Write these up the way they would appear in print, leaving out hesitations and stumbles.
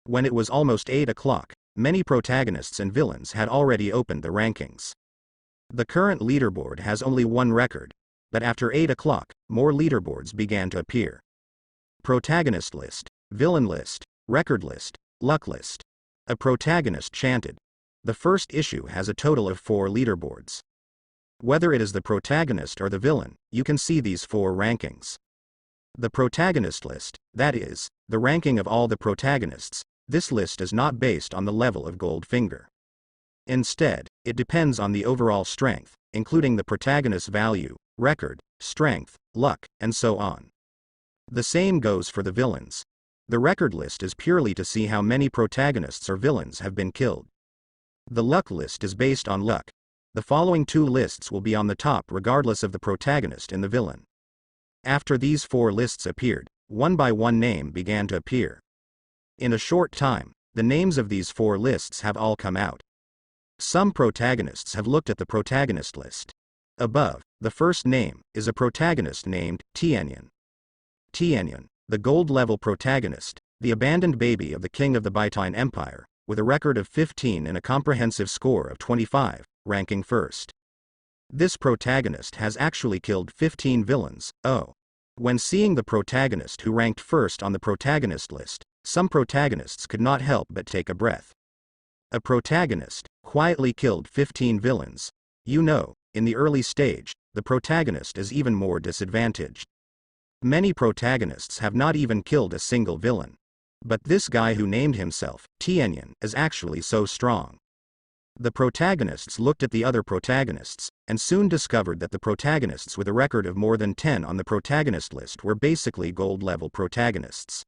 When it was almost 8 o'clock, many protagonists and villains had already opened the rankings. The current leaderboard has only one record, but after 8 o'clock, more leaderboards began to appear. Protagonist list, villain list, record list, luck list. A protagonist chanted. The first issue has a total of 4 leaderboards. Whether it is the protagonist or the villain, you can see these 4 rankings. The protagonist list, that is, the ranking of all the protagonists. This list is not based on the level of Goldfinger. Instead, it depends on the overall strength, including the protagonist's value, record, strength, luck, and so on. The same goes for the villains. The record list is purely to see how many protagonists or villains have been killed. The luck list is based on luck. The following 2 lists will be on the top regardless of the protagonist and the villain. After these 4 lists appeared, one by one name began to appear. In a short time, the names of these 4 lists have all come out. Some protagonists have looked at the protagonist list. Above, the first name is a protagonist named Tianyan. Tianyan, the gold-level protagonist, the abandoned baby of the king of the Bytine Empire, with a record of 15 and a comprehensive score of 25, ranking first. This protagonist has actually killed 15 villains. When seeing the protagonist who ranked first on the protagonist list, some protagonists could not help but take a breath. A protagonist quietly killed 15 villains. In the early stage, the protagonist is even more disadvantaged. Many protagonists have not even killed a single villain. But this guy who named himself Tianyan is actually so strong. The protagonists looked at the other protagonists, and soon discovered that the protagonists with a record of more than 10 on the protagonist list were basically gold-level protagonists.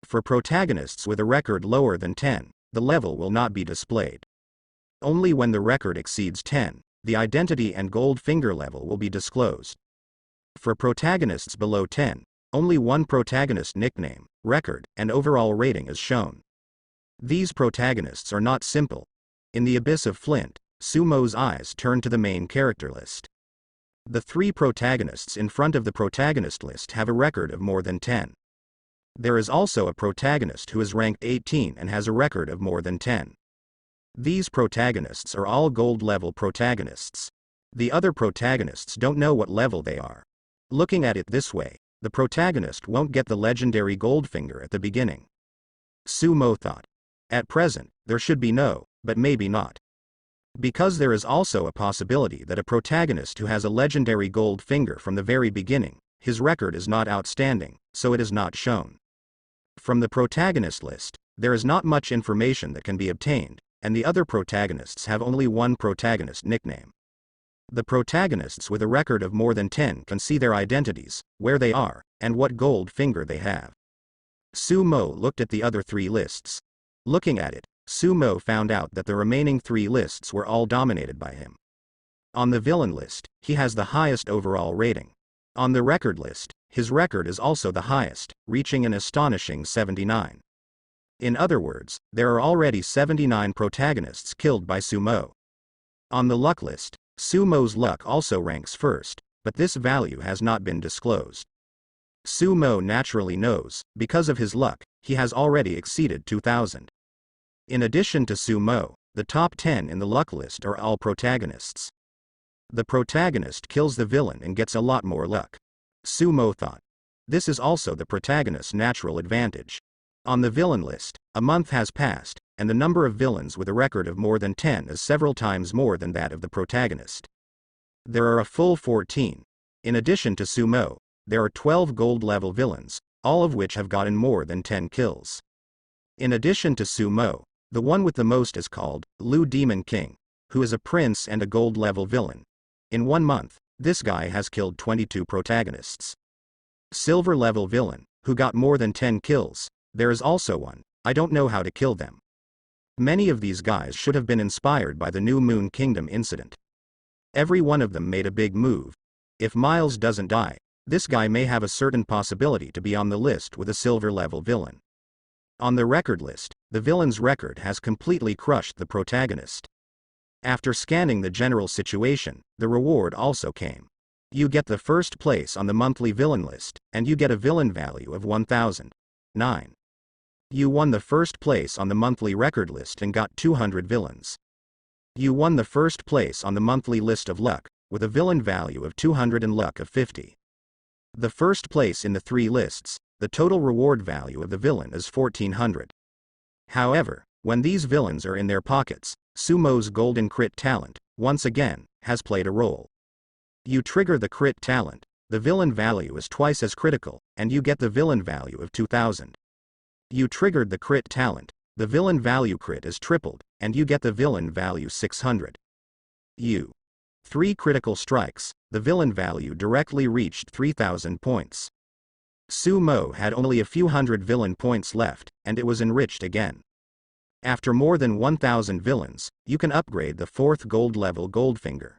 For protagonists with a record lower than 10, the level will not be displayed. Only when the record exceeds 10, the identity and Goldfinger level will be disclosed. For protagonists below 10, only one protagonist nickname, record, and overall rating is shown. These protagonists are not simple. In the Abyss of Flint, Sumo's eyes turn to the main character list. The 3 protagonists in front of the protagonist list have a record of more than 10. There is also a protagonist who is ranked 18 and has a record of more than 10. These protagonists are all gold-level protagonists. The other protagonists don't know what level they are. Looking at it this way, the protagonist won't get the legendary Goldfinger at the beginning. Sumo thought. At present, there should be no, but maybe not. Because there is also a possibility that a protagonist who has a legendary Goldfinger from the very beginning, his record is not outstanding, so it is not shown. From the protagonist list, there is not much information that can be obtained, and the other protagonists have only one protagonist nickname. The protagonists with a record of more than 10 can see their identities, where they are, and what Goldfinger they have. Sumo looked at the other 3 lists. Looking at it, Sumo found out that the remaining 3 lists were all dominated by him. On the villain list, he has the highest overall rating. On the record list, his record is also the highest, reaching an astonishing 79. In other words, there are already 79 protagonists killed by Sumo. On the luck list, Sumo's luck also ranks first, but this value has not been disclosed. Sumo naturally knows, because of his luck, he has already exceeded 2,000. In addition to Sumo, the top 10 in the luck list are all protagonists. The protagonist kills the villain and gets a lot more luck. Sumo thought. This is also the protagonist's natural advantage. On the villain list, a month has passed, and the number of villains with a record of more than 10 is several times more than that of the protagonist. There are a full 14. In addition to Sumo, there are 12 gold-level villains, all of which have gotten more than 10 kills. In addition to Sumo, the one with the most is called Lu Demon King, who is a prince and a gold-level villain. In 1 month, this guy has killed 22 protagonists. Silver-level villain, who got more than 10 kills. There is also one. I don't know how to kill them. Many of these guys should have been inspired by the New Moon Kingdom incident. Every one of them made a big move. If Miles doesn't die, this guy may have a certain possibility to be on the list with a silver-level villain. On the record list, the villain's record has completely crushed the protagonist. After scanning the general situation, the reward also came. You get the first place on the monthly villain list, and you get a villain value of 1,009. You won the first place on the monthly record list and got 200 villains. You won the first place on the monthly list of luck, with a villain value of 200 and luck of 50. The first place in the 3 lists, the total reward value of the villain is 1400. However, when these villains are in their pockets, Sumo's golden crit talent, once again, has played a role. You trigger the crit talent, the villain value is twice as critical, and you get the villain value of 2000. You triggered the crit talent, the villain value crit is tripled, and you get the villain value 600. You 3 critical strikes, the villain value directly reached 3000 points. Sumo had only a few hundred villain points left, and it was enriched again. After more than 1000 villains, you can upgrade the 4th gold level Goldfinger.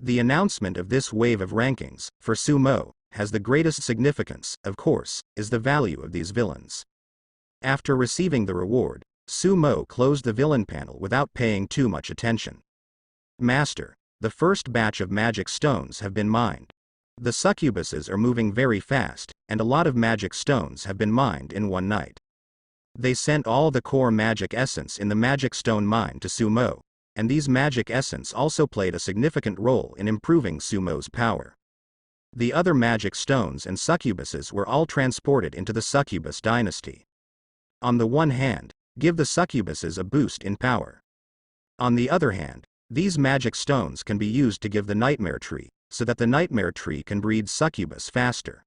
The announcement of this wave of rankings, for Sumo, has the greatest significance, of course, is the value of these villains. After receiving the reward, Sumo closed the villain panel without paying too much attention. Master, the first batch of magic stones have been mined. The succubuses are moving very fast, and a lot of magic stones have been mined in one night. They sent all the core magic essence in the magic stone mine to Sumo, and these magic essence also played a significant role in improving Sumo's power. The other magic stones and succubuses were all transported into the succubus dynasty. On the one hand, give the succubuses a boost in power. On the other hand, these magic stones can be used to give the nightmare tree, so that the nightmare tree can breed succubus faster.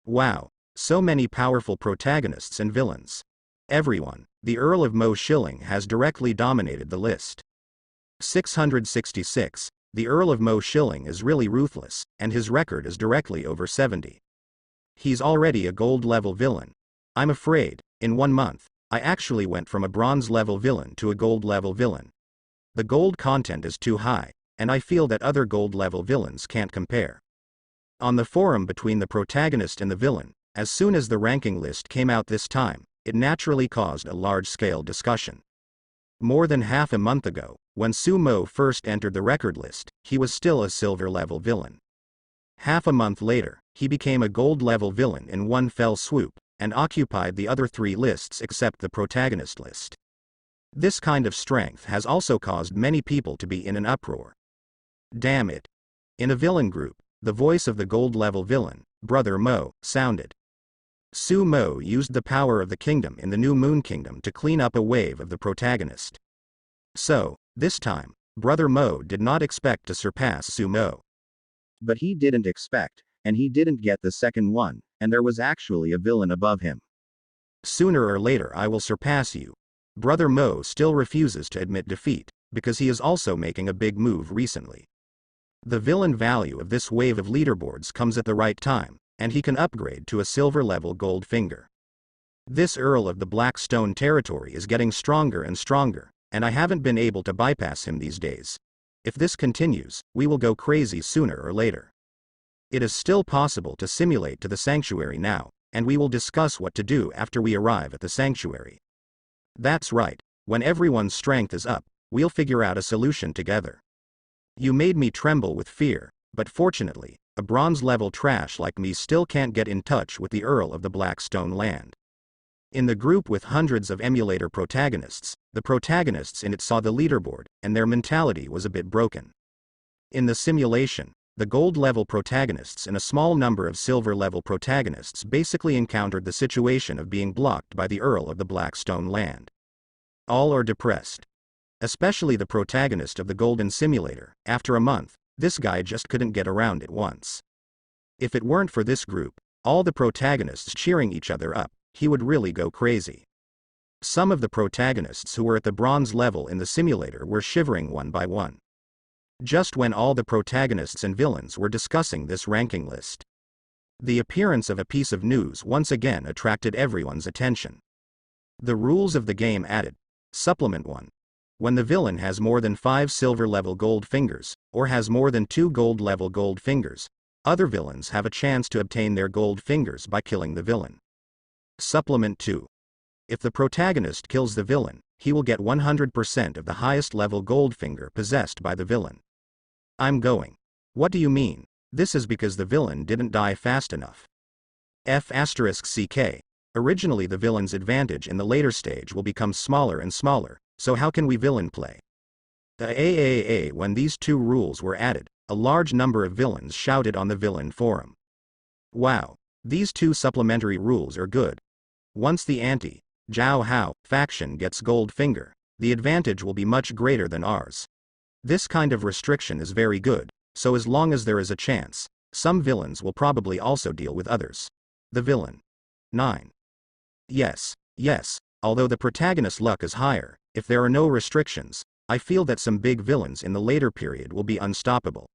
Wow, so many powerful protagonists and villains. Everyone, the Earl of Mo Shilling has directly dominated the list. 666, the Earl of Mo Shilling is really ruthless, and his record is directly over 70. He's already a gold level villain. I'm afraid, in 1 month, I actually went from a bronze level villain to a gold level villain. The gold content is too high, and I feel that other gold level villains can't compare. On the forum between the protagonist and the villain, as soon as the ranking list came out this time, it naturally caused a large-scale discussion. More than half a month ago, when Sumo first entered the record list, he was still a silver level villain. Half a month later, he became a gold level villain in one fell swoop, and occupied the other 3 lists except the protagonist list. This kind of strength has also caused many people to be in an uproar. Damn it. In a villain group, the voice of the gold level villain, Brother Mo, sounded. Sumo used the power of the kingdom in the New Moon Kingdom to clean up a wave of the protagonist. So, this time, Brother Mo did not expect to surpass Sumo. But he didn't expect, and he didn't get the second one, and there was actually a villain above him. Sooner or later I will surpass you. Brother Mo still refuses to admit defeat, because he is also making a big move recently. The villain value of this wave of leaderboards comes at the right time, and he can upgrade to a silver level Goldfinger. This Earl of the Black Stone territory is getting stronger and stronger, and I haven't been able to bypass him these days. If this continues, we will go crazy sooner or later. It is still possible to simulate to the sanctuary now, and we will discuss what to do after we arrive at the sanctuary. That's right, when everyone's strength is up, we'll figure out a solution together. You made me tremble with fear, but fortunately, a bronze level trash like me still can't get in touch with the Earl of the Blackstone land. In the group with hundreds of emulator protagonists, the protagonists in it saw the leaderboard, and their mentality was a bit broken. In the simulation, the gold level protagonists and a small number of silver level protagonists basically encountered the situation of being blocked by the Earl of the Blackstone land. All are depressed. Especially the protagonist of the Golden Simulator. After a month, this guy just couldn't get around it once. If it weren't for this group, all the protagonists cheering each other up, he would really go crazy. Some of the protagonists who were at the bronze level in the simulator were shivering one by one. Just when all the protagonists and villains were discussing this ranking list, the appearance of a piece of news once again attracted everyone's attention. The rules of the game added. Supplement 1. When the villain has more than 5 silver level gold fingers, or has more than 2 gold level gold fingers, other villains have a chance to obtain their gold fingers by killing the villain. Supplement 2. If the protagonist kills the villain, he will get 100% of the highest level gold finger possessed by the villain. I'm going. What do you mean? This is because the villain didn't die fast enough. F***ck. Originally the villain's advantage in the later stage will become smaller and smaller, so how can we villain play? When these two rules were added, a large number of villains shouted on the villain forum. Wow, these two supplementary rules are good. Once the anti-Zhao Hao faction gets gold finger, the advantage will be much greater than ours. This kind of restriction is very good, so as long as there is a chance, some villains will probably also deal with others. The villain. 9. Yes, although the protagonist's luck is higher, if there are no restrictions, I feel that some big villains in the later period will be unstoppable.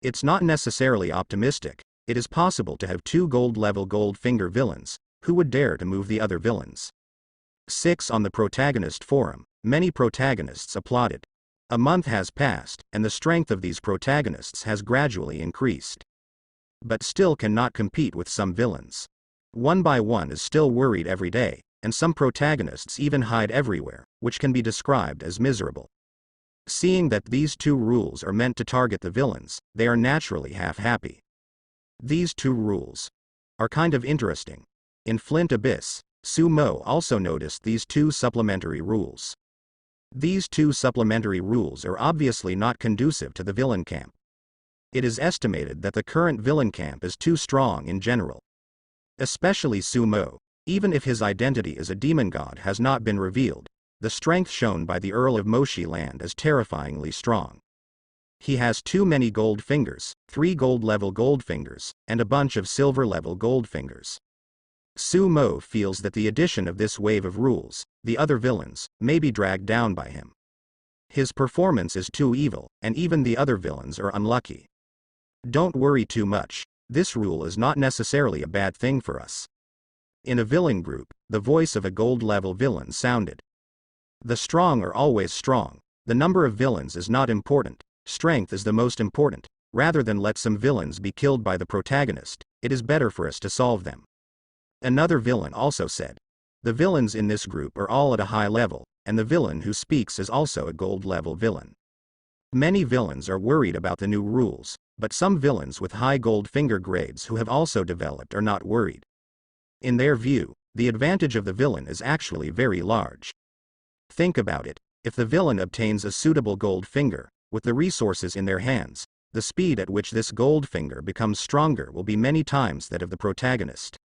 It's not necessarily optimistic, it is possible to have 2 gold-level gold-finger villains, who would dare to move the other villains. 6. On the Protagonist forum, many protagonists applauded. A month has passed, and the strength of these protagonists has gradually increased. But still cannot compete with some villains. One by one is still worried every day, and some protagonists even hide everywhere, which can be described as miserable. Seeing that these two rules are meant to target the villains, they are naturally half-happy. These two rules are kind of interesting. In Flint Abyss, Su Mo also noticed these 2 supplementary rules. These 2 supplementary rules are obviously not conducive to the villain camp. It is estimated that the current villain camp is too strong in general. Especially Su Mo, even if his identity as a demon god has not been revealed, the strength shown by the Earl of Moshi Land is terrifyingly strong. He has too many gold fingers, 3 gold-level gold fingers, and a bunch of silver-level gold fingers. Su Mo feels that the addition of this wave of rules, the other villains, may be dragged down by him. His performance is too evil, and even the other villains are unlucky. Don't worry too much, this rule is not necessarily a bad thing for us. In a villain group, the voice of a gold-level villain sounded. The strong are always strong, the number of villains is not important, strength is the most important. Rather than let some villains be killed by the protagonist, it is better for us to solve them. Another villain also said. The villains in this group are all at a high level, and the villain who speaks is also a gold-level villain. Many villains are worried about the new rules, but some villains with high gold finger grades who have also developed are not worried. In their view, the advantage of the villain is actually very large. Think about it, if the villain obtains a suitable gold finger, with the resources in their hands, the speed at which this gold finger becomes stronger will be many times that of the protagonist.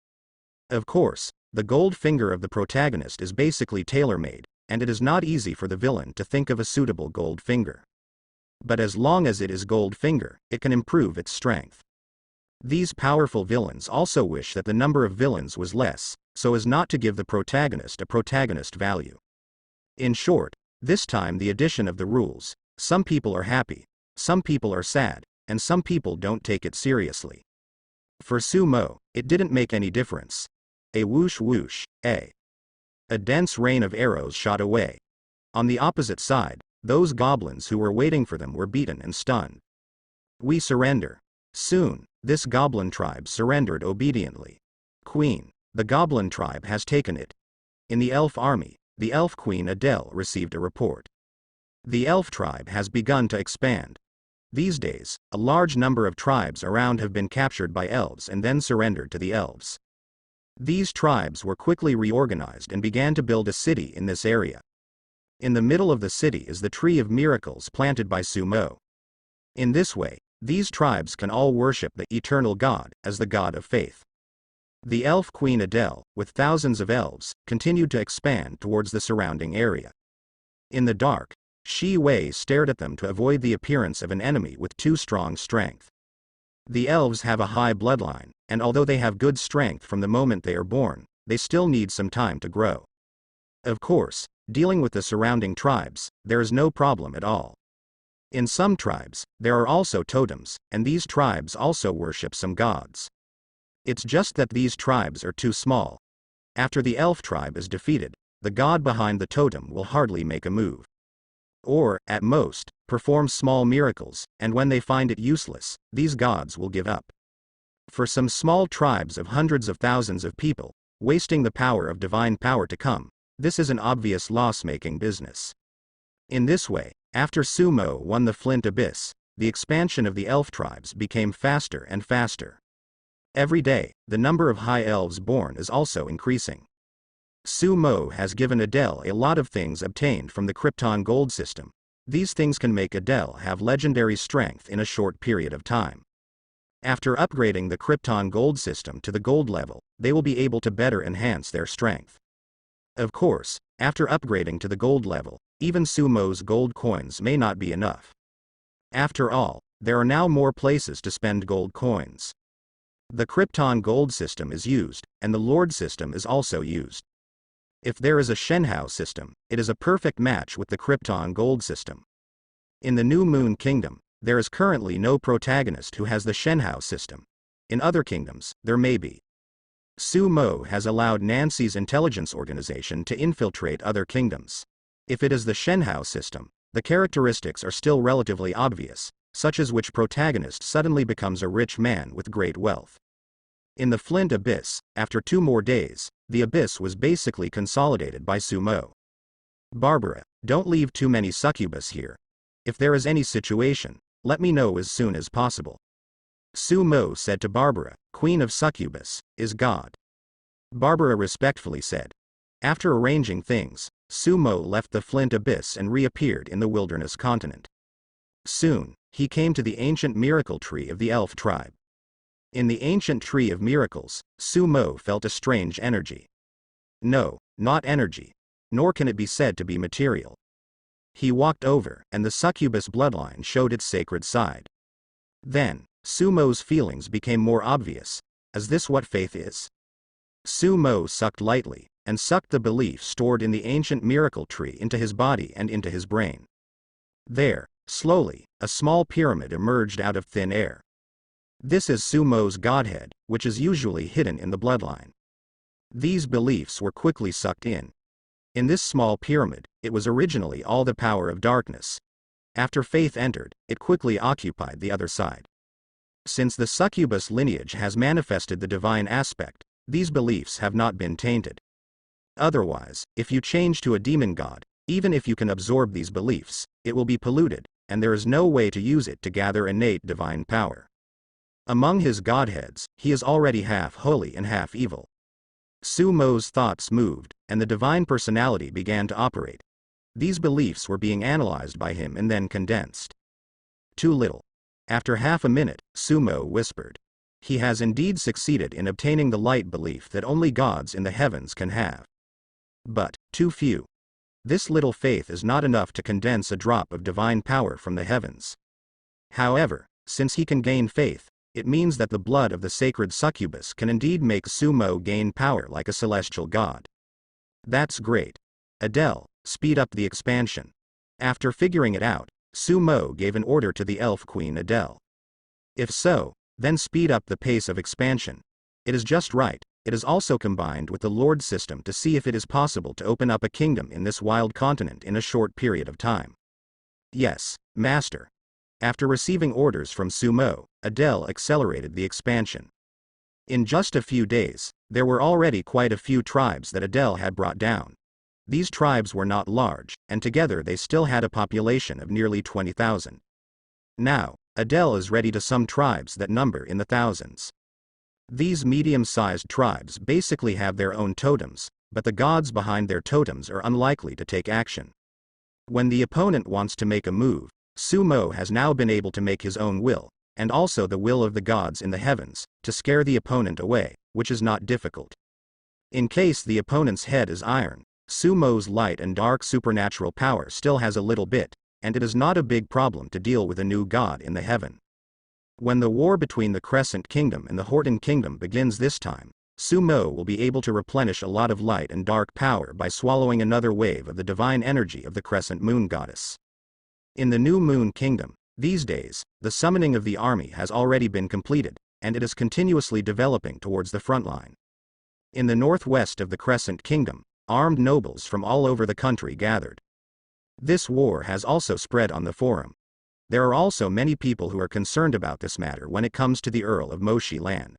Of course, the gold finger of the protagonist is basically tailor-made, and it is not easy for the villain to think of a suitable gold finger. But as long as it is gold finger, it can improve its strength. These powerful villains also wish that the number of villains was less, so as not to give the protagonist a protagonist value. In short, this time the addition of the rules, some people are happy, some people are sad, and some people don't take it seriously. For Su Mo, it didn't make any difference. A whoosh whoosh, a dense rain of arrows shot away. On the opposite side, those goblins who were waiting for them were beaten and stunned. We surrender. Soon, this goblin tribe surrendered obediently. Queen, the goblin tribe has taken it. In the elf army, the elf queen Adele received a report. The elf tribe has begun to expand. These days, a large number of tribes around have been captured by elves and then surrendered to the elves. These tribes were quickly reorganized and began to build a city in this area. In the middle of the city is the Tree of Miracles planted by Su Mo. In this way, these tribes can all worship the eternal God as the God of faith. The elf queen Adele, with thousands of elves, continued to expand towards the surrounding area. In the dark, Shi Wei stared at them to avoid the appearance of an enemy with too strong strength. The elves have a high bloodline, and although they have good strength from the moment they are born, they still need some time to grow. Of course, dealing with the surrounding tribes, there is no problem at all. In some tribes, there are also totems, and these tribes also worship some gods. It's just that these tribes are too small. After the elf tribe is defeated, the god behind the totem will hardly make a move. Or, at most, perform small miracles, and when they find it useless, these gods will give up. For some small tribes of hundreds of thousands of people, wasting the power of divine power to come, this is an obvious loss-making business. In this way, after Su Mo won the Flint Abyss, the expansion of the elf tribes became faster and faster. Every day, the number of high elves born is also increasing. Sumo has given Adele a lot of things obtained from the Krypton gold system. These things can make Adele have legendary strength in a short period of time. After upgrading the Krypton gold system to the gold level, they will be able to better enhance their strength. Of course, after upgrading to the gold level, even Sumo's gold coins may not be enough. After all, there are now more places to spend gold coins. The Krypton gold system is used, and the Lord system is also used. If there is a Shenhao system, it is a perfect match with the Krypton gold system. In the New Moon Kingdom, there is currently no protagonist who has the Shenhao system. In other kingdoms, there may be. Sumo has allowed Nancy's intelligence organization to infiltrate other kingdoms. If it is the Shenhao system, the characteristics are still relatively obvious, such as which protagonist suddenly becomes a rich man with great wealth. In the Flint Abyss, after 2 more days, the abyss was basically consolidated by Sumo. Barbara, don't leave too many succubus here. If there is any situation, let me know as soon as possible. Sumo said to Barbara, Queen of Succubus, is God. Barbara respectfully said. After arranging things, Sumo left the Flint Abyss and reappeared in the Wilderness Continent. Soon, he came to the ancient miracle tree of the elf tribe. In the ancient tree of miracles, Sumo felt a strange energy. No, not energy. Nor can it be said to be material. He walked over, and the succubus bloodline showed its sacred side. Then, Sumo's feelings became more obvious. Is this what faith is? Sumo sucked lightly, and sucked the belief stored in the ancient miracle tree into his body and into his brain. There, slowly, a small pyramid emerged out of thin air. This is Sumo's godhead, which is usually hidden in the bloodline. These beliefs were quickly sucked in. In this small pyramid, it was originally all the power of darkness. After faith entered, it quickly occupied the other side. Since the succubus lineage has manifested the divine aspect, these beliefs have not been tainted. Otherwise, if you change to a demon god, even if you can absorb these beliefs, it will be polluted, and there is no way to use it to gather innate divine power. Among his godheads, he is already half holy and half evil. Sumo's thoughts moved, and the divine personality began to operate. These beliefs were being analyzed by him and then condensed. Too little. After half a minute, Sumo whispered. He has indeed succeeded in obtaining the light belief that only gods in the heavens can have. But, too few. This little faith is not enough to condense a drop of divine power from the heavens. However, since he can gain faith, it means that the blood of the sacred succubus can indeed make Sumo gain power like a celestial god. That's great. Adele, speed up the expansion. After figuring it out, Sumo gave an order to the elf queen Adele. If so, then speed up the pace of expansion. It is just right. It is also combined with the Lord system to see if it is possible to open up a kingdom in this wild continent in a short period of time. Yes, Master. After receiving orders from Sumo, Adele accelerated the expansion. In just a few days, there were already quite a few tribes that Adele had brought down. These tribes were not large, and together they still had a population of nearly 20,000. Now, Adele is ready to some tribes that number in the thousands. These medium-sized tribes basically have their own totems, but the gods behind their totems are unlikely to take action. When the opponent wants to make a move, Sumo has now been able to make his own will, and also the will of the gods in the heavens, to scare the opponent away, which is not difficult. In case the opponent's head is iron, Sumo's light and dark supernatural power still has a little bit, and it is not a big problem to deal with a new god in the heaven. When the war between the Crescent Kingdom and the Horton Kingdom begins this time, Sumo will be able to replenish a lot of light and dark power by swallowing another wave of the divine energy of the Crescent Moon Goddess. In the New Moon Kingdom, these days, the summoning of the army has already been completed, and it is continuously developing towards the front line. In the northwest of the Crescent Kingdom, armed nobles from all over the country gathered. This war has also spread on the forum. There are also many people who are concerned about this matter when it comes to the Earl of Moshi land.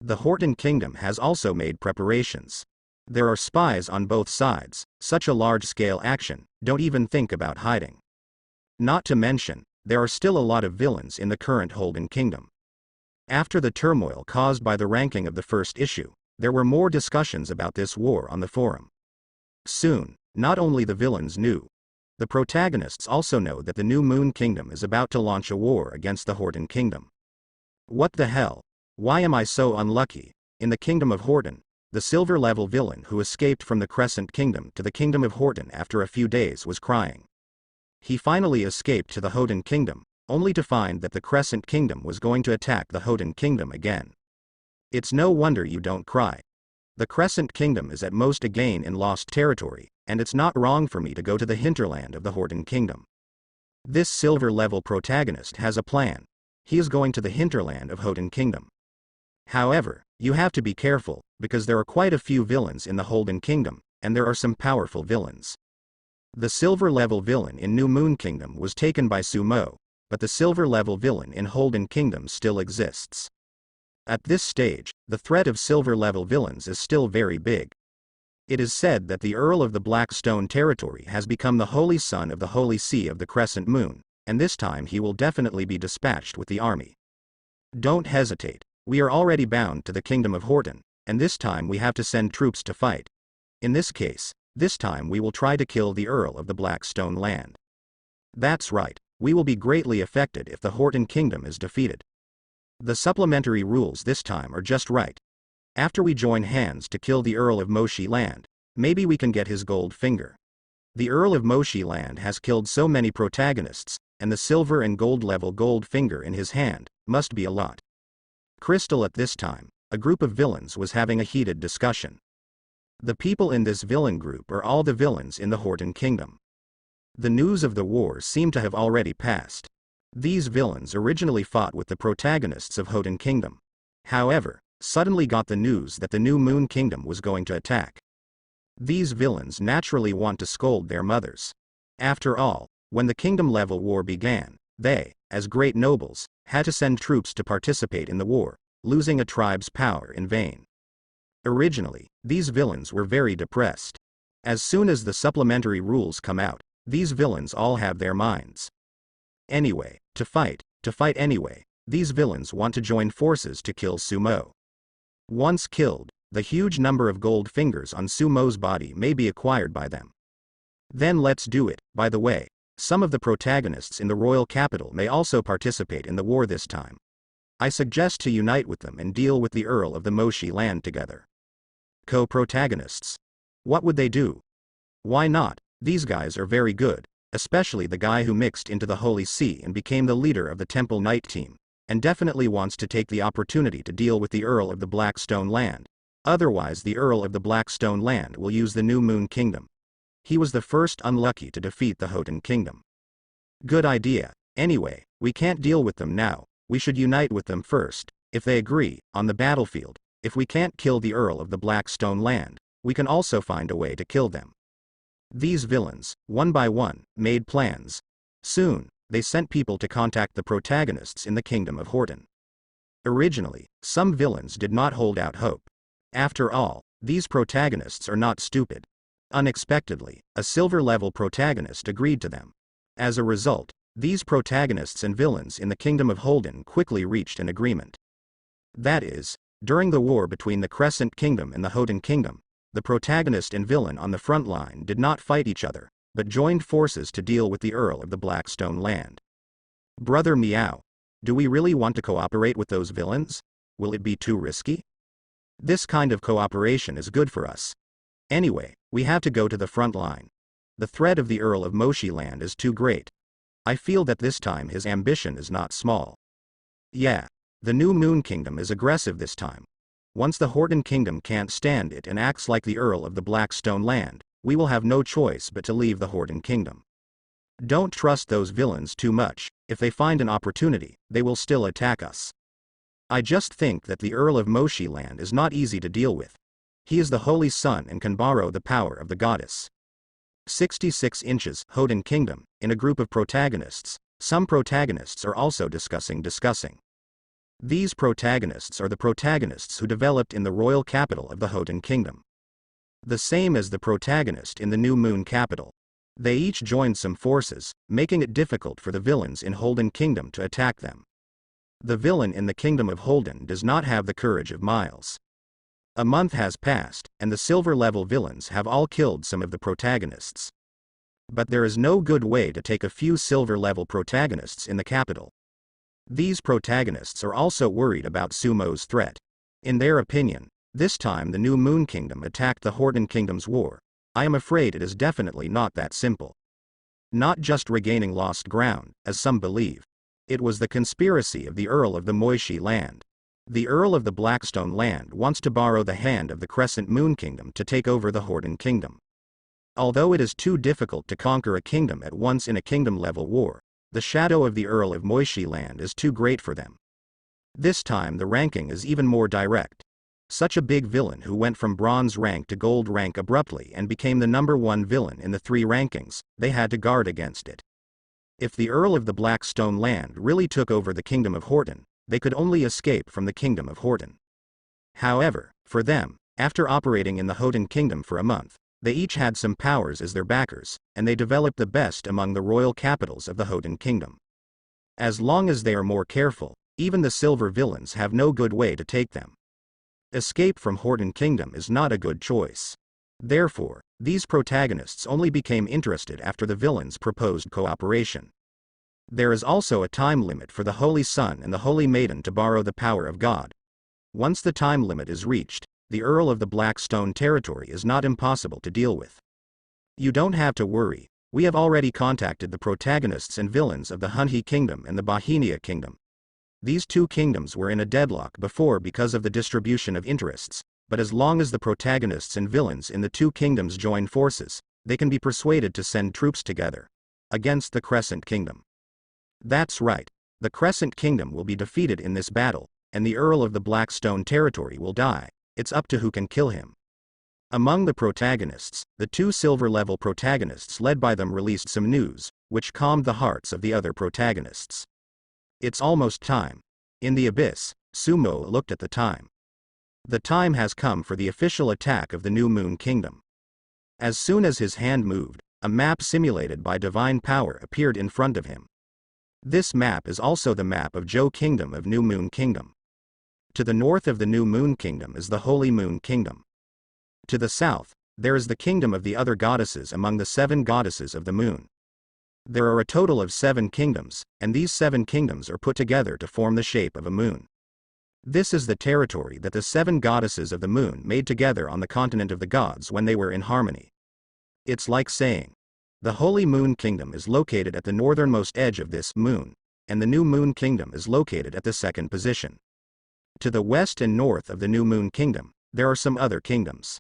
The Horton Kingdom has also made preparations. There are spies on both sides. Such a large-scale action, don't even think about hiding. Not to mention, there are still a lot of villains in the current Horton Kingdom. After the turmoil caused by the ranking of the first issue, there were more discussions about this war on the forum. Soon, not only the villains knew, the protagonists also know that the New Moon Kingdom is about to launch a war against the Horton Kingdom. What the hell? Why am I so unlucky? In the Kingdom of Horton, the silver-level villain who escaped from the Crescent Kingdom to the Kingdom of Horton after a few days was crying. He finally escaped to the Horton Kingdom, only to find that the Crescent Kingdom was going to attack the Horton Kingdom again. It's no wonder you don't cry. The Crescent Kingdom is at most again in lost territory, and it's not wrong for me to go to the hinterland of the Horton Kingdom. This silver-level protagonist has a plan. He is going to the hinterland of Horton Kingdom. However, you have to be careful, because there are quite a few villains in the Horton Kingdom, and there are some powerful villains. The silver-level villain in New Moon Kingdom was taken by Sumo, but the silver-level villain in Horton Kingdom still exists. At this stage, the threat of silver-level villains is still very big. It is said that the Earl of the Blackstone territory has become the Holy Son of the Holy See of the Crescent Moon, and this time he will definitely be dispatched with the army. Don't hesitate. We are already bound to the Kingdom of Horton, and this time we have to send troops to fight. In this case, this time we will try to kill the Earl of the Blackstone land. That's right, we will be greatly affected if the Horton Kingdom is defeated. The supplementary rules this time are just right. After we join hands to kill the Earl of Moshi land, maybe we can get his gold finger. The Earl of Moshi land has killed so many protagonists, and the silver and gold level gold finger in his hand must be a lot. Crystal. At this time, a group of villains was having a heated discussion. The people in this villain group are all the villains in the Horton Kingdom. The news of the war seemed to have already passed. These villains originally fought with the protagonists of Horton Kingdom. However, suddenly got the news that the New Moon Kingdom was going to attack. These villains naturally want to scold their mothers. After all, when the kingdom-level war began, they, as great nobles, had to send troops to participate in the war, losing a tribe's power in vain. Originally, these villains were very depressed. As soon as the supplementary rules come out, these villains all have their minds. Anyway, to fight anyway, these villains want to join forces to kill Sumo. Once killed, the huge number of gold fingers on Sumo's body may be acquired by them. Then let's do it. By the way, some of the protagonists in the royal capital may also participate in the war this time. I suggest to unite with them and deal with the Earl of the Moshi land together. Co-protagonists. What would they do? Why not? These guys are very good, especially the guy who mixed into the Holy See and became the leader of the Temple Knight team, and definitely wants to take the opportunity to deal with the Earl of the Blackstone land. Otherwise the Earl of the Blackstone land will use the New Moon Kingdom. He was the first unlucky to defeat the Horton Kingdom. Good idea. Anyway, we can't deal with them now, we should unite with them first. If they agree, on the battlefield, if we can't kill the Earl of the Blackstone land, we can also find a way to kill them. These villains, one by one, made plans. Soon, they sent people to contact the protagonists in the Kingdom of Horton. Originally, some villains did not hold out hope. After all, these protagonists are not stupid. Unexpectedly, a silver-level protagonist agreed to them. As a result, these protagonists and villains in the Kingdom of Horton quickly reached an agreement. That is, during the war between the Crescent Kingdom and the Horton Kingdom, the protagonist and villain on the front line did not fight each other, but joined forces to deal with the Earl of the Blackstone land. Brother Meow, do we really want to cooperate with those villains? Will it be too risky? This kind of cooperation is good for us. Anyway, we have to go to the front line. The threat of the Earl of Moshi land is too great. I feel that this time his ambition is not small. Yeah, the New Moon Kingdom is aggressive this time. Once the Horton Kingdom can't stand it and acts like the Earl of the Blackstone land, we will have no choice but to leave the Horton Kingdom. Don't trust those villains too much. If they find an opportunity, they will still attack us. I just think that the Earl of Moshi land is not easy to deal with. He is the Holy Sun and can borrow the power of the goddess. 66 inches Horton Kingdom, in a group of protagonists. Some protagonists are also discussing. These protagonists are the protagonists who developed in the royal capital of the Horton Kingdom. The same as the protagonist in the New Moon capital. They each joined some forces, making it difficult for the villains in Horton Kingdom to attack them. The villain in the kingdom of Holden does not have the courage of Miles. A month has passed, and the silver-level villains have all killed some of the protagonists. But there is no good way to take a few silver-level protagonists in the capital. These protagonists are also worried about Sumo's threat. In their opinion, this time the New Moon Kingdom attacked the Horton Kingdom's war. I am afraid it is definitely not that simple. Not just regaining lost ground, as some believe. It was the conspiracy of the Earl of the Moishi land. The Earl of the Blackstone land wants to borrow the hand of the Crescent Moon Kingdom to take over the Horton Kingdom. Although it is too difficult to conquer a kingdom at once in a kingdom-level war, the shadow of the Earl of Moishi land is too great for them. This time the ranking is even more direct. Such a big villain who went from bronze rank to gold rank abruptly and became the #1 villain in the 3 rankings, they had to guard against it. If the Earl of the Blackstone land really took over the Kingdom of Horton, they could only escape from the Kingdom of Horton. However, for them, after operating in the Horton Kingdom for a month, they each had some powers as their backers, and they developed the best among the royal capitals of the Horton Kingdom. As long as they are more careful, even the silver villains have no good way to take them. Escape from Horton Kingdom is not a good choice. Therefore, these protagonists only became interested after the villains proposed cooperation. There is also a time limit for the Holy Son and the Holy Maiden to borrow the power of God. Once the time limit is reached, the Earl of the Blackstone territory is not impossible to deal with. You don't have to worry, we have already contacted the protagonists and villains of the Hunhi Kingdom and the Bahinia Kingdom. These 2 kingdoms were in a deadlock before because of the distribution of interests, but as long as the protagonists and villains in the 2 kingdoms join forces, they can be persuaded to send troops together against the Crescent Kingdom. That's right, the Crescent Kingdom will be defeated in this battle, and the Earl of the Blackstone territory will die. It's up to who can kill him. Among the protagonists, the 2 silver-level protagonists led by them released some news, which calmed the hearts of the other protagonists. It's almost time. In the abyss, Sumo looked at the time. The time has come for the official attack of the New Moon Kingdom. As soon as his hand moved, a map simulated by divine power appeared in front of him. This map is also the map of Zhou Kingdom of New Moon Kingdom. To the north of the New Moon Kingdom is the Holy Moon Kingdom. To the south, there is the kingdom of the other goddesses among the 7 goddesses of the moon. There are a total of 7 kingdoms, and these 7 kingdoms are put together to form the shape of a moon. This is the territory that the 7 goddesses of the moon made together on the continent of the gods when they were in harmony. It's like saying, the Holy Moon Kingdom is located at the northernmost edge of this moon, and the New Moon Kingdom is located at the 2nd position. To the west and north of the New Moon Kingdom, there are some other kingdoms.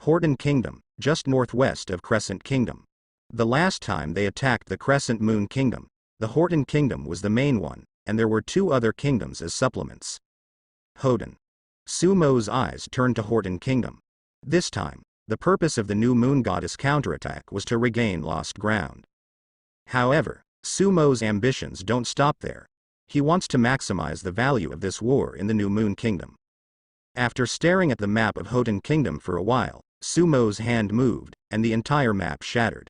Horton Kingdom, just northwest of Crescent Kingdom. The last time they attacked the Crescent Moon Kingdom, the Horton Kingdom was the main one, and there were 2 other kingdoms as supplements. Horton. Sumo's eyes turned to Horton Kingdom. This time, the purpose of the New Moon Goddess counterattack was to regain lost ground. However, Sumo's ambitions don't stop there. He wants to maximize the value of this war in the New Moon Kingdom. After staring at the map of Horton Kingdom for a while, Sumo's hand moved, and the entire map shattered.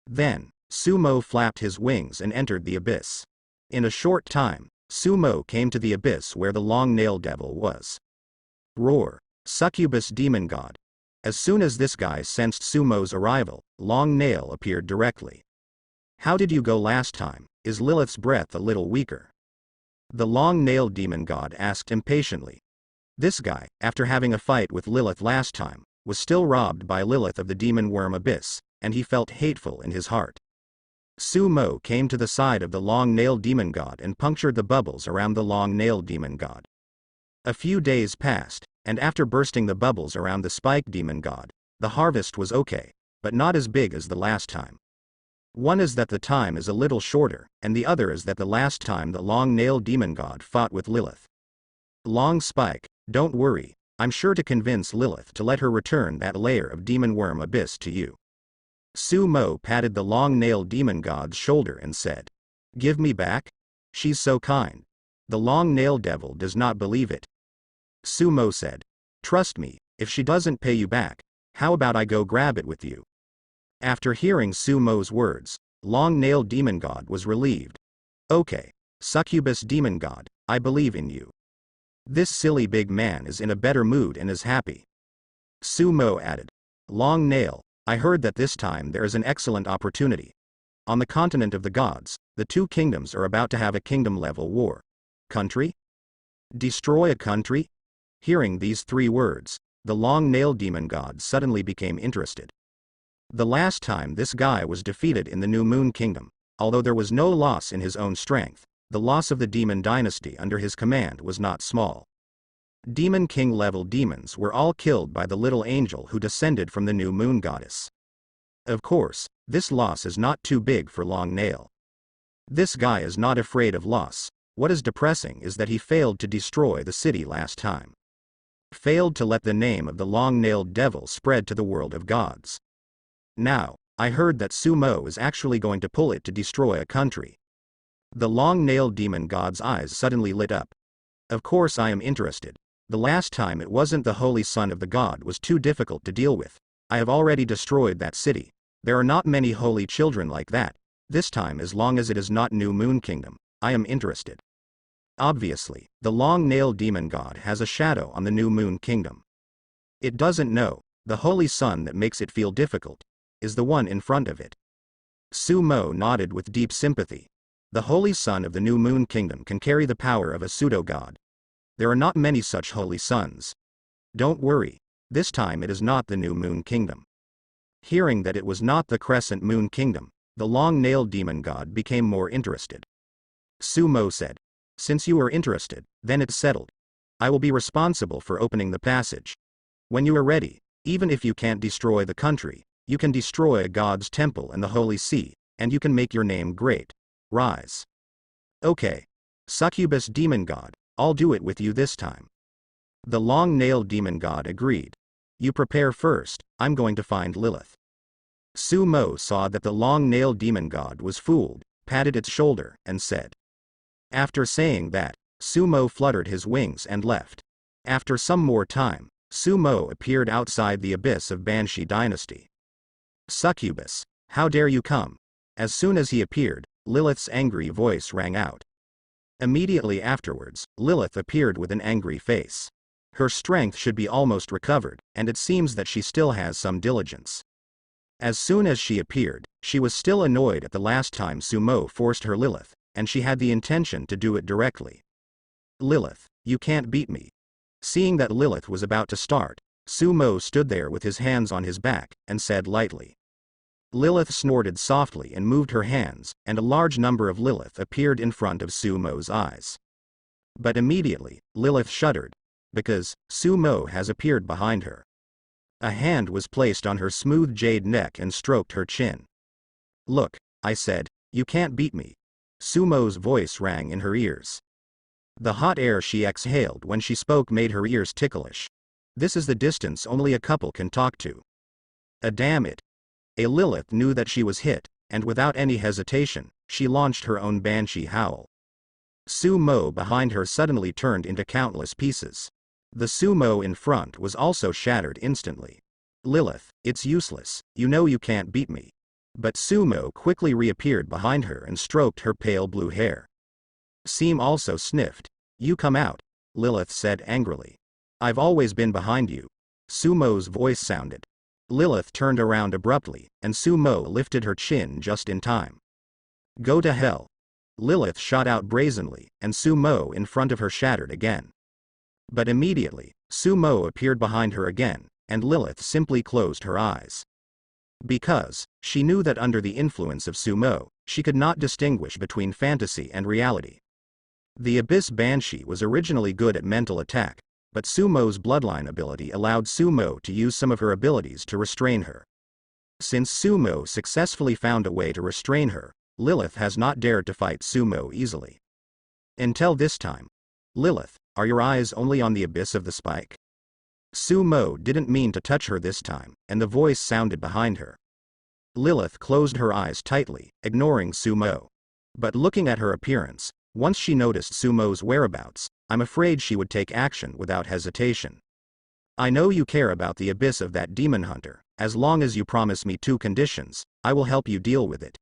Then, Sumo flapped his wings and entered the abyss. In a short time, Sumo came to the abyss where the long-nailed devil was. Roar, succubus demon god. As soon as this guy sensed Sumo's arrival, Long Nail appeared directly. How did you go last time? Is Lilith's breath a little weaker? The long-nailed demon god asked impatiently. This guy, after having a fight with Lilith last time, was still robbed by Lilith of the demon worm abyss, and he felt hateful in his heart. Sumo came to the side of the long-nailed demon god and punctured the bubbles around the long-nailed demon god. A few days passed, and after bursting the bubbles around the spiked demon god, the harvest was okay, but not as big as the last time. One is that the time is a little shorter, and the other is that the last time the long-nailed demon god fought with Lilith. Long Spike, don't worry, I'm sure to convince Lilith to let her return that layer of demon worm abyss to you. Sumo patted the long-nailed demon god's shoulder and said, "Give me back? She's so kind." The long-nailed devil does not believe it. Sumo said, "Trust me, if she doesn't pay you back, how about I go grab it with you?" After hearing Sumo's words, long-nailed demon god was relieved. Okay, Succubus demon god, I believe in you. This silly big man is in a better mood and is happy. Sumo added. Long nail, I heard that this time there is an excellent opportunity. On the continent of the gods, the two kingdoms are about to have a kingdom-level war. Country? Destroy a country? Hearing these three words, the long-nailed demon god suddenly became interested. The last time this guy was defeated in the New Moon Kingdom, although there was no loss in his own strength, the loss of the demon dynasty under his command was not small. Demon King-level demons were all killed by the little angel who descended from the New Moon goddess. Of course, this loss is not too big for Long Nail. This guy is not afraid of loss. What is depressing is that he failed to destroy the city last time. Failed to let the name of the long-nailed devil spread to the world of gods. Now, I heard that Sumo is actually going to pull it to destroy a country. The long-nailed demon god's eyes suddenly lit up. Of course I am interested. The last time it wasn't the holy son of the god was too difficult to deal with. I have already destroyed that city. There are not many holy children like that. This time, as long as it is not New Moon Kingdom, I am interested. Obviously, the long-nailed demon god has a shadow on the New Moon Kingdom. It doesn't know, the holy sun that makes it feel difficult, is the one in front of it. Sumo nodded with deep sympathy. The holy sun of the New Moon Kingdom can carry the power of a pseudo-god. There are not many such holy suns. Don't worry, this time it is not the New Moon Kingdom. Hearing that it was not the Crescent Moon Kingdom, the long-nailed demon god became more interested. Sumo said, since you are interested, then it's settled. I will be responsible for opening the passage. When you are ready, even if you can't destroy the country, you can destroy a god's temple and the holy sea, and you can make your name great. Rise. Okay. Succubus demon god, I'll do it with you this time. The long-nailed demon god agreed. You prepare first, I'm going to find Lilith. Sumo saw that the long-nailed demon god was fooled, patted its shoulder, and said. After saying that, Sumo fluttered his wings and left. After some more time, Sumo appeared outside the abyss of Banshee Dynasty. Succubus, how dare you come? As soon as he appeared, Lilith's angry voice rang out. Immediately afterwards, Lilith appeared with an angry face. Her strength should be almost recovered, and it seems that she still has some diligence. As soon as she appeared, she was still annoyed at the last time Sumo forced her Lilith, and she had the intention to do it directly. Lilith, you can't beat me. Seeing that Lilith was about to start, Sumo stood there with his hands on his back, and said lightly. Lilith snorted softly and moved her hands, and a large number of Lilith appeared in front of Sumo's eyes. But immediately, Lilith shuddered, because Sumo has appeared behind her. A hand was placed on her smooth jade neck and stroked her chin. Look, I said, you can't beat me. Sumo's voice rang in her ears. The hot air she exhaled when she spoke made her ears ticklish. This is the distance only a couple can talk to. Damn it. A Lilith knew that she was hit, and without any hesitation, she launched her own banshee howl. Sumo behind her suddenly turned into countless pieces. The Sumo in front was also shattered instantly. Lilith, it's useless, you know you can't beat me. But Sumo quickly reappeared behind her and stroked her pale blue hair. Seem also sniffed. You come out, Lilith said angrily. I've always been behind you. Sumo's voice sounded. Lilith turned around abruptly, and Sumo lifted her chin just in time. Go to hell. Lilith shot out brazenly, and Sumo in front of her shattered again. But immediately, Sumo appeared behind her again, and Lilith simply closed her eyes. Because, she knew that under the influence of Sumo, she could not distinguish between fantasy and reality. The Abyss Banshee was originally good at mental attack, but Sumo's bloodline ability allowed Sumo to use some of her abilities to restrain her. Since Sumo successfully found a way to restrain her, Lilith has not dared to fight Sumo easily. Until this time. Lilith, are your eyes only on the abyss of the spike? Sumo didn't mean to touch her this time, and the voice sounded behind her. Lilith closed her eyes tightly, ignoring Sumo. But looking at her appearance, once she noticed Sumo's whereabouts, I'm afraid she would take action without hesitation. I know you care about the abyss of that demon hunter. As long as you promise me 2 conditions, I will help you deal with it.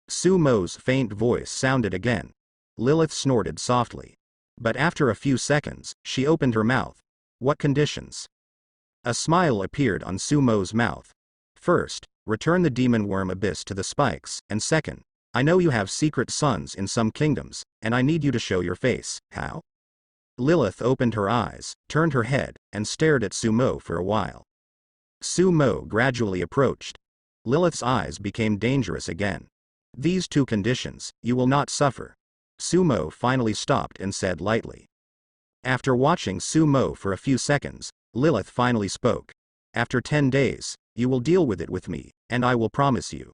Sumo's faint voice sounded again. Lilith snorted softly. But after a few seconds, she opened her mouth. What conditions? A smile appeared on Sumo's mouth. First, return the demon worm abyss to the spikes, and second, I know you have secret sons in some kingdoms, and I need you to show your face. How? Lilith opened her eyes, turned her head, and stared at Sumo for a while. Sumo gradually approached. Lilith's eyes became dangerous again. These two conditions, you will not suffer. Sumo finally stopped and said lightly. After watching Sumo for a few seconds, Lilith finally spoke. After 10 days, you will deal with it with me, and I will promise you.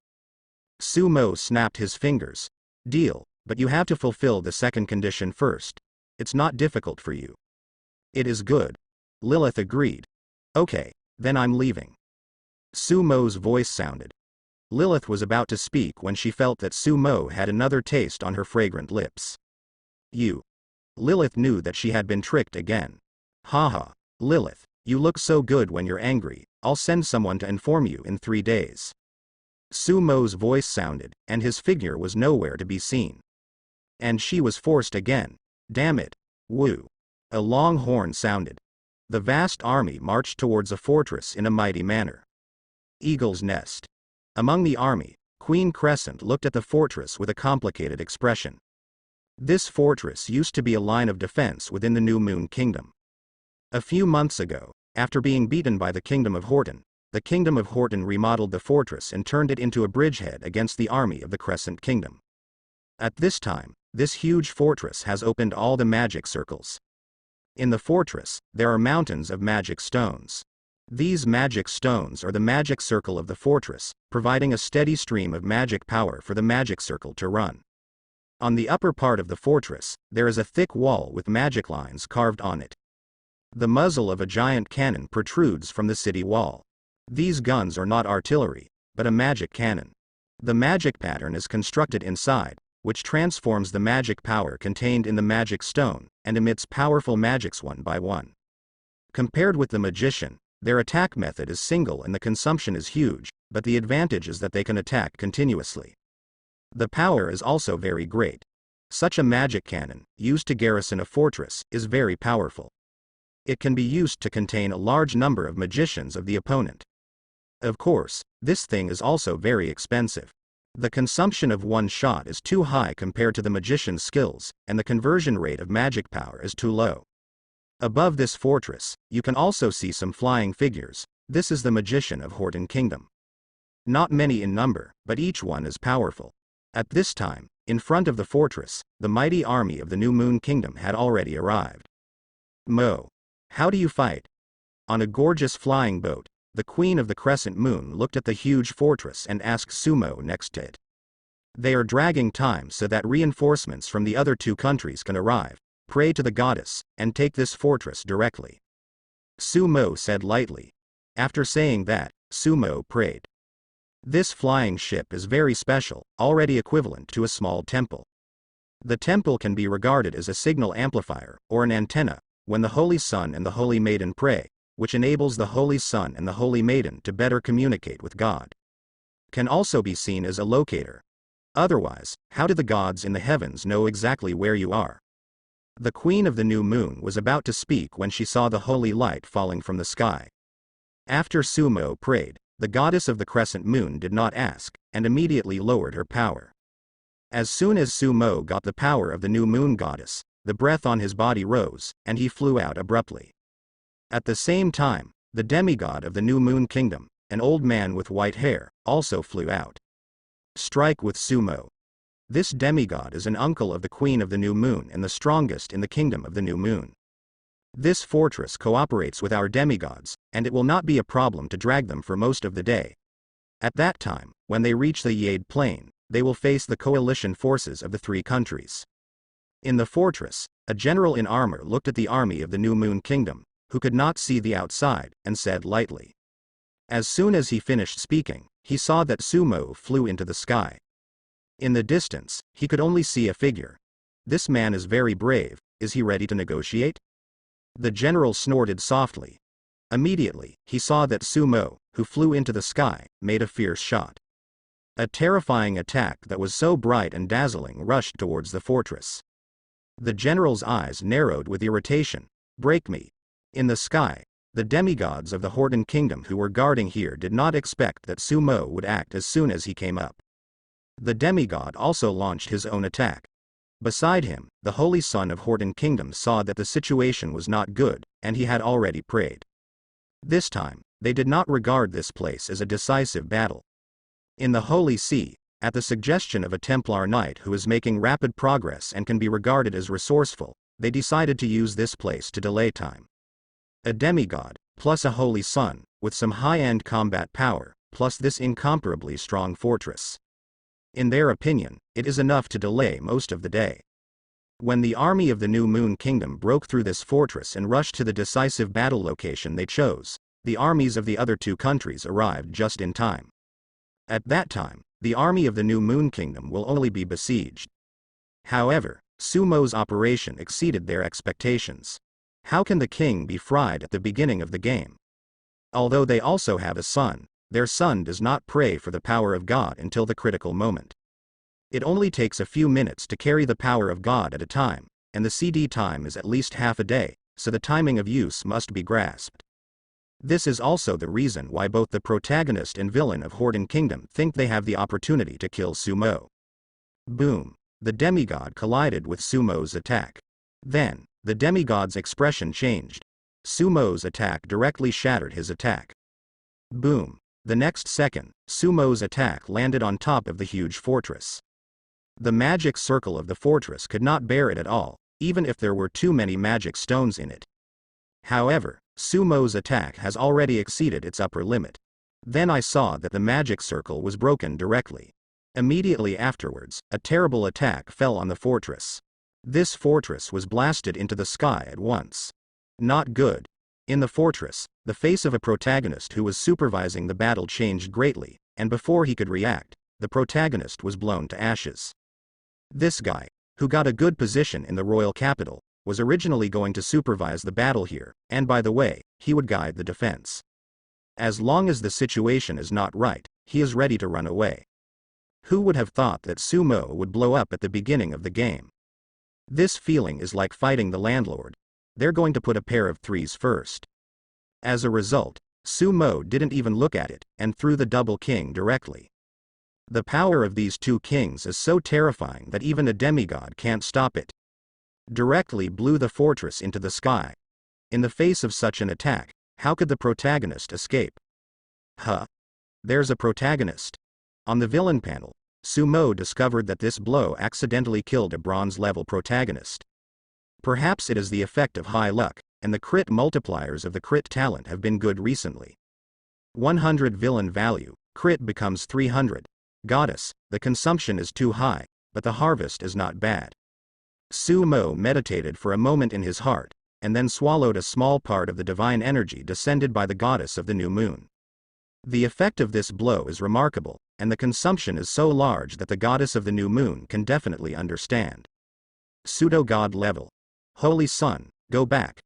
Sumo snapped his fingers. Deal, but you have to fulfill the second condition first. It's not difficult for you. It is good. Lilith agreed. Okay, then I'm leaving. Sumo's voice sounded. Lilith was about to speak when she felt that Sumo had another taste on her fragrant lips. You. Lilith knew that she had been tricked again. Haha, Lilith, you look so good when you're angry, I'll send someone to inform you in 3 days. Sumo's voice sounded, and his figure was nowhere to be seen. And she was forced again. Damn it. Woo. A long horn sounded. The vast army marched towards a fortress in a mighty manner. Eagle's Nest. Among the army, Queen Crescent looked at the fortress with a complicated expression. This fortress used to be a line of defense within the New Moon Kingdom. A few months ago, after being beaten by the Kingdom of Horton, the Kingdom of Horton remodeled the fortress and turned it into a bridgehead against the army of the Crescent Kingdom. At this time, this huge fortress has opened all the magic circles. In the fortress, there are mountains of magic stones. These magic stones are the magic circle of the fortress, providing a steady stream of magic power for the magic circle to run. On the upper part of the fortress, there is a thick wall with magic lines carved on it. The muzzle of a giant cannon protrudes from the city wall. These guns are not artillery, but a magic cannon. The magic pattern is constructed inside, which transforms the magic power contained in the magic stone, and emits powerful magics one by one. Compared with the magician, their attack method is single and the consumption is huge, but the advantage is that they can attack continuously. The power is also very great. Such a magic cannon, used to garrison a fortress, is very powerful. It can be used to contain a large number of magicians of the opponent. Of course, this thing is also very expensive. The consumption of one shot is too high compared to the magician's skills, and the conversion rate of magic power is too low. Above this fortress, you can also see some flying figures. This is the magician of Horton Kingdom. Not many in number, but each one is powerful. At this time, in front of the fortress, the mighty army of the New Moon Kingdom had already arrived. Mo. How do you fight? On a gorgeous flying boat, the Queen of the Crescent Moon looked at the huge fortress and asked Sumo next to it. They are dragging time so that reinforcements from the other two countries can arrive. Pray to the goddess, and take this fortress directly. Sumo said lightly. After saying that, Sumo prayed. This flying ship is very special, already equivalent to a small temple. The temple can be regarded as a signal amplifier, or an antenna, when the Holy Sun and the Holy Maiden pray, which enables the Holy Sun and the Holy Maiden to better communicate with God. Can also be seen as a locator. Otherwise, how do the gods in the heavens know exactly where you are? The Queen of the New Moon was about to speak when she saw the holy light falling from the sky. After Sumo prayed, the goddess of the Crescent Moon did not ask, and immediately lowered her power. As soon as Sumo got the power of the New Moon goddess, the breath on his body rose, and he flew out abruptly. At the same time, the demigod of the New Moon Kingdom, an old man with white hair, also flew out. Strike with Sumo. This demigod is an uncle of the Queen of the New Moon and the strongest in the Kingdom of the New Moon. This fortress cooperates with our demigods, and it will not be a problem to drag them for most of the day. At that time, when they reach the Yade Plain, they will face the coalition forces of the 3 countries. In the fortress, a general in armor looked at the army of the New Moon Kingdom, who could not see the outside, and said lightly. As soon as he finished speaking, he saw that Sumo flew into the sky. In the distance, he could only see a figure. This man is very brave. Is he ready to negotiate? The general snorted softly. Immediately, he saw that Sumo, who flew into the sky, made a fierce shot. A terrifying attack that was so bright and dazzling rushed towards the fortress. The general's eyes narrowed with irritation. Break me. In the sky, the demigods of the Horton Kingdom who were guarding here did not expect that Sumo would act as soon as he came up. The demigod also launched his own attack. Beside him, the Holy Son of Horton Kingdom saw that the situation was not good, and he had already prayed. This time, they did not regard this place as a decisive battle. In the Holy See, at the suggestion of a Templar knight who is making rapid progress and can be regarded as resourceful, they decided to use this place to delay time. A demigod, plus a Holy Son, with some high-end combat power, plus this incomparably strong fortress. In their opinion, it is enough to delay most of the day. When the army of the New Moon Kingdom broke through this fortress and rushed to the decisive battle location they chose, the armies of the other two countries arrived just in time. At that time, the army of the New Moon Kingdom will only be besieged. However, Sumo's operation exceeded their expectations. How can the king be fried at the beginning of the game? Although they also have a son, their son does not pray for the power of God until the critical moment. It only takes a few minutes to carry the power of God at a time, and the CD time is at least half a day, so the timing of use must be grasped. This is also the reason why both the protagonist and villain of Horton Kingdom think they have the opportunity to kill Sumo. Boom! The demigod collided with Sumo's attack. Then, the demigod's expression changed. Sumo's attack directly shattered his attack. Boom! The next second, Sumo's attack landed on top of the huge fortress. The magic circle of the fortress could not bear it at all, even if there were too many magic stones in it. However, Sumo's attack has already exceeded its upper limit. Then I saw that the magic circle was broken directly. Immediately afterwards, a terrible attack fell on the fortress. This fortress was blasted into the sky at once. Not good. In the fortress, the face of a protagonist who was supervising the battle changed greatly, and before he could react, the protagonist was blown to ashes. This guy, who got a good position in the royal capital, was originally going to supervise the battle here, and by the way, he would guide the defense. As long as the situation is not right, he is ready to run away. Who would have thought that Sumo would blow up at the beginning of the game? This feeling is like fighting the landlord. They're going to put a pair of threes first. As a result, Sumo didn't even look at it, and threw the double king directly. The power of these two kings is so terrifying that even a demigod can't stop it. Directly blew the fortress into the sky. In the face of such an attack, how could the protagonist escape? Huh? There's a protagonist. On the villain panel, Sumo discovered that this blow accidentally killed a bronze-level protagonist. Perhaps it is the effect of high luck, and the crit multipliers of the crit talent have been good recently. 100 villain value, crit becomes 300. Goddess, the consumption is too high, but the harvest is not bad. Sumo meditated for a moment in his heart, and then swallowed a small part of the divine energy descended by the goddess of the new moon. The effect of this blow is remarkable, and the consumption is so large that the goddess of the new moon can definitely understand. Pseudo-god level. Holy Son, go back.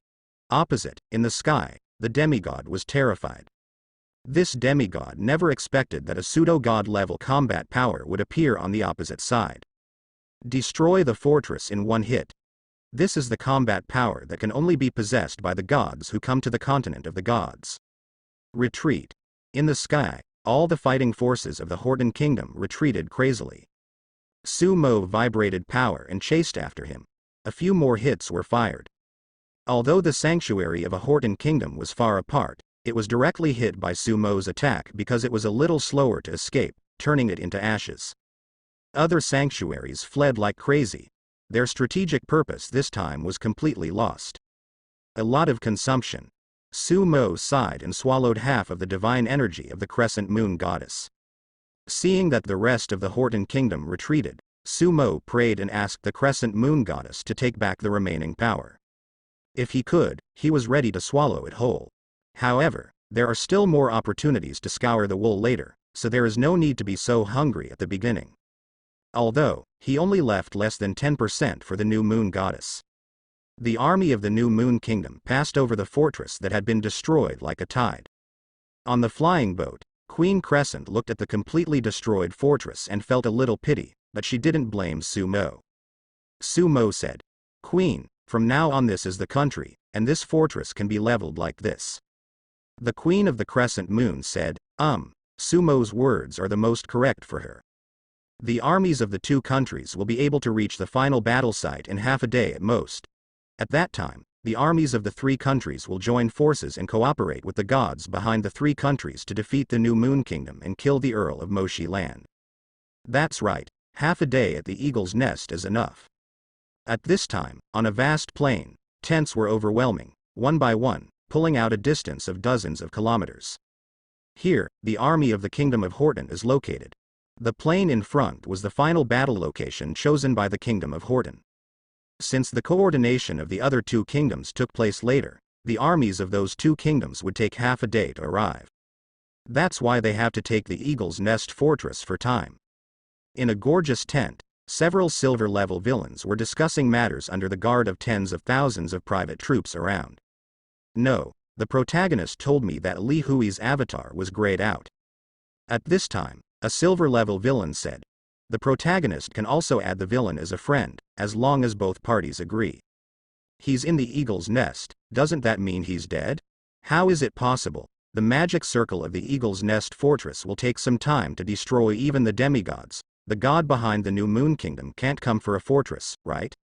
Opposite, in the sky, the demigod was terrified. This demigod never expected that a pseudo-god level combat power would appear on the opposite side. Destroy the fortress in one hit. This is the combat power that can only be possessed by the gods who come to the continent of the gods. Retreat. In the sky, all the fighting forces of the Horton Kingdom retreated crazily. Sumo vibrated power and chased after him. A few more hits were fired. Although the sanctuary of a Horton Kingdom was far apart, it was directly hit by Sumo's attack because it was a little slower to escape, turning it into ashes. Other sanctuaries fled like crazy. Their strategic purpose this time was completely lost. A lot of consumption. Sumo sighed and swallowed half of the divine energy of the crescent moon goddess. Seeing that the rest of the Horton Kingdom retreated, Sumo prayed and asked the crescent moon goddess to take back the remaining power. If he could, he was ready to swallow it whole. However, there are still more opportunities to scour the wool later, so there is no need to be so hungry at the beginning. Although, he only left less than 10% for the new moon goddess. The army of the New Moon Kingdom passed over the fortress that had been destroyed like a tide. On the flying boat, Queen Crescent looked at the completely destroyed fortress and felt a little pity, but she didn't blame Sumo. Sumo said, Queen, from now on this is the country, and this fortress can be leveled like this. The Queen of the Crescent Moon said, Sumo's words are the most correct for her. The armies of the two countries will be able to reach the final battle site in half a day at most. At that time, the armies of the three countries will join forces and cooperate with the gods behind the three countries to defeat the New Moon Kingdom and kill the Earl of Moshi Land. That's right, half a day at the Eagle's Nest is enough. At this time, on a vast plain, tents were overwhelming, one by one, pulling out a distance of dozens of kilometers. Here, the army of the Kingdom of Horton is located. The plain in front was the final battle location chosen by the Kingdom of Horton. Since the coordination of the other two kingdoms took place later, the armies of those two kingdoms would take half a day to arrive. That's why they have to take the Eagle's Nest fortress for time. In a gorgeous tent, several silver-level villains were discussing matters under the guard of tens of thousands of private troops around. No, the protagonist told me that Li Hui's avatar was grayed out. At this time, a silver-level villain said, the protagonist can also add the villain as a friend, as long as both parties agree. He's in the Eagle's Nest, doesn't that mean he's dead? How is it possible? The magic circle of the Eagle's Nest fortress will take some time to destroy even the demigods. The god behind the New Moon Kingdom can't come for a fortress, right?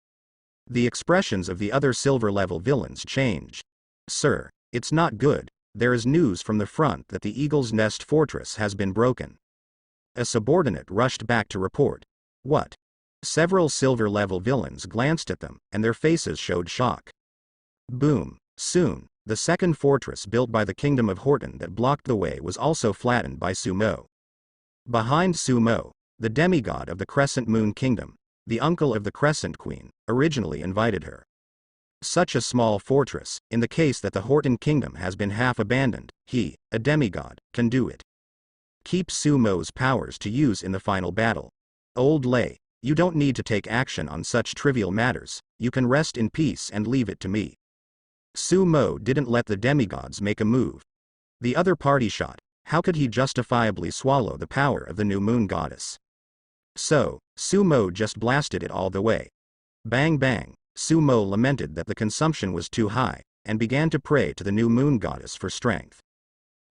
The expressions of the other silver-level villains changed. Sir, it's not good. There is news from the front that the Eagle's Nest fortress has been broken. A subordinate rushed back to report. What? Several silver-level villains glanced at them, and their faces showed shock. Boom. Soon, the second fortress built by the Kingdom of Horton that blocked the way was also flattened by Sumo. Behind Sumo, the demigod of the Crescent Moon Kingdom, the uncle of the Crescent Queen, originally invited her. Such a small fortress, in the case that the Horton Kingdom has been half abandoned, he, a demigod, can do it. Keep Sumo's powers to use in the final battle. Old Lei, you don't need to take action on such trivial matters, you can rest in peace and leave it to me. Sumo didn't let the demigods make a move. The other party shot, how could he justifiably swallow the power of the New Moon Goddess? So, Sumo just blasted it all the way. Bang bang, Sumo lamented that the consumption was too high, and began to pray to the New Moon Goddess for strength.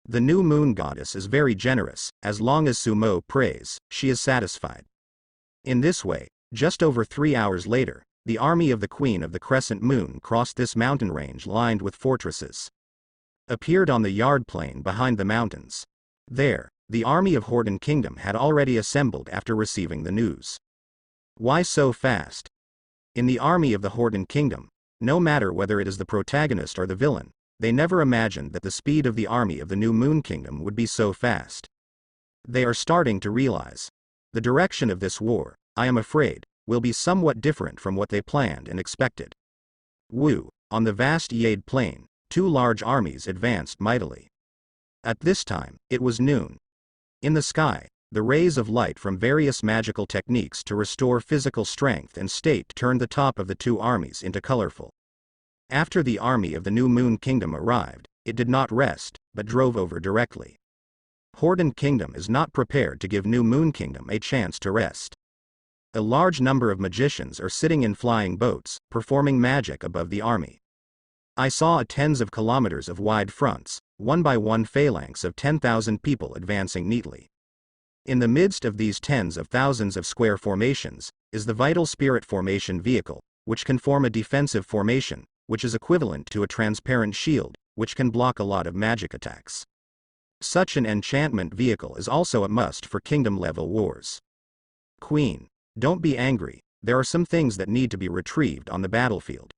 The New Moon Goddess is very generous, as long as Sumo prays, she is satisfied. In this way, just over 3 hours later, the army of the Queen of the Crescent Moon crossed this mountain range lined with fortresses. Appeared on the yard plain behind the mountains. There, the army of Horton Kingdom had already assembled after receiving the news. Why so fast? In the army of the Horton Kingdom, no matter whether it is the protagonist or the villain, they never imagined that the speed of the army of the New Moon Kingdom would be so fast. They are starting to realize. The direction of this war, I am afraid, will be somewhat different from what they planned and expected. Wu, on the vast Yade plain, two large armies advanced mightily. At this time, it was noon. In the sky, the rays of light from various magical techniques to restore physical strength and state turned the top of the two armies into colorful. After the army of the New Moon Kingdom arrived, it did not rest, but drove over directly. Horton Kingdom is not prepared to give New Moon Kingdom a chance to rest. A large number of magicians are sitting in flying boats, performing magic above the army. I saw tens of kilometers of wide fronts, one by one phalanx of 10,000 people advancing neatly. In the midst of these tens of thousands of square formations, is the Vital Spirit Formation vehicle, which can form a defensive formation, which is equivalent to a transparent shield, which can block a lot of magic attacks. Such an enchantment vehicle is also a must for kingdom-level wars. Queen, don't be angry, there are some things that need to be retrieved on the battlefield.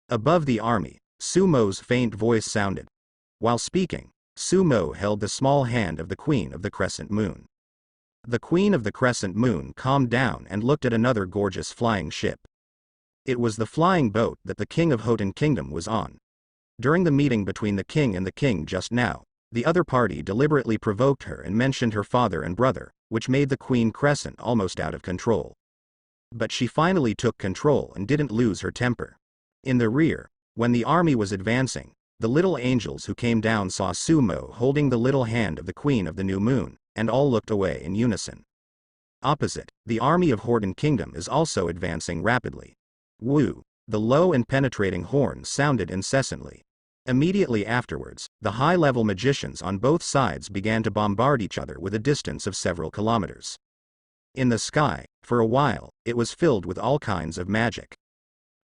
Above the army, Sumo's faint voice sounded. While speaking, Sumo held the small hand of the Queen of the Crescent Moon. The Queen of the Crescent Moon calmed down and looked at another gorgeous flying ship. It was the flying boat that the King of Horton Kingdom was on. During the meeting between the king and the king just now, the other party deliberately provoked her and mentioned her father and brother, which made the Queen Crescent almost out of control. But she finally took control and didn't lose her temper. In the rear, when the army was advancing, the little angels who came down saw Sumo holding the little hand of the Queen of the New Moon, and all looked away in unison. Opposite, the army of Horton Kingdom is also advancing rapidly. Wu, The low and penetrating horns sounded incessantly. Immediately afterwards, the high-level magicians on both sides began to bombard each other with a distance of several kilometers. In the sky, for a while, it was filled with all kinds of magic.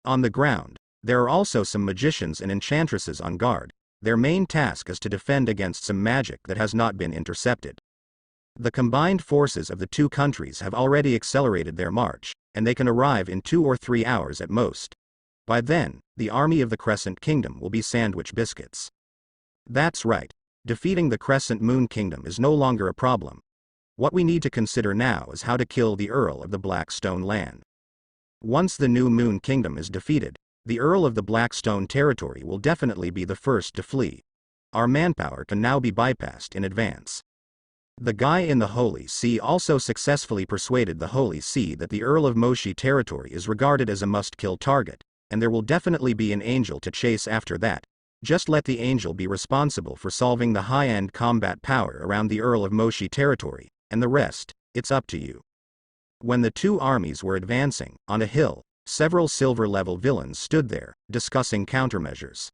On the ground, there are also some magicians and enchantresses on guard. Their main task is to defend against some magic that has not been intercepted. The combined forces of the two countries have already accelerated their march, and they can arrive in 2 or 3 hours at most. By then, the army of the Crescent Kingdom will be sandwich biscuits. That's right. Defeating the Crescent Moon Kingdom is no longer a problem. What we need to consider now is how to kill the Earl of the Blackstone Land. Once the New Moon Kingdom is defeated, the Earl of the Blackstone territory will definitely be the first to flee. Our manpower can now be bypassed in advance. The guy in the Holy See also successfully persuaded the Holy See that the Earl of Moshi territory is regarded as a must-kill target, and there will definitely be an angel to chase after that. Just let the angel be responsible for solving the high-end combat power around the Earl of Moshi territory, and the rest, it's up to you. When the two armies were advancing, on a hill, several silver-level villains stood there, discussing countermeasures.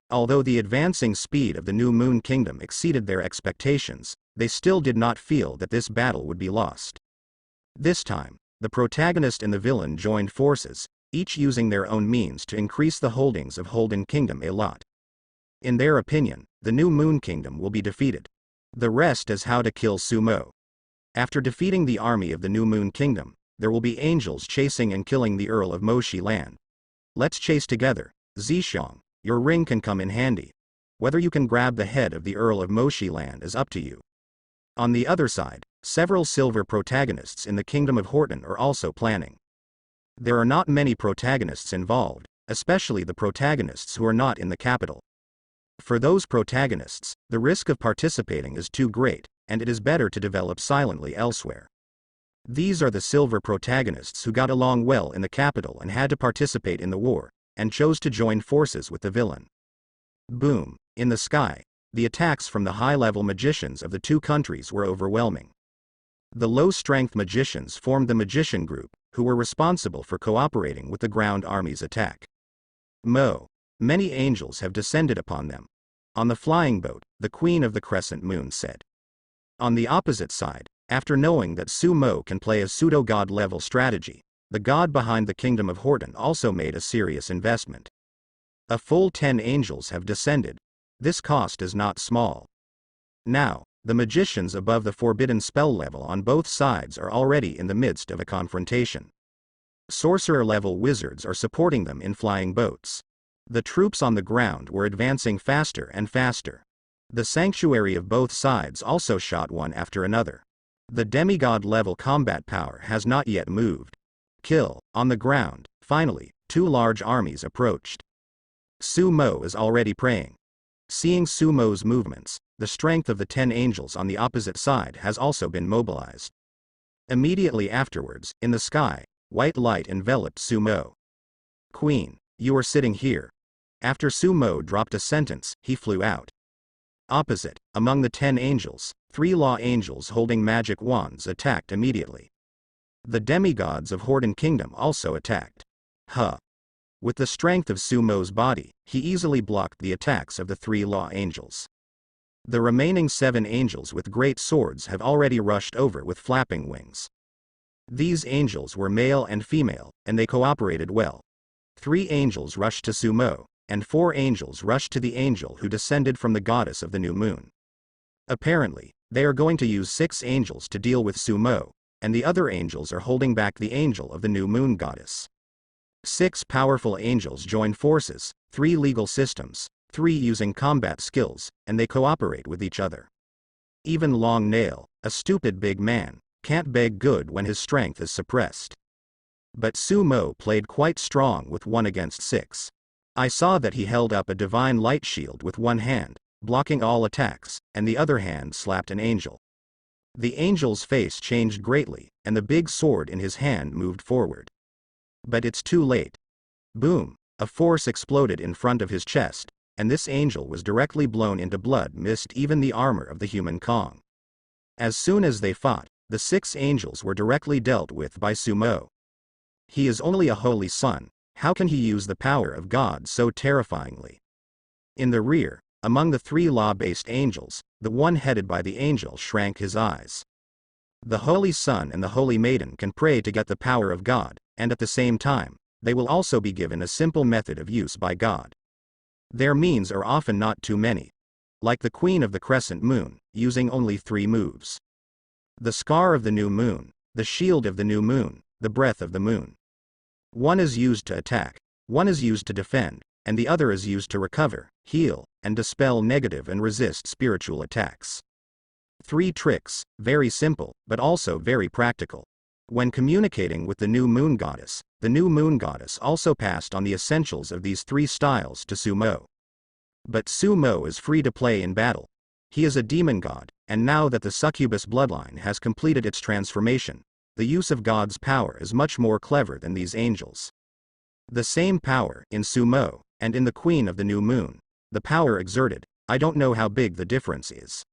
Although the advancing speed of the New Moon Kingdom exceeded their expectations, they still did not feel that this battle would be lost. This time, the protagonist and the villain joined forces, each using their own means to increase the holdings of Holden Kingdom a lot. In their opinion, the New Moon Kingdom will be defeated. The rest is how to kill Sumo. After defeating the army of the New Moon Kingdom, there will be angels chasing and killing the Earl of Moshi Land. Let's chase together, Zishong, your ring can come in handy. Whether you can grab the head of the Earl of Moshi Land is up to you. On the other side, several silver protagonists in the Kingdom of Horton are also planning. There are not many protagonists involved, especially the protagonists who are not in the capital. For those protagonists, the risk of participating is too great, and it is better to develop silently elsewhere. These are the silver protagonists who got along well in the capital and had to participate in the war, and chose to join forces with the villain. Boom! In the sky, the attacks from the high-level magicians of the two countries were overwhelming. The low-strength magicians formed the magician group, who were responsible for cooperating with the ground army's attack. Many angels have descended upon them. On the flying boat, the Queen of the Crescent Moon said. On the opposite side, after knowing that Sumo can play a pseudo-god level strategy, the god behind the Kingdom of Horton also made a serious investment. A full 10 angels have descended. This cost is not small. Now, the magicians above the forbidden spell level on both sides are already in the midst of a confrontation. Sorcerer-level wizards are supporting them in flying boats. The troops on the ground were advancing faster and faster. The sanctuary of both sides also shot one after another. The demigod-level combat power has not yet moved. On the ground, finally, 2 large armies approached. Sumo is already praying. Seeing Sumo's movements, the strength of the 10 angels on the opposite side has also been mobilized. Immediately afterwards, in the sky, white light enveloped Sumo. Queen, you are sitting here. After Sumo dropped a sentence, he flew out. Opposite, among the 10 angels, 3 law angels holding magic wands attacked immediately. The demigods of Horton Kingdom also attacked. With the strength of Sumo's body, he easily blocked the attacks of the 3 law angels. The remaining 7 angels with great swords have already rushed over with flapping wings. These angels were male and female, and they cooperated well. 3 angels rushed to Sumo, and 4 angels rushed to the angel who descended from the goddess of the new moon. Apparently, they are going to use 6 angels to deal with Sumo, and the other angels are holding back the angel of the new moon goddess. 6 powerful angels join forces, 3 legal systems, 3 using combat skills, and they cooperate with each other. Even Long Nail, a stupid big man, can't beg good when his strength is suppressed. But Sumo played quite strong with 1 against 6. I saw that he held up a divine light shield with one hand, blocking all attacks, and the other hand slapped an angel. The angel's face changed greatly, and the big sword in his hand moved forward. But it's too late. Boom! A force exploded in front of his chest, and this angel was directly blown into blood missed even the armor of the human Kong. As soon as they fought, the 6 angels were directly dealt with by Sumo. He is only a holy son, How can he use the power of God so terrifyingly? In the rear, among the three law-based angels, the one headed by the angel shrank his eyes. The Holy Son and the Holy Maiden can pray to get the power of God, and at the same time, they will also be given a simple method of use by God. Their means are often not too many. Like the Queen of the Crescent Moon, using only 3 moves. The Scar of the New Moon, the Shield of the New Moon, the Breath of the Moon. One is used to attack, one is used to defend, and the other is used to recover, heal, and dispel negative and resist spiritual attacks. 3 tricks, very simple, but also very practical. When communicating with the New Moon Goddess, the New Moon Goddess also passed on the essentials of these 3 styles to Sumo. But Sumo is free to play in battle. He is a demon god, and now that the succubus bloodline has completed its transformation, the use of God's power is much more clever than these angels. The same power in Sumo, and in the Queen of the New Moon. The power exerted, I don't know how big the difference is.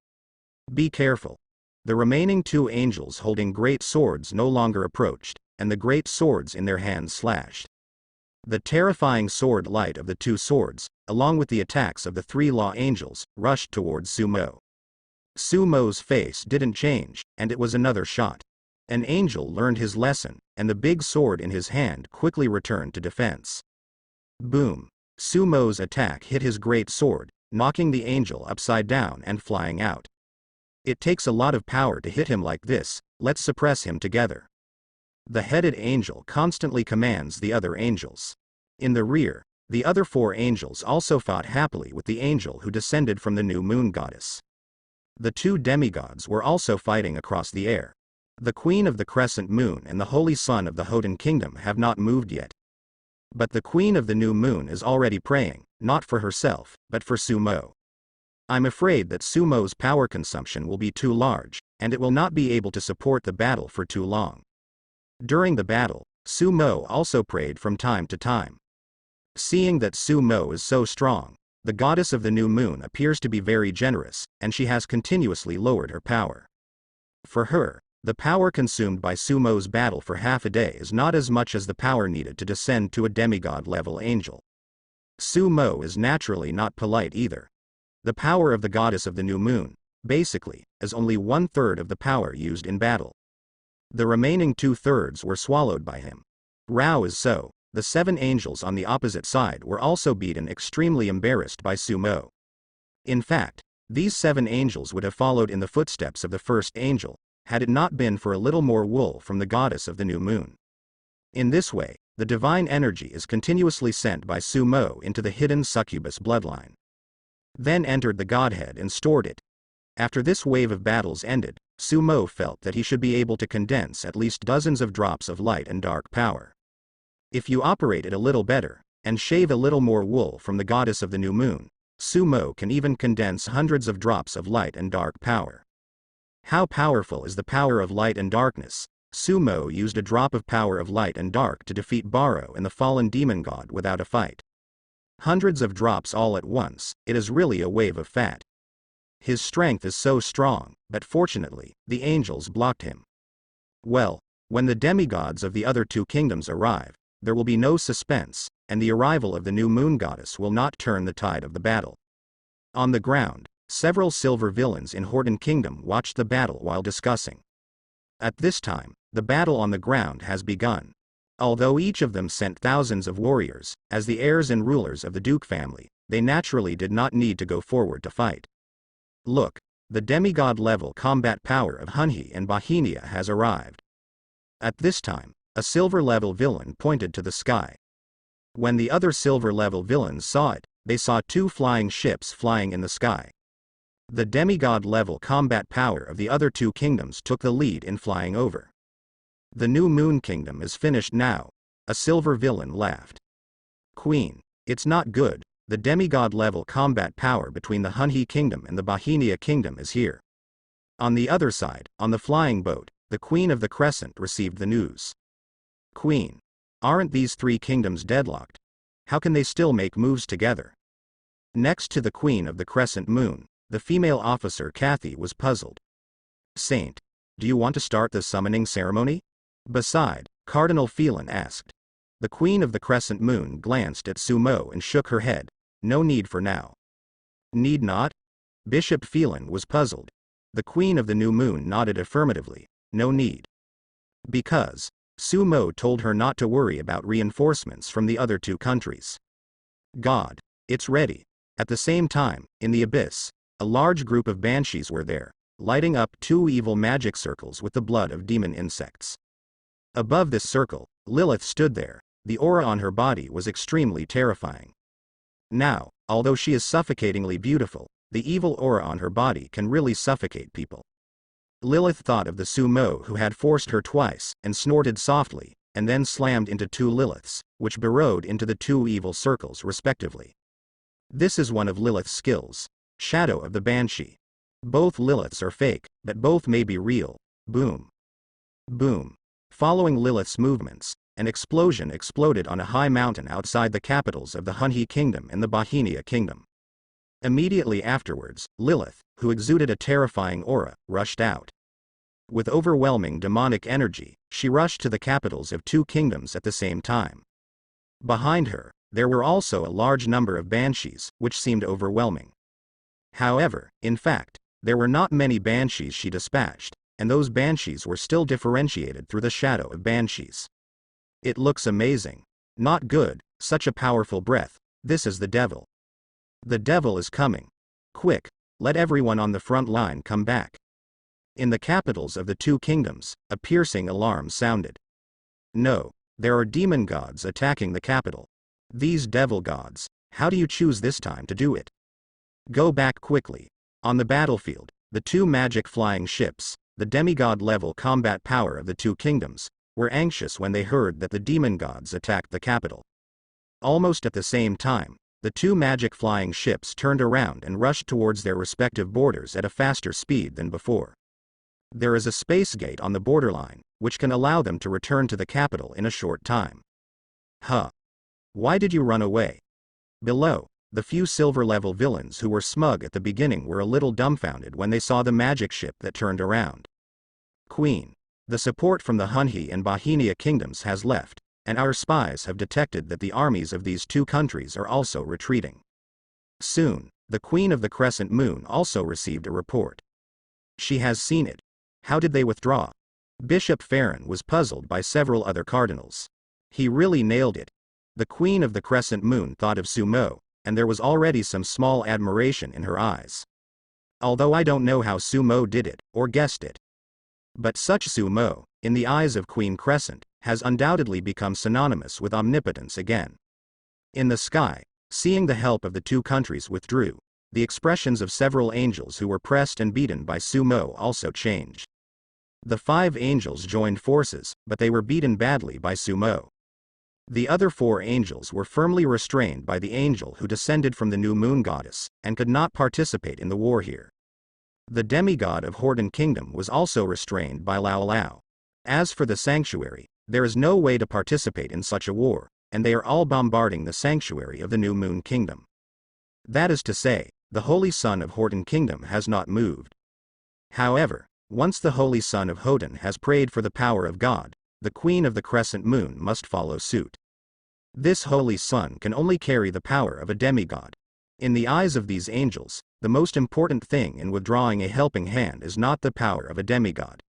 Be careful. The remaining 2 angels holding great swords no longer approached, and the great swords in their hands slashed. The terrifying sword light of the 2 swords, along with the attacks of the 3 law angels, rushed towards Sumo. Sumo's face didn't change, and it was another shot. An angel learned his lesson, and the big sword in his hand quickly returned to defense. Boom! Sumo's attack hit his great sword, knocking the angel upside down and flying out. It takes a lot of power to hit him like this, let's suppress him together. The headed angel constantly commands the other angels. In the rear, the other 4 angels also fought happily with the angel who descended from the New Moon Goddess. The 2 demigods were also fighting across the air. The Queen of the Crescent Moon and the Holy Son of the Hoden Kingdom have not moved yet. But the Queen of the New Moon is already praying, not for herself, but for Sumo. I'm afraid that Sumo's power consumption will be too large, and it will not be able to support the battle for too long. During the battle, Sumo also prayed from time to time. Seeing that Sumo is so strong, the goddess of the new moon appears to be very generous, and she has continuously lowered her power. For her, the power consumed by Sumo's battle for half a day is not as much as the power needed to descend to a demigod-level angel. Sumo is naturally not polite either. The power of the goddess of the new moon, basically, is only 1/3 of the power used in battle. The remaining 2/3 were swallowed by him. Rao is so. The 7 angels on the opposite side were also beaten, extremely embarrassed by Sumo. In fact, these 7 angels would have followed in the footsteps of the first angel, had it not been for a little more wool from the goddess of the new moon. In this way, the divine energy is continuously sent by Sumo into the hidden succubus bloodline. Then entered the godhead and stored it. After this wave of battles ended, Sumo felt that he should be able to condense at least dozens of drops of light and dark power. If you operate it a little better, and shave a little more wool from the goddess of the new moon, Sumo can even condense hundreds of drops of light and dark power. How powerful is the power of light and darkness? Sumo used a drop of power of light and dark to defeat Baro and the fallen demon god without a fight. Hundreds of drops all at once, it is really a wave of fat. His strength is so strong, but fortunately, the angels blocked him. Well, when the demigods of the other 2 kingdoms arrive, there will be no suspense, and the arrival of the new moon goddess will not turn the tide of the battle. On the ground, several silver villains in Horden Kingdom watched the battle while discussing. At this time, the battle on the ground has begun. Although each of them sent thousands of warriors, as the heirs and rulers of the Duke family, they naturally did not need to go forward to fight. Look, the demigod-level combat power of Hunhi and Bahinia has arrived. At this time, a silver-level villain pointed to the sky. When the other silver-level villains saw it, they saw 2 flying ships flying in the sky. The demigod-level combat power of the other 2 kingdoms took the lead in flying over. The new moon kingdom is finished now, a silver villain laughed. Queen, it's not good, the demigod-level combat power between the Hunhi kingdom and the Bahinia kingdom is here. On the other side, on the flying boat, the Queen of the Crescent received the news. Queen, aren't these 3 kingdoms deadlocked? How can they still make moves together? Next to the Queen of the Crescent Moon, the female officer Kathy was puzzled. Saint, do you want to start the summoning ceremony? Beside, Cardinal Phelan asked. The Queen of the Crescent Moon glanced at Sumo and shook her head. No need for now. Need not? Bishop Phelan was puzzled. The Queen of the New Moon nodded affirmatively. No need. Because Sumo told her not to worry about reinforcements from the other two countries. God. It's ready. At the same time, in the abyss, a large group of banshees were there, lighting up 2 evil magic circles with the blood of demon insects. Above this circle, Lilith stood there. The aura on her body was extremely terrifying. Now, although she is suffocatingly beautiful, the evil aura on her body can really suffocate people. Lilith thought of the Sumo who had forced her twice, and snorted softly, and then slammed into 2 Liliths, which burrowed into the 2 evil circles respectively. This is one of Lilith's skills. Shadow of the Banshee. Both Liliths are fake, but both may be real. Boom. Boom. Following Lilith's movements, an explosion exploded on a high mountain outside the capitals of the Hunhi Kingdom and the Bahinia Kingdom. Immediately afterwards, Lilith, who exuded a terrifying aura, rushed out. With overwhelming demonic energy, she rushed to the capitals of 2 kingdoms at the same time. Behind her, there were also a large number of banshees, which seemed overwhelming. However, in fact, there were not many banshees she dispatched, and those banshees were still differentiated through the shadow of banshees. It looks amazing. Not good, such a powerful breath. This is the devil. The devil is coming. Quick, let everyone on the front line come back. In the capitals of the 2 kingdoms, a piercing alarm sounded. No, there are demon gods attacking the capital. These devil gods, how do you choose this time to do it? Go back quickly. On the battlefield, the 2 magic flying ships, the demigod-level combat power of the 2 kingdoms, were anxious when they heard that the demon gods attacked the capital. Almost at the same time, the 2 magic flying ships turned around and rushed towards their respective borders at a faster speed than before. There is a space gate on the borderline, which can allow them to return to the capital in a short time. Huh. Why did you run away? Below, the few silver-level villains who were smug at the beginning were a little dumbfounded when they saw the magic ship that turned around. Queen. The support from the Hunhi and Bahinia kingdoms has left, and our spies have detected that the armies of these 2 countries are also retreating. Soon, the Queen of the Crescent Moon also received a report. She has seen it. How did they withdraw? Bishop Farron was puzzled by several other cardinals. He really nailed it. The Queen of the Crescent Moon thought of Sumo, and there was already some small admiration in her eyes. Although I don't know how Sumo did it, or guessed it. But such Sumo, in the eyes of Queen Crescent, has undoubtedly become synonymous with omnipotence again. In the sky, seeing the help of the 2 countries withdrew, the expressions of several angels who were pressed and beaten by Sumo also changed. The 5 angels joined forces, but they were beaten badly by Sumo. The other 4 angels were firmly restrained by the angel who descended from the new moon goddess, and could not participate in the war here. The demigod of Horton Kingdom was also restrained by Lao Lao. As for the sanctuary, there is no way to participate in such a war, and they are all bombarding the sanctuary of the New Moon Kingdom. That is to say, the Holy Son of Horton Kingdom has not moved. However, once the Holy Son of Horton has prayed for the power of God, the Queen of the Crescent Moon must follow suit. This Holy Son can only carry the power of a demigod. In the eyes of these angels, the most important thing in withdrawing a helping hand is not the power of a demigod.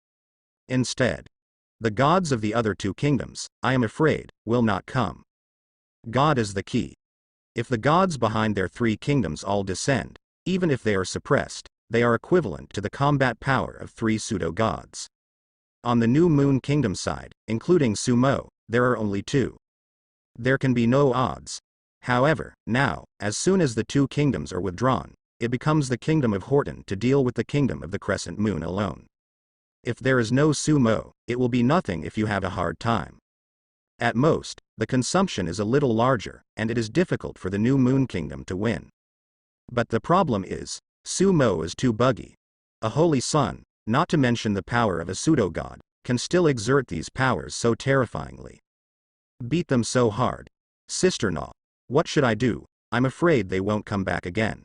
Instead, the gods of the other 2 kingdoms, I am afraid, will not come. God is the key. If the gods behind their 3 kingdoms all descend, even if they are suppressed, they are equivalent to the combat power of 3 pseudo-gods. On the New Moon Kingdom side, including Sumo, there are only 2. There can be no odds. However, now, as soon as the 2 kingdoms are withdrawn, it becomes the Kingdom of Horton to deal with the Kingdom of the Crescent Moon alone. If there is no Sumo, it will be nothing if you have a hard time. At most, the consumption is a little larger, and it is difficult for the New Moon Kingdom to win. But the problem is, Sumo is too buggy. A Holy Son, not to mention the power of a pseudo-god, can still exert these powers so terrifyingly. Beat them so hard. Sister-in-law, what should I do? I'm afraid they won't come back again.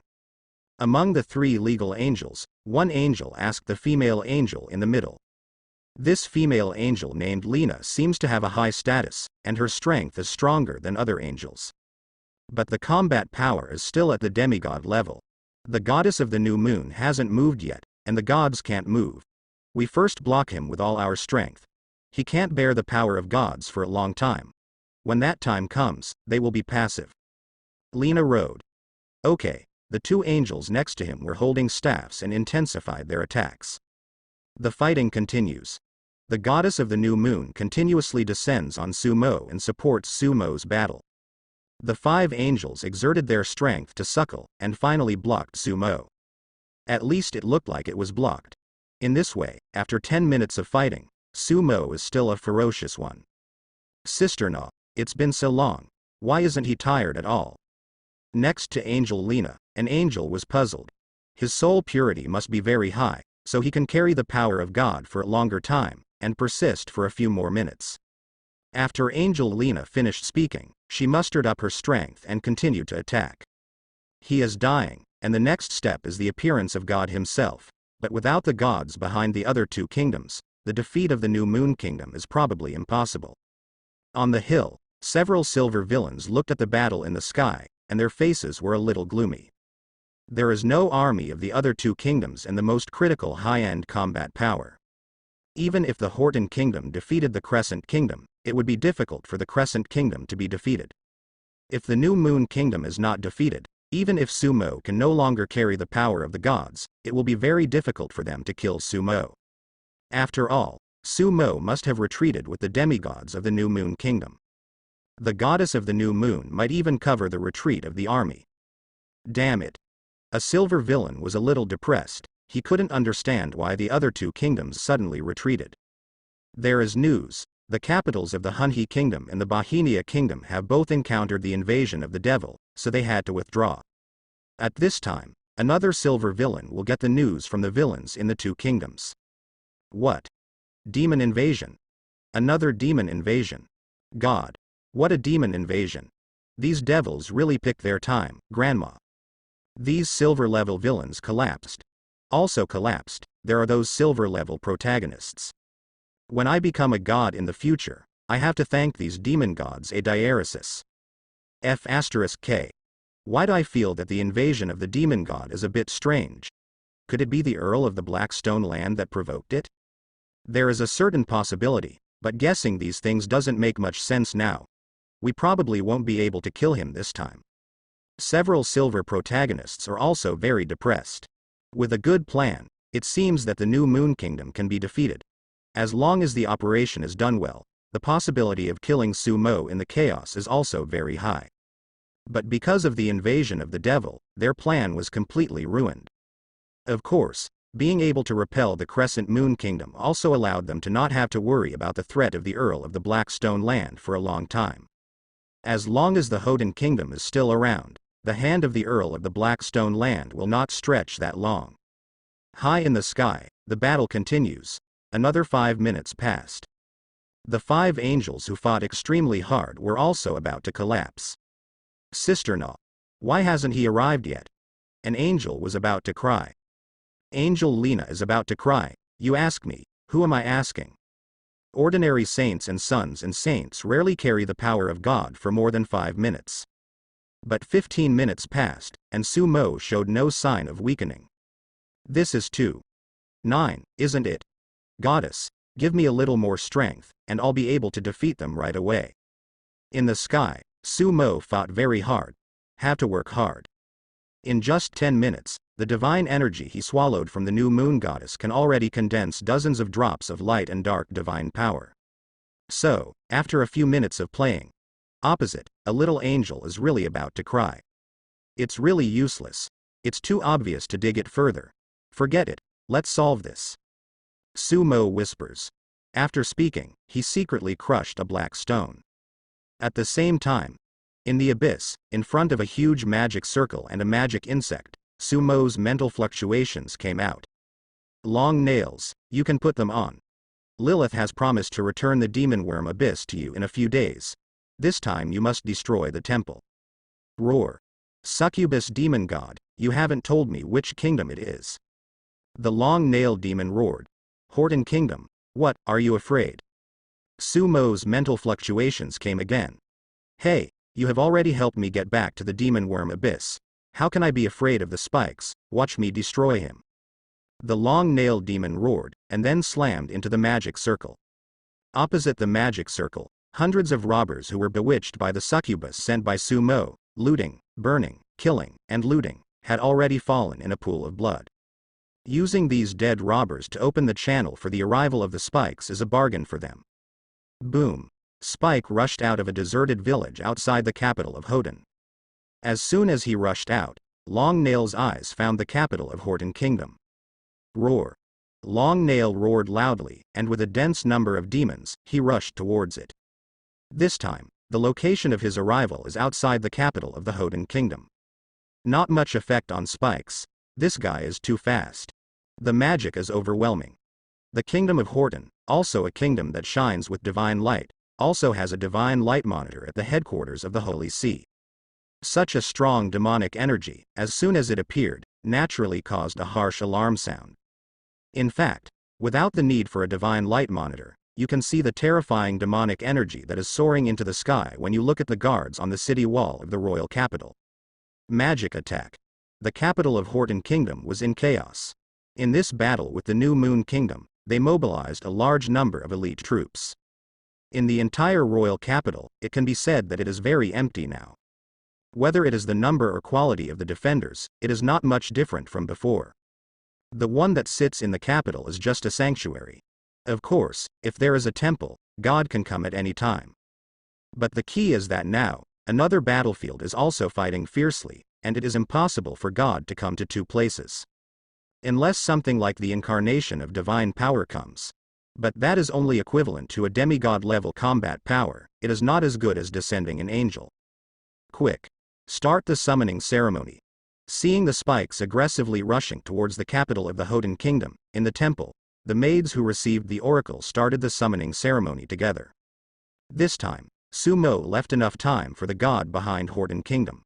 Among the 3 legal angels, one angel asked the female angel in the middle. This female angel named Lena seems to have a high status, and her strength is stronger than other angels. But the combat power is still at the demigod level. The goddess of the new moon hasn't moved yet, and the gods can't move. We first block him with all our strength. He can't bear the power of gods for a long time. When that time comes, they will be passive. Lena rode. Okay, the two angels next to him were holding staffs and intensified their attacks. The fighting continues. The goddess of the new moon continuously descends on Sumo and supports Sumo's battle. The 5 angels exerted their strength to suckle, and finally blocked Sumo. At least it looked like it was blocked. In this way, after 10 minutes of fighting, Sumo is still a ferocious one. Sister-in-law, it's been so long. Why isn't he tired at all? Next to Angel Lena, an angel was puzzled. His soul purity must be very high, so he can carry the power of God for a longer time, and persist for a few more minutes. After Angel Lena finished speaking, she mustered up her strength and continued to attack. He is dying, and the next step is the appearance of God himself, but without the gods behind the other 2 kingdoms, the defeat of the New Moon Kingdom is probably impossible. On the hill, several silver villains looked at the battle in the sky, and their faces were a little gloomy. There is no army of the other 2 kingdoms and the most critical high-end combat power. Even if the Horton Kingdom defeated the Crescent Kingdom, it would be difficult for the Crescent Kingdom to be defeated. If the New Moon Kingdom is not defeated, even if Sumo can no longer carry the power of the gods, it will be very difficult for them to kill Sumo. After all, Sumo must have retreated with the demigods of the New Moon Kingdom. The goddess of the new moon might even cover the retreat of the army. Damn it. A silver villain was a little depressed. He couldn't understand why the other 2 kingdoms suddenly retreated. There is news. The capitals of the Hunhi Kingdom and the Bahinia Kingdom have both encountered the invasion of the devil, so they had to withdraw. At this time, another silver villain will get the news from the villains in the 2 kingdoms. What? Demon invasion. Another demon invasion. God. What a demon invasion. These devils really picked their time, Grandma. These silver-level villains collapsed. Also collapsed, there are those silver-level protagonists. When I become a god in the future, I have to thank these demon gods a diaresis. F*K. Why do I feel that the invasion of the demon god is a bit strange? Could it be the Earl of the Blackstone Land that provoked it? There is a certain possibility, but guessing these things doesn't make much sense now. We probably won't be able to kill him this time. Several silver protagonists are also very depressed. With a good plan, it seems that the New Moon Kingdom can be defeated. As long as the operation is done well, the possibility of killing Sumo in the chaos is also very high. But because of the invasion of the devil, their plan was completely ruined. Of course, being able to repel the Crescent Moon Kingdom also allowed them to not have to worry about the threat of the Earl of the Blackstone Land for a long time. As long as the Hoden Kingdom is still around, the hand of the Earl of the Blackstone Land will not stretch that long. High in the sky, the battle continues. Another 5 minutes passed. The 5 angels who fought extremely hard were also about to collapse. Sister-in-law. Why hasn't he arrived yet? An angel was about to cry. Angel Lena is about to cry. You ask me, who am I asking? Ordinary saints and sons and saints rarely carry the power of God for more than 5 minutes. But 15 minutes passed, and Sumo showed no sign of weakening. This is 2-9, isn't it? Goddess, give me a little more strength, and I'll be able to defeat them right away. In the sky, Sumo fought very hard. Have to work hard. In just 10 minutes, the divine energy he swallowed from the new moon goddess can already condense dozens of drops of light and dark divine power. So, after a few minutes of playing, opposite, a little angel is really about to cry. It's really useless. It's too obvious to dig it further. Forget it, let's solve this. Sumo whispers. After speaking, he secretly crushed a black stone. At the same time, in the abyss, in front of a huge magic circle and a magic insect, Sumo's mental fluctuations came out. Long nails, you can put them on. Lilith has promised to return the demon worm abyss to you in a few days. This time you must destroy the temple. Roar. Succubus demon god, you haven't told me which kingdom it is. The long-nailed demon roared. Horton Kingdom. What, are you afraid? Sumo's mental fluctuations came again. Hey, you have already helped me get back to the demon worm abyss. How can I be afraid of the spikes? Watch me destroy him. The long-nailed demon roared, and then slammed into the magic circle. Opposite the magic circle, hundreds of robbers who were bewitched by the succubus sent by Sumo, looting, burning, killing, and looting, had already fallen in a pool of blood. Using these dead robbers to open the channel for the arrival of the spikes is a bargain for them. Boom! Spike rushed out of a deserted village outside the capital of Hoden. As soon as he rushed out, Longnail's eyes found the capital of Horton Kingdom. Roar! Longnail roared loudly, and with a dense number of demons, he rushed towards it. This time, the location of his arrival is outside the capital of the Hoden Kingdom. Not much effect on spikes. This guy is too fast. The magic is overwhelming. The kingdom of Horton, also a kingdom that shines with divine light, also has a divine light monitor at the headquarters of the Holy See. Such a strong demonic energy, as soon as it appeared, naturally caused a harsh alarm sound. In fact, without the need for a divine light monitor, you can see the terrifying demonic energy that is soaring into the sky when you look at the guards on the city wall of the royal capital. Magic attack. The capital of Horton Kingdom was in chaos. In this battle with the New Moon Kingdom, they mobilized a large number of elite troops. In the entire royal capital, it can be said that it is very empty now. Whether it is the number or quality of the defenders, it is not much different from before. The one that sits in the capital is just a sanctuary. Of course, if there is a temple, God can come at any time. But the key is that now, another battlefield is also fighting fiercely, and it is impossible for God to come to two places. Unless something like the incarnation of divine power comes. But that is only equivalent to a demigod-level combat power, it is not as good as descending an angel. Quick! Start the summoning ceremony. Seeing the spikes aggressively rushing towards the capital of the Hoden Kingdom, in the temple, the maids who received the oracle started the summoning ceremony together. This time, Sumo left enough time for the god behind Horton Kingdom.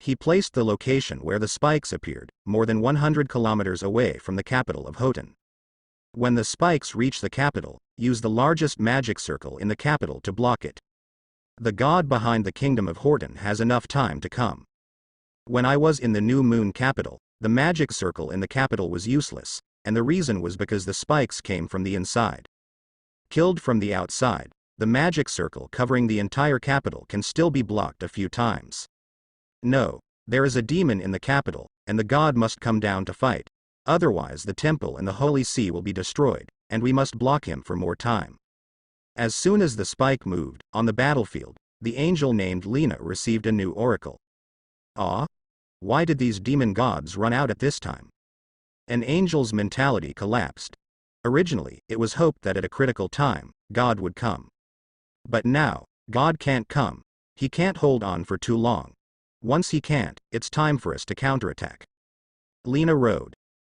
He placed the location where the spikes appeared, more than 100 kilometers away from the capital of Hoden. When the spikes reach the capital, use the largest magic circle in the capital to block it. The god behind the kingdom of Horton has enough time to come. When I was in the New Moon capital, the magic circle in the capital was useless, and the reason was because the spikes came from the inside. Killed from the outside, the magic circle covering the entire capital can still be blocked a few times. No, there is a demon in the capital, and the god must come down to fight. Otherwise the temple and the Holy See will be destroyed, and we must block him for more time. As soon as the spike moved, on the battlefield, the angel named Lena received a new oracle. Ah? Why did these demon gods run out at this time? An angel's mentality collapsed. Originally, it was hoped that at a critical time, God would come. But now, God can't come. He can't hold on for too long. Once he can't, it's time for us to counterattack. Lena rode.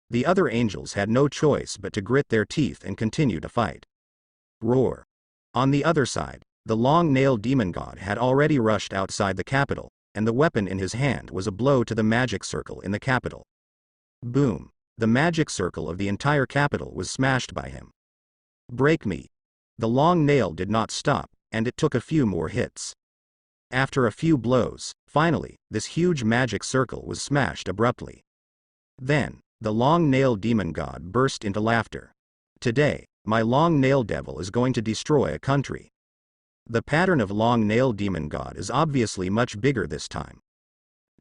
The other angels had no choice but to grit their teeth and continue to fight. Roar. On the other side, the long-nailed demon god had already rushed outside the capital, and the weapon in his hand was a blow to the magic circle in the capital. Boom! The magic circle of the entire capital was smashed by him. Break me! The long nail did not stop, and it took a few more hits. After a few blows, finally, this huge magic circle was smashed abruptly. Then, the long-nailed demon god burst into laughter. Today, my long-nailed devil is going to destroy a country. The pattern of long-nailed demon god is obviously much bigger this time.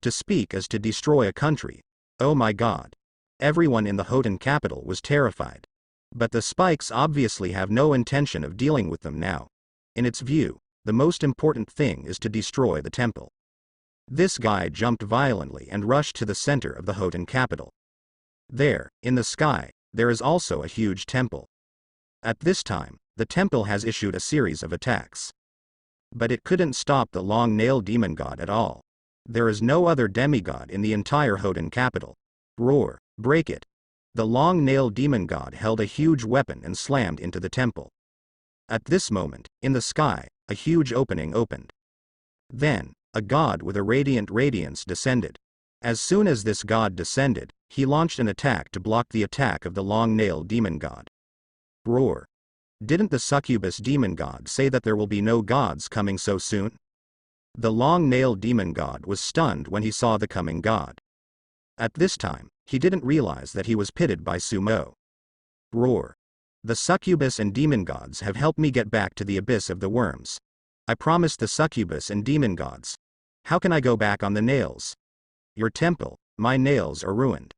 To speak as to destroy a country. Oh my god. Everyone in the Hoden capital was terrified. But the spikes obviously have no intention of dealing with them now. In its view, the most important thing is to destroy the temple. This guy jumped violently and rushed to the center of the Hoden capital. There, in the sky, there is also a huge temple. At this time, the temple has issued a series of attacks. But it couldn't stop the long-nailed demon god at all. There is no other demigod in the entire Hoden capital. Roar, break it. The long-nailed demon god held a huge weapon and slammed into the temple. At this moment, in the sky, a huge opening opened. Then, a god with a radiant radiance descended. As soon as this god descended, he launched an attack to block the attack of the long-nailed demon god. Roar. Didn't the succubus demon god say that there will be no gods coming so soon? The long-nailed demon god was stunned when he saw the coming god. At this time, he didn't realize that he was pitted by Sumo. Roar. The succubus and demon gods have helped me get back to the abyss of the worms. I promised the succubus and demon gods. How can I go back on the nails? Your temple, my nails are ruined.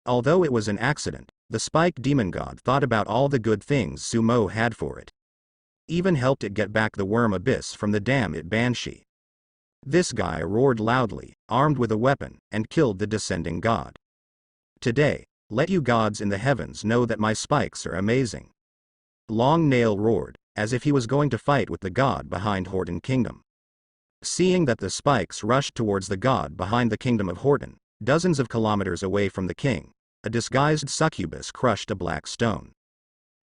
Although it was an accident, the spiked demon god thought about all the good things Sumo had for it. Even helped it get back the worm abyss from the dam it banshee. This guy roared loudly, armed with a weapon, and killed the descending god. Today, let you gods in the heavens know that my spikes are amazing. Long Nail roared, as if he was going to fight with the god behind Horton Kingdom. Seeing that the spikes rushed towards the god behind the kingdom of Horton, dozens of kilometers away from the king, a disguised succubus crushed a black stone.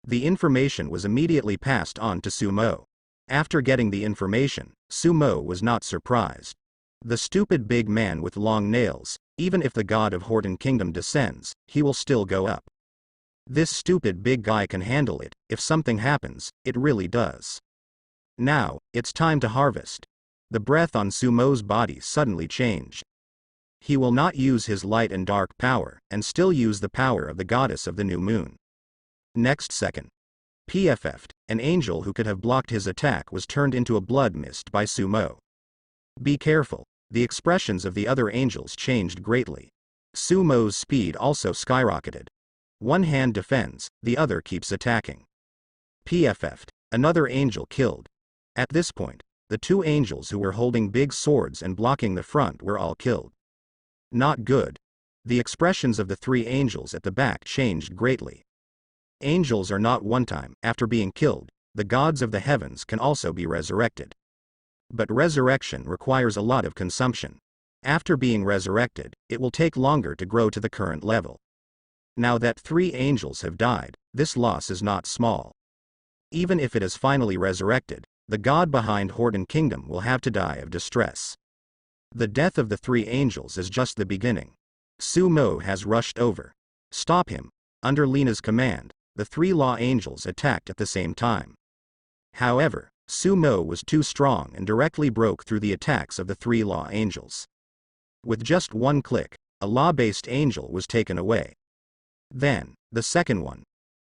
The information was immediately passed on to Sumo. After getting the information, Sumo was not surprised. The stupid big man with long nails, even if the god of Horton Kingdom descends, he will still go up. This stupid big guy can handle it. If something happens, it really does. Now, it's time to harvest. The breath on Sumo's body suddenly changed. He will not use his light and dark power, and still use the power of the goddess of the new moon. Next second, PFF'd, an angel who could have blocked his attack was turned into a blood mist by Sumo. Be careful, the expressions of the other angels changed greatly. Sumo's speed also skyrocketed. One hand defends, the other keeps attacking. PFF'd, another angel killed. At this point, the two angels who were holding big swords and blocking the front were all killed. Not good. The expressions of the three angels at the back changed greatly. Angels are not one time. After being killed, the gods of the heavens can also be resurrected. But resurrection requires a lot of consumption. After being resurrected, it will take longer to grow to the current level. Now that 3 angels have died, this loss is not small. Even if it is finally resurrected, the god behind Horton Kingdom will have to die of distress. The death of the 3 angels is just the beginning. Sumo has rushed over. Stop him. Under Lena's command, the 3 law angels attacked at the same time. However, Sumo was too strong and directly broke through the attacks of the 3 law angels. With just one click, a law-based angel was taken away. Then, the second one.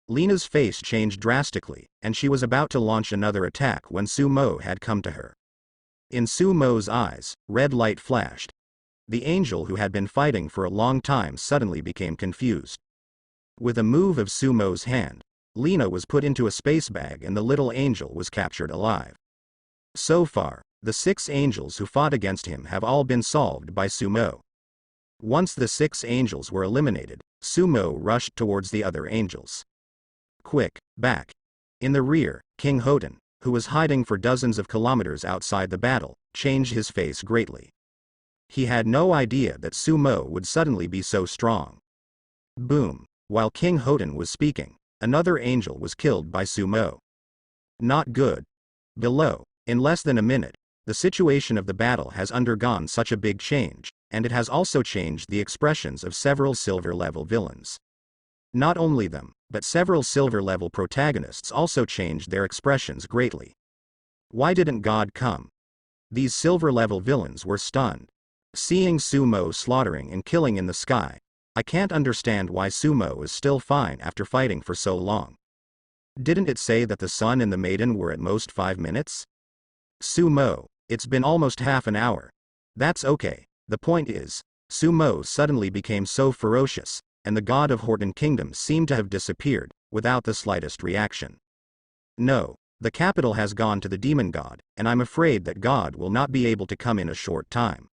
Lena's face changed drastically, and she was about to launch another attack when Sumo had come to her. In Sumo's eyes, red light flashed. The angel who had been fighting for a long time suddenly became confused. With a move of Sumo's hand, Lena was put into a space bag and the little angel was captured alive. So far, the 6 angels who fought against him have all been solved by Sumo. Once the 6 angels were eliminated, Sumo rushed towards the other angels. Quick, back. In the rear, King Hoten, who was hiding for dozens of kilometers outside the battle, changed his face greatly. He had no idea that Sumo would suddenly be so strong. Boom. While King Hoten was speaking, another angel was killed by Sumo. Not good. Below, in less than a minute, the situation of the battle has undergone such a big change, and it has also changed the expressions of several silver-level villains. Not only them, but several silver-level protagonists also changed their expressions greatly. Why didn't God come? These silver-level villains were stunned. Seeing Sumo slaughtering and killing in the sky, I can't understand why Sumo is still fine after fighting for so long. Didn't it say that the sun and the maiden were at most 5 minutes? Sumo, it's been almost half an hour. That's okay. The point is, Sumo suddenly became so ferocious, and the god of Horton Kingdom seemed to have disappeared, without the slightest reaction. No, the capital has gone to the demon god, and I'm afraid that God will not be able to come in a short time.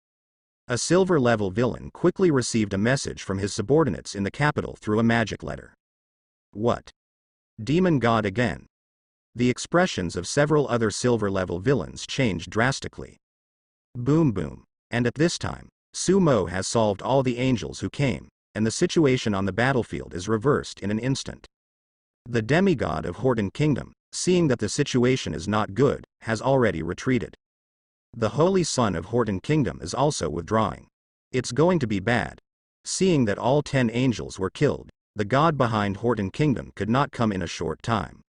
A silver-level villain quickly received a message from his subordinates in the capital through a magic letter. What? Demon god again? The expressions of several other silver-level villains changed drastically. Boom boom, and at this time, Sumo has solved all the angels who came, and the situation on the battlefield is reversed in an instant. The demigod of Horton Kingdom, seeing that the situation is not good, has already retreated. The Holy Son of Horton Kingdom is also withdrawing. It's going to be bad. Seeing that all 10 angels were killed, the god behind Horton Kingdom could not come in a short time.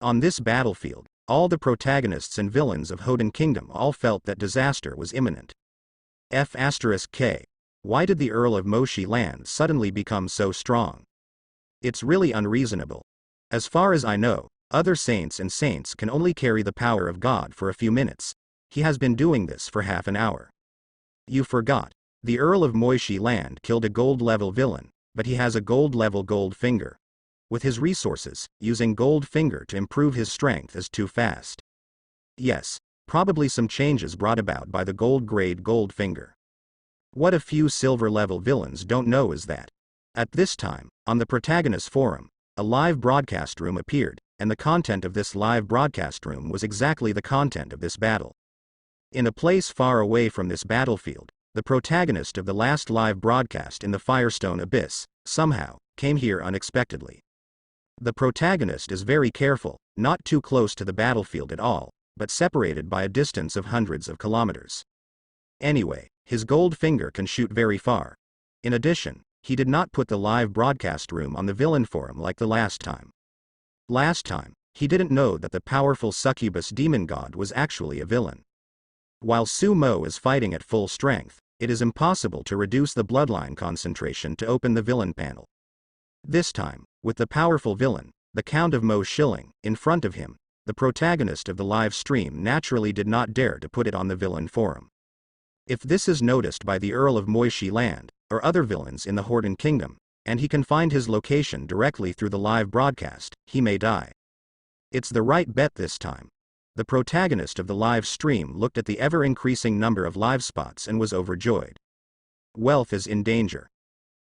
On this battlefield, all the protagonists and villains of Hoden Kingdom all felt that disaster was imminent. F*K. Why did the Earl of Moshi Land suddenly become so strong? It's really unreasonable. As far as I know, other saints can only carry the power of God for a few minutes. He has been doing this for half an hour. You forgot. The Earl of Moshi Land killed a gold-level villain, but he has a gold-level gold finger. With his resources, using gold finger to improve his strength is too fast. Yes, probably some changes brought about by the gold-grade gold finger. What a few silver-level villains don't know is that, at this time, on the Protagonist forum, a live broadcast room appeared, and the content of this live broadcast room was exactly the content of this battle. In a place far away from this battlefield, the protagonist of the last live broadcast in the Firestone Abyss, somehow, came here unexpectedly. The protagonist is very careful, not too close to the battlefield at all, but separated by a distance of hundreds of kilometers. Anyway, his gold finger can shoot very far. In addition, he did not put the live broadcast room on the villain forum like the last time. Last time, he didn't know that the powerful succubus demon god was actually a villain. While Sumo is fighting at full strength, it is impossible to reduce the bloodline concentration to open the villain panel. This time, with the powerful villain, the Count of Mo Shilling, in front of him, the protagonist of the live stream naturally did not dare to put it on the villain forum. If this is noticed by the Earl of Moishi Land, or other villains in the Horden Kingdom, and he can find his location directly through the live broadcast, he may die. It's the right bet this time. The protagonist of the live stream looked at the ever-increasing number of live spots and was overjoyed. Wealth is in danger.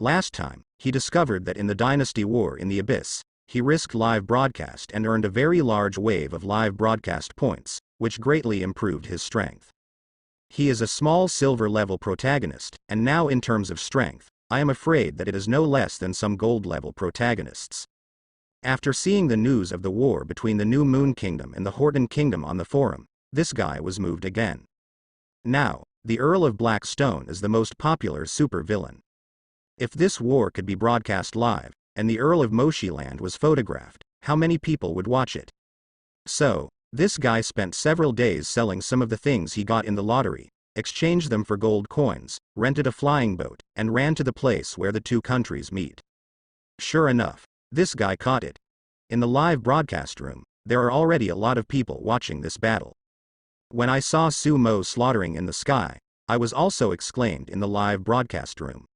Last time, he discovered that in the Dynasty War in the Abyss, he risked live broadcast and earned a very large wave of live broadcast points, which greatly improved his strength. He is a small silver-level protagonist, and now in terms of strength, I am afraid that it is no less than some gold-level protagonists. After seeing the news of the war between the New Moon Kingdom and the Horden Kingdom on the forum, this guy was moved again. Now, the Earl of Blackstone is the most popular super-villain. If this war could be broadcast live, and the Earl of Moshiland was photographed, how many people would watch it? So, this guy spent several days selling some of the things he got in the lottery, exchanged them for gold coins, rented a flying boat, and ran to the place where the two countries meet. Sure enough, this guy caught it. In the live broadcast room, there are already a lot of people watching this battle. When I saw Sumo slaughtering in the sky, I was also exclaimed in the live broadcast room.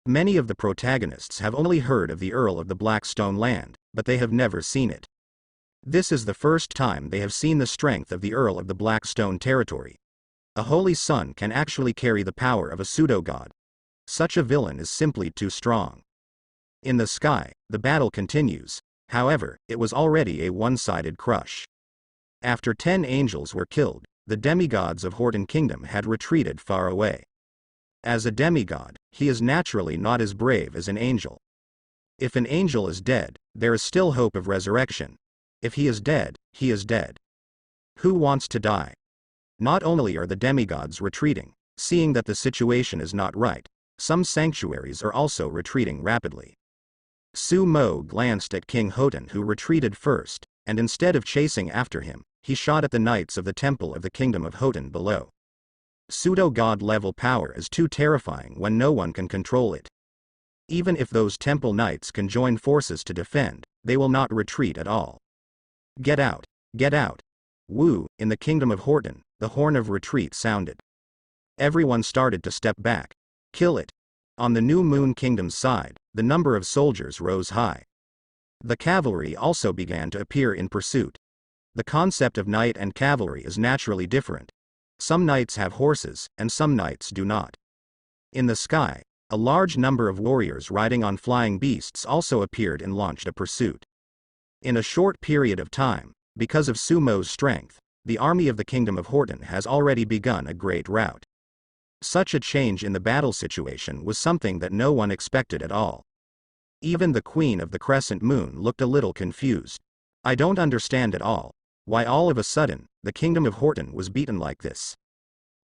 Many of the protagonists have only heard of the Earl of the Blackstone Land, but they have never seen it. This is the first time they have seen the strength of the Earl of the Blackstone territory. A holy son can actually carry the power of a pseudo-god. Such a villain is simply too strong. In the sky, the battle continues. However, it was already a one-sided crush. After 10 angels were killed, the demigods of Horden Kingdom had retreated far away. As a demigod, he is naturally not as brave as an angel. If an angel is dead, there is still hope of resurrection. If he is dead, he is dead. Who wants to die? Not only are the demigods retreating, seeing that the situation is not right, some sanctuaries are also retreating rapidly. Sumo glanced at King Houghton, who retreated first, and instead of chasing after him, he shot at the knights of the Temple of the Kingdom of Houghton below. Pseudo-god level power is too terrifying when no one can control it. Even if those temple knights can join forces to defend, they will not retreat at all. Get out! Get out! Woo! In the Kingdom of Houghton, the horn of retreat sounded. Everyone started to step back. Kill it! On the New Moon Kingdom's side, the number of soldiers rose high. The cavalry also began to appear in pursuit. The concept of knight and cavalry is naturally different. Some knights have horses, and some knights do not. In the sky, a large number of warriors riding on flying beasts also appeared and launched a pursuit. In a short period of time, because of Sumo's strength, the army of the Kingdom of Houghton has already begun a great rout. Such a change in the battle situation was something that no one expected at all. Even the Queen of the Crescent Moon looked a little confused. I don't understand at all why all of a sudden, the Kingdom of Houghton was beaten like this.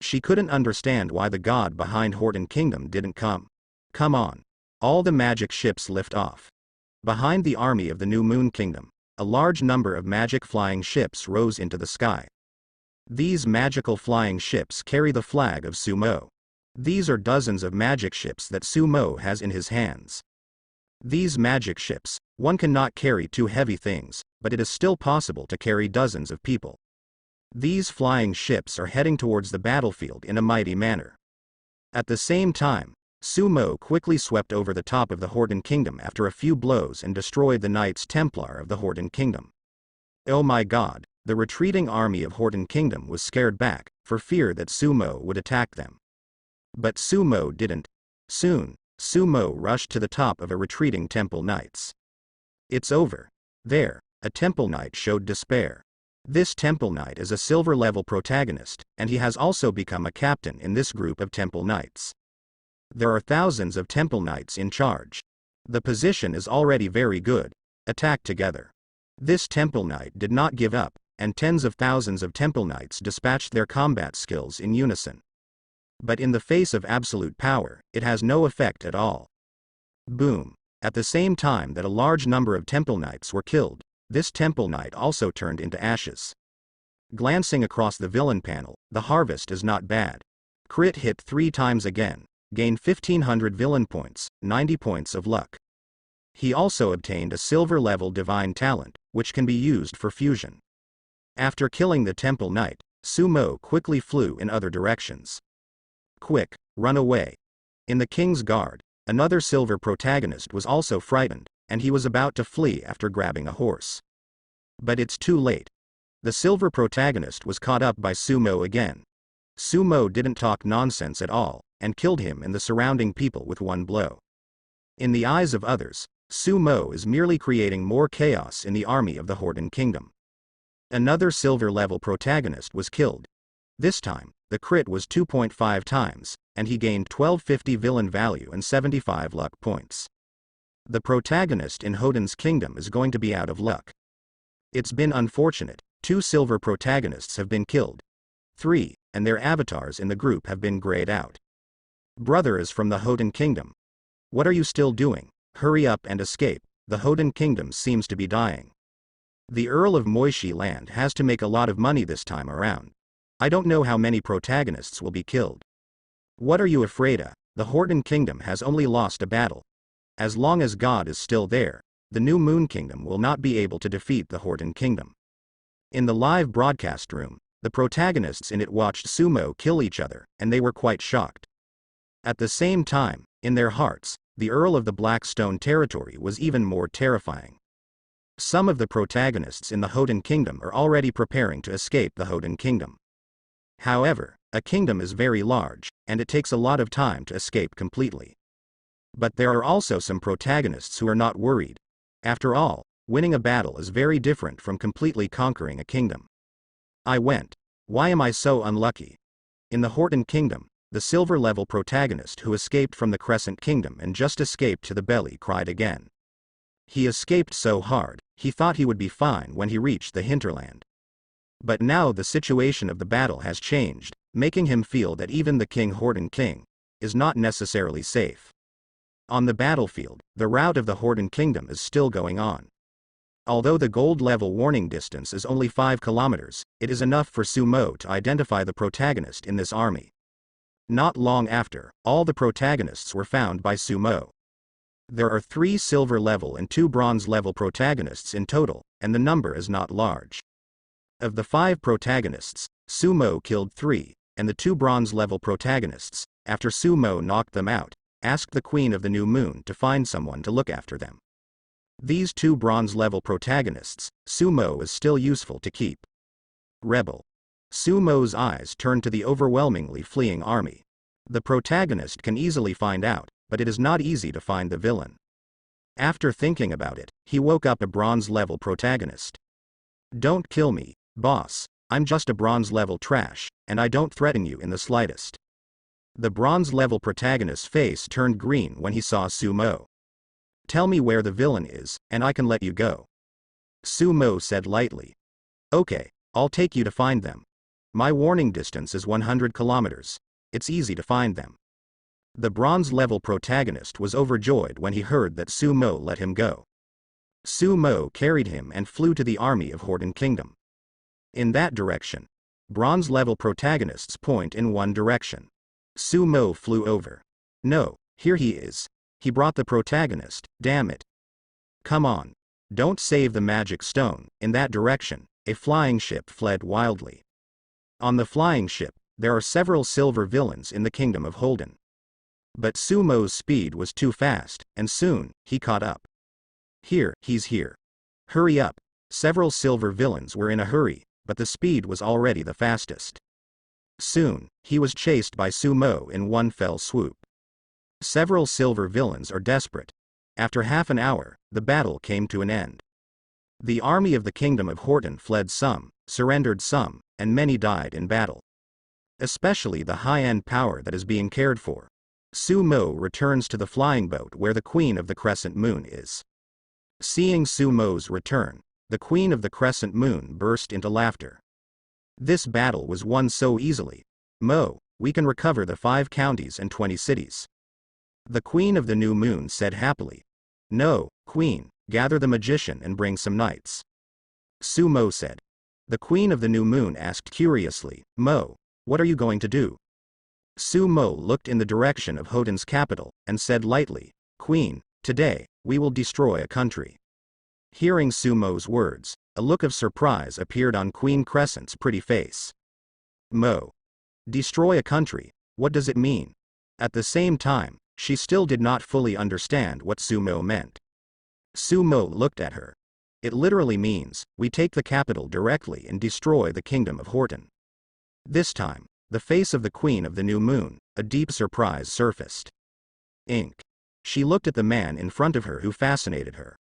She couldn't understand why the god behind Horden Kingdom didn't come. Come on. All the magic ships lift off. Behind the army of the New Moon Kingdom, a large number of magic flying ships rose into the sky. These magical flying ships carry the flag of Sumo. These are dozens of magic ships that Sumo has in his hands. These magic ships, one cannot carry two heavy things, but it is still possible to carry dozens of people. These flying ships are heading towards the battlefield in a mighty manner. At the same time, Sumo quickly swept over the top of the Horden Kingdom after a few blows and destroyed the Knights Templar of the Horden Kingdom. Oh my god, the retreating army of Horden Kingdom was scared back, for fear that Sumo would attack them. But Sumo didn't. Soon, Sumo rushed to the top of a retreating Temple Knights. It's over. There, a Temple Knight showed despair. This Temple Knight is a silver-level protagonist, and he has also become a captain in this group of Temple Knights. There are thousands of Temple Knights in charge. The position is already very good. Attack together. This Temple Knight did not give up, and tens of thousands of Temple Knights dispatched their combat skills in unison. But in the face of absolute power, it has no effect at all. Boom. At the same time that a large number of Temple Knights were killed, this Temple Knight also turned into ashes. Glancing across the villain panel, the harvest is not bad. Crit hit 3 times again, gained 1500 villain points, 90 points of luck. He also obtained a silver-level divine talent, which can be used for fusion. After killing the Temple Knight, Sumo quickly flew in other directions. Quick, run away. In the King's Guard, another silver protagonist was also frightened, and he was about to flee after grabbing a horse. But it's too late. The silver protagonist was caught up by Sumo again. Sumo didn't talk nonsense at all, and killed him and the surrounding people with one blow. In the eyes of others, Sumo is merely creating more chaos in the army of the Horden Kingdom. Another silver-level protagonist was killed. This time, the crit was 2.5 times, and he gained 1250 villain value and 75 luck points. The protagonist in Hoden's kingdom is going to be out of luck. It's been unfortunate, 2 silver protagonists have been killed. 3, and their avatars in the group have been grayed out. Brother is from the Hoden kingdom. What are you still doing? Hurry up and escape, the Hoden kingdom seems to be dying. The Earl of Moishi Land has to make a lot of money this time around. I don't know how many protagonists will be killed. What are you afraid of? The Horden kingdom has only lost a battle. As long as God is still there, the New Moon Kingdom will not be able to defeat the Horden kingdom. In the live broadcast room, the protagonists in it watched Sumo kill each other, and they were quite shocked. At the same time, in their hearts, the Earl of the Blackstone territory was even more terrifying. Some of the protagonists in the Hoden kingdom are already preparing to escape the Hoden kingdom. However, a kingdom is very large, and it takes a lot of time to escape completely. But there are also some protagonists who are not worried. After all, winning a battle is very different from completely conquering a kingdom. I went. Why am I so unlucky? In the Horden kingdom, the silver-level protagonist who escaped from the Crescent Kingdom and just escaped to the belly cried again. He escaped so hard, he thought he would be fine when he reached the hinterland. But now the situation of the battle has changed, making him feel that even the King Horden King is not necessarily safe. On the battlefield, the rout of the Horden Kingdom is still going on. Although the gold level warning distance is only 5 kilometers, it is enough for Sumo to identify the protagonist in this army. Not long after, all the protagonists were found by Sumo. There are 3 silver level and 2 bronze level protagonists in total, and the number is not large. Of the 5 protagonists, Sumo killed 3, and the 2 bronze level protagonists, after Sumo knocked them out, asked the Queen of the New Moon to find someone to look after them. These 2 bronze level protagonists, Sumo is still useful to keep. Rebel. Sumo's eyes turned to the overwhelmingly fleeing army. The protagonist can easily find out, but it is not easy to find the villain. After thinking about it, he woke up a bronze-level protagonist. Don't kill me, boss, I'm just a bronze-level trash, and I don't threaten you in the slightest. The bronze-level protagonist's face turned green when he saw Sumo. Tell me where the villain is, and I can let you go. Sumo said lightly. Okay, I'll take you to find them. My warning distance is 100 kilometers. It's easy to find them. The bronze-level protagonist was overjoyed when he heard that Sumo let him go. Su Mo carried him and flew to the army of Horton Kingdom. In that direction. Bronze-level protagonists point in one direction. Su Mo flew over. No, here he is. He brought the protagonist, damn it. Come on. Don't save the magic stone. In that direction, a flying ship fled wildly. On the flying ship, there are several silver villains in the kingdom of Holden. But Su Mo's speed was too fast, and soon, he caught up. He's here. Hurry up. Several silver villains were in a hurry, but the speed was already the fastest. Soon, he was chased by Su Mo in one fell swoop. Several silver villains are desperate. After half an hour, the battle came to an end. The army of the kingdom of Horton fled some, surrendered some, and many died in battle. Especially the high-end power that is being cared for. Su Mo returns to the flying boat where the Queen of the Crescent Moon is. Seeing Su Mo's return, the Queen of the Crescent Moon burst into laughter. This battle was won so easily. Mo, we can recover the 5 counties and 20 cities. The Queen of the New Moon said happily. No, Queen, gather the magician and bring some knights. Su Mo said. The Queen of the New Moon asked curiously, Mo, what are you going to do? Su Mo looked in the direction of Hoden's capital, and said lightly, Queen, today, we will destroy a country. Hearing Su Mo's words, a look of surprise appeared on Queen Crescent's pretty face. Mo. Destroy a country, what does it mean? At the same time, she still did not fully understand what Su Mo meant. Su Mo looked at her. It literally means, we take the capital directly and destroy the kingdom of Horton. This time, the face of the Queen of the New Moon, a deep surprise surfaced. Ink. She looked at the man in front of her who fascinated her.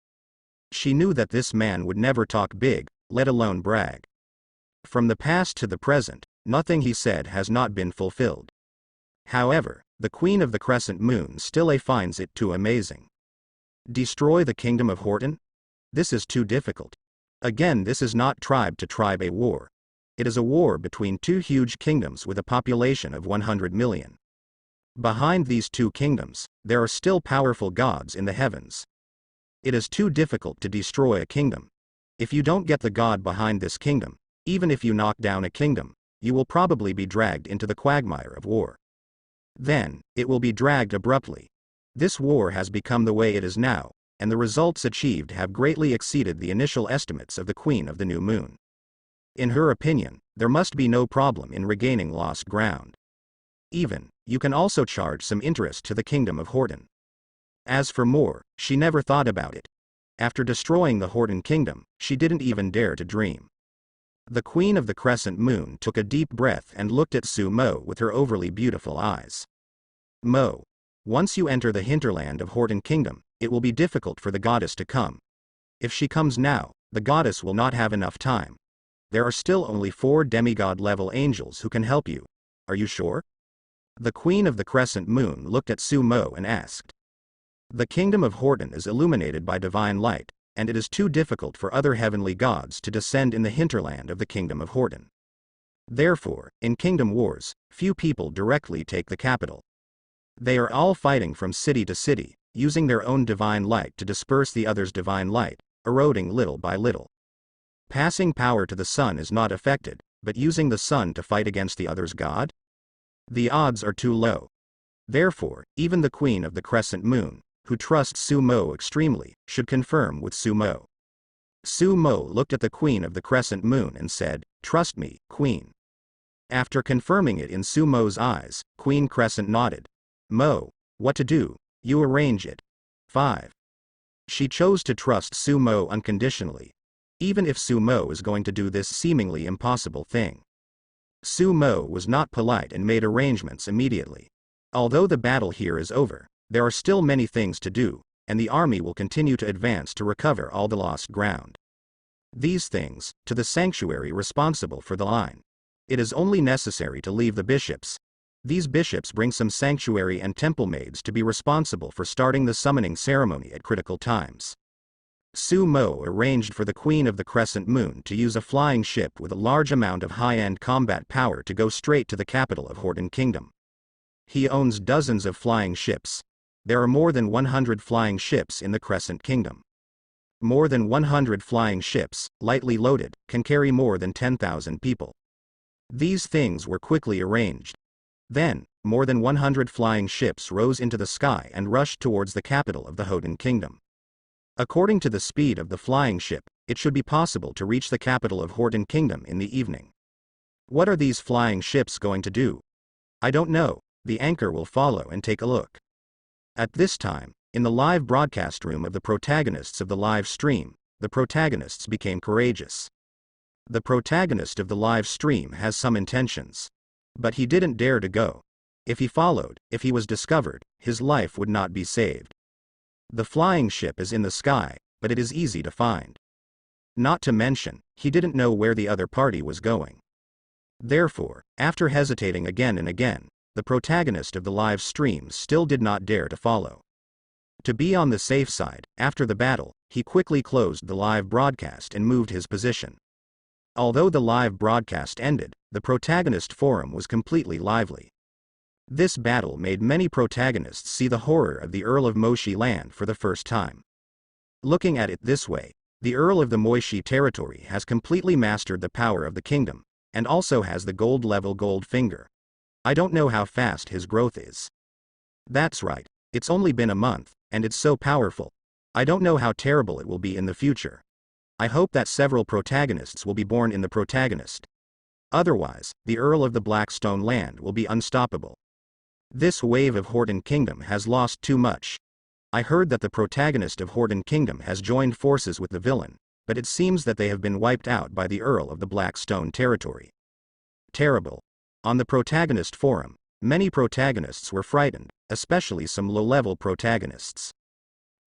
She knew that this man would never talk big, let alone brag. From the past to the present, nothing he said has not been fulfilled. However, the Queen of the Crescent Moon still finds it too amazing. Destroy the kingdom of Horton? This is too difficult. Again, this is not tribe to tribe a war. It is a war between 2 huge kingdoms with a population of 100 million. Behind these 2 kingdoms, there are still powerful gods in the heavens. It is too difficult to destroy a kingdom. If you don't get the god behind this kingdom, even if you knock down a kingdom, you will probably be dragged into the quagmire of war. Then, it will be dragged abruptly. This war has become the way it is now, and the results achieved have greatly exceeded the initial estimates of the Queen of the New Moon. In her opinion, there must be no problem in regaining lost ground. Even, you can also charge some interest to the kingdom of Horton. As for more, she never thought about it. After destroying the Horton kingdom, she didn't even dare to dream. The Queen of the Crescent Moon took a deep breath and looked at Su Mo with her overly beautiful eyes. Mo. Once you enter the hinterland of Horton Kingdom, it will be difficult for the goddess to come. If she comes now, the goddess will not have enough time. There are still only 4 demigod-level angels who can help you. Are you sure? The Queen of the Crescent Moon looked at Su Mo and asked. The kingdom of Horton is illuminated by divine light, and it is too difficult for other heavenly gods to descend in the hinterland of the kingdom of Horton. Therefore, in kingdom wars, few people directly take the capital. They are all fighting from city to city, using their own divine light to disperse the other's divine light, eroding little by little. Passing power to the sun is not affected, but using the sun to fight against the other's god? The odds are too low. Therefore, even the Queen of the Crescent Moon, who trusts Su Mo extremely, should confirm with Su Mo. Su Mo looked at the Queen of the Crescent Moon and said, Trust me, Queen. After confirming it in Su Mo's eyes, Queen Crescent nodded. Mo, what to do, you arrange it. 5. She chose to trust Su Mo unconditionally, even if Su Mo is going to do this seemingly impossible thing. Su Mo was not polite and made arrangements immediately. Although the battle here is over, there are still many things to do, and the army will continue to advance to recover all the lost ground. These things, to the sanctuary responsible for the line. It is only necessary to leave the bishops. These bishops bring some sanctuary and temple maids to be responsible for starting the summoning ceremony at critical times. Su Mo arranged for the Queen of the Crescent Moon to use a flying ship with a large amount of high-end combat power to go straight to the capital of Horton Kingdom. He owns dozens of flying ships. There are more than 100 flying ships in the Crescent Kingdom. More than 100 flying ships, lightly loaded, can carry more than 10,000 people. These things were quickly arranged. Then, more than 100 flying ships rose into the sky and rushed towards the capital of the Hoden Kingdom. According to the speed of the flying ship, it should be possible to reach the capital of Horton Kingdom in the evening. What are these flying ships going to do? I don't know. The anchor will follow and take a look. At this time, in the live broadcast room of the protagonists of the live stream, the protagonists became courageous. The protagonist of the live stream has some intentions. But he didn't dare to go. If he followed, if he was discovered, his life would not be saved. The flying ship is in the sky, but it is easy to find. Not to mention, he didn't know where the other party was going. Therefore, after hesitating again and again, the protagonist of the live stream still did not dare to follow. To be on the safe side, after the battle, he quickly closed the live broadcast and moved his position. Although the live broadcast ended, the protagonist forum was completely lively. This battle made many protagonists see the horror of the Earl of Moshi land for the first time. Looking at it this way, the Earl of the Moishi territory has completely mastered the power of the kingdom, and also has the gold-level gold finger. I don't know how fast his growth is. That's right, it's only been a month, and it's so powerful. I don't know how terrible it will be in the future. I hope that several protagonists will be born in the protagonist. Otherwise, the Earl of the Blackstone land will be unstoppable. This wave of Horton Kingdom has lost too much. I heard that the protagonist of Horton Kingdom has joined forces with the villain, but it seems that they have been wiped out by the Earl of the Blackstone territory. Terrible. On the protagonist forum, many protagonists were frightened, especially some low-level protagonists.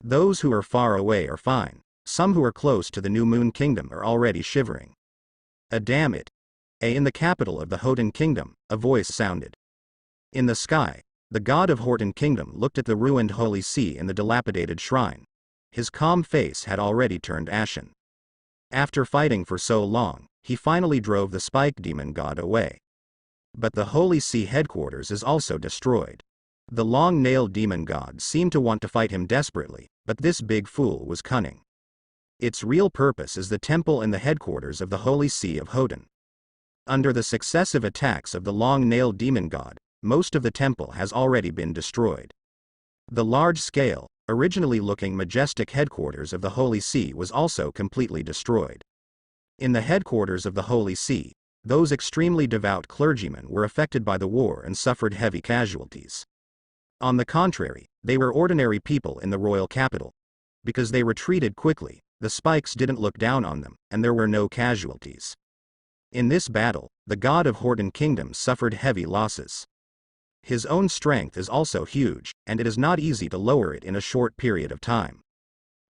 Those who are far away are fine. Some who are close to the New Moon Kingdom are already shivering. Damn it. In the capital of the Horton Kingdom, a voice sounded. In the sky, the god of Horton Kingdom looked at the ruined holy sea in the dilapidated shrine. His calm face had already turned ashen. After fighting for so long, he finally drove the spike demon god away. But the holy sea headquarters is also destroyed. The long-nailed demon god seemed to want to fight him desperately, but this big fool was cunning. Its real purpose is the temple and the headquarters of the holy see of Hoden. Under the successive attacks of the long-nailed demon god, most of the temple has already been destroyed. The large-scale, originally looking majestic headquarters of the Holy See was also completely destroyed. In the headquarters of the Holy See, those extremely devout clergymen were affected by the war and suffered heavy casualties. On the contrary, they were ordinary people in the royal capital. Because they retreated quickly, the spikes didn't look down on them, and there were no casualties. In this battle, the god of Horton Kingdom suffered heavy losses. His own strength is also huge, and it is not easy to lower it in a short period of time.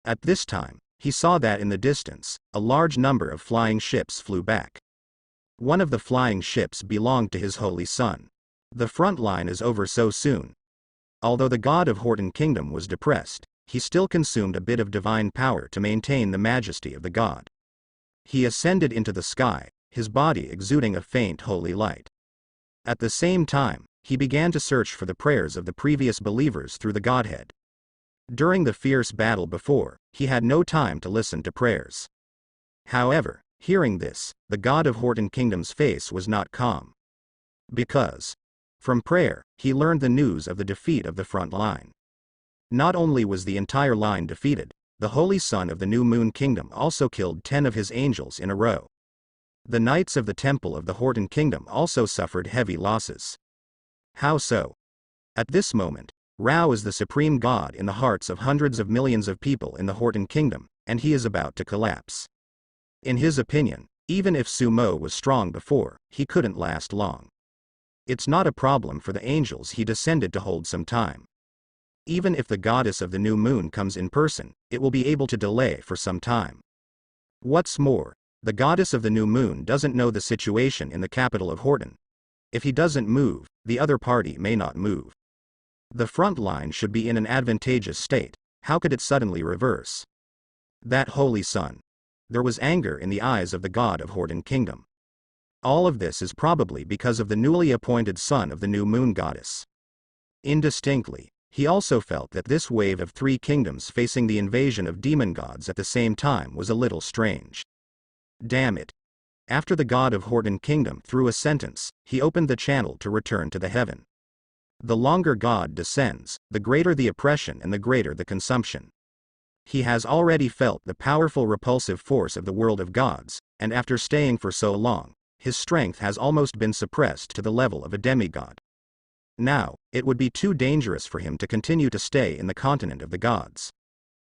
At this time, he saw that in the distance, a large number of flying ships flew back. One of the flying ships belonged to his holy son. The front line is over so soon. Although the god of Horton Kingdom was depressed, he still consumed a bit of divine power to maintain the majesty of the god. He ascended into the sky, his body exuding a faint holy light. At the same time, he began to search for the prayers of the previous believers through the Godhead. During the fierce battle before, he had no time to listen to prayers. However, hearing this, the god of Horton Kingdom's face was not calm. Because, from prayer, he learned the news of the defeat of the front line. Not only was the entire line defeated, the Holy Son of the New Moon Kingdom also killed 10 of his angels in a row. The knights of the Temple of the Horton Kingdom also suffered heavy losses. How so? At this moment, Rao is the supreme god in the hearts of hundreds of millions of people in the Horton Kingdom, and he is about to collapse. In his opinion, even if Sumo was strong before, he couldn't last long. It's not a problem for the angels he descended to hold some time. Even if the goddess of the new moon comes in person, it will be able to delay for some time. What's more, the goddess of the new moon doesn't know the situation in the capital of Horton. If he doesn't move, the other party may not move. The front line should be in an advantageous state. How could it suddenly reverse? That holy son. There was anger in the eyes of the god of Horton Kingdom. All of this is probably because of the newly appointed son of the new moon goddess. Indistinctly, He also felt that this wave of 3 kingdoms facing the invasion of demon gods at the same time was a little strange. Damn it. After the god of Horton Kingdom threw a sentence, he opened the channel to return to the heaven. The longer God descends, the greater the oppression and the greater the consumption. He has already felt the powerful repulsive force of the world of gods, and after staying for so long, his strength has almost been suppressed to the level of a demigod. Now, it would be too dangerous for him to continue to stay in the continent of the gods.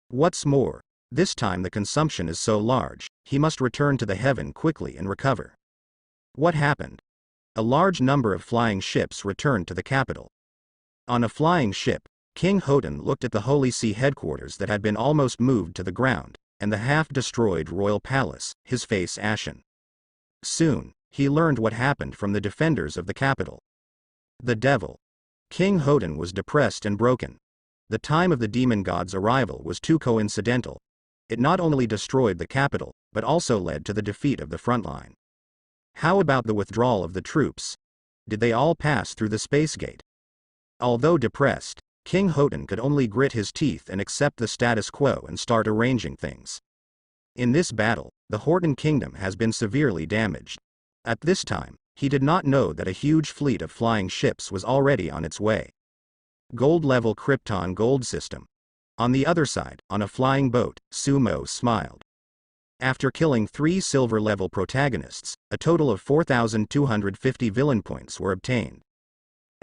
What's more, this time the consumption is so large, he must return to the heaven quickly and recover. What happened? A large number of flying ships returned to the capital. On a flying ship, King Hoden looked at the Holy See headquarters that had been almost moved to the ground, and the half-destroyed royal palace, his face ashen. Soon, he learned what happened from the defenders of the capital. The devil. King Hoden was depressed and broken. The time of the demon god's arrival was too coincidental. It not only destroyed the capital, but also led to the defeat of the front line. How about the withdrawal of the troops? Did they all pass through the space gate? Although depressed, King Hoden could only grit his teeth and accept the status quo and start arranging things. In this battle, the Horton Kingdom has been severely damaged. At this time, he did not know that a huge fleet of flying ships was already on its way. Gold-level Krypton gold system. On the other side, on a flying boat, Sumo smiled. After killing 3 silver-level protagonists, a total of 4,250 villain points were obtained.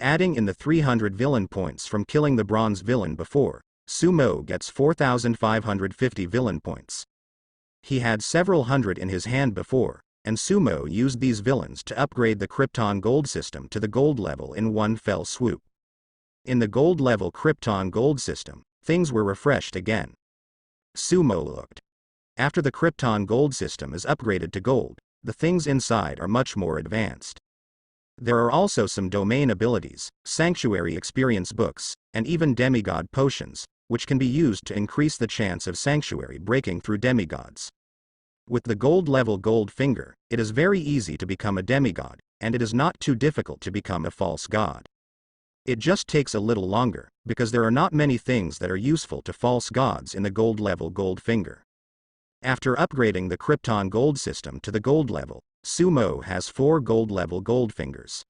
Adding in the 300 villain points from killing the bronze villain before, Sumo gets 4,550 villain points. He had several hundred in his hand before, and Sumo used these villains to upgrade the Krypton gold system to the gold level in one fell swoop. In the gold level Krypton gold system, things were refreshed again. Sumo looked. After the Krypton gold system is upgraded to gold, the things inside are much more advanced. There are also some domain abilities, sanctuary experience books, and even demigod potions, which can be used to increase the chance of sanctuary breaking through demigods. With the gold level gold finger, it is very easy to become a demigod, and it is not too difficult to become a false god. It just takes a little longer, because there are not many things that are useful to false gods in the gold level gold finger. After upgrading the Krypton gold system to the gold level, Sumo has 4 gold level gold fingers.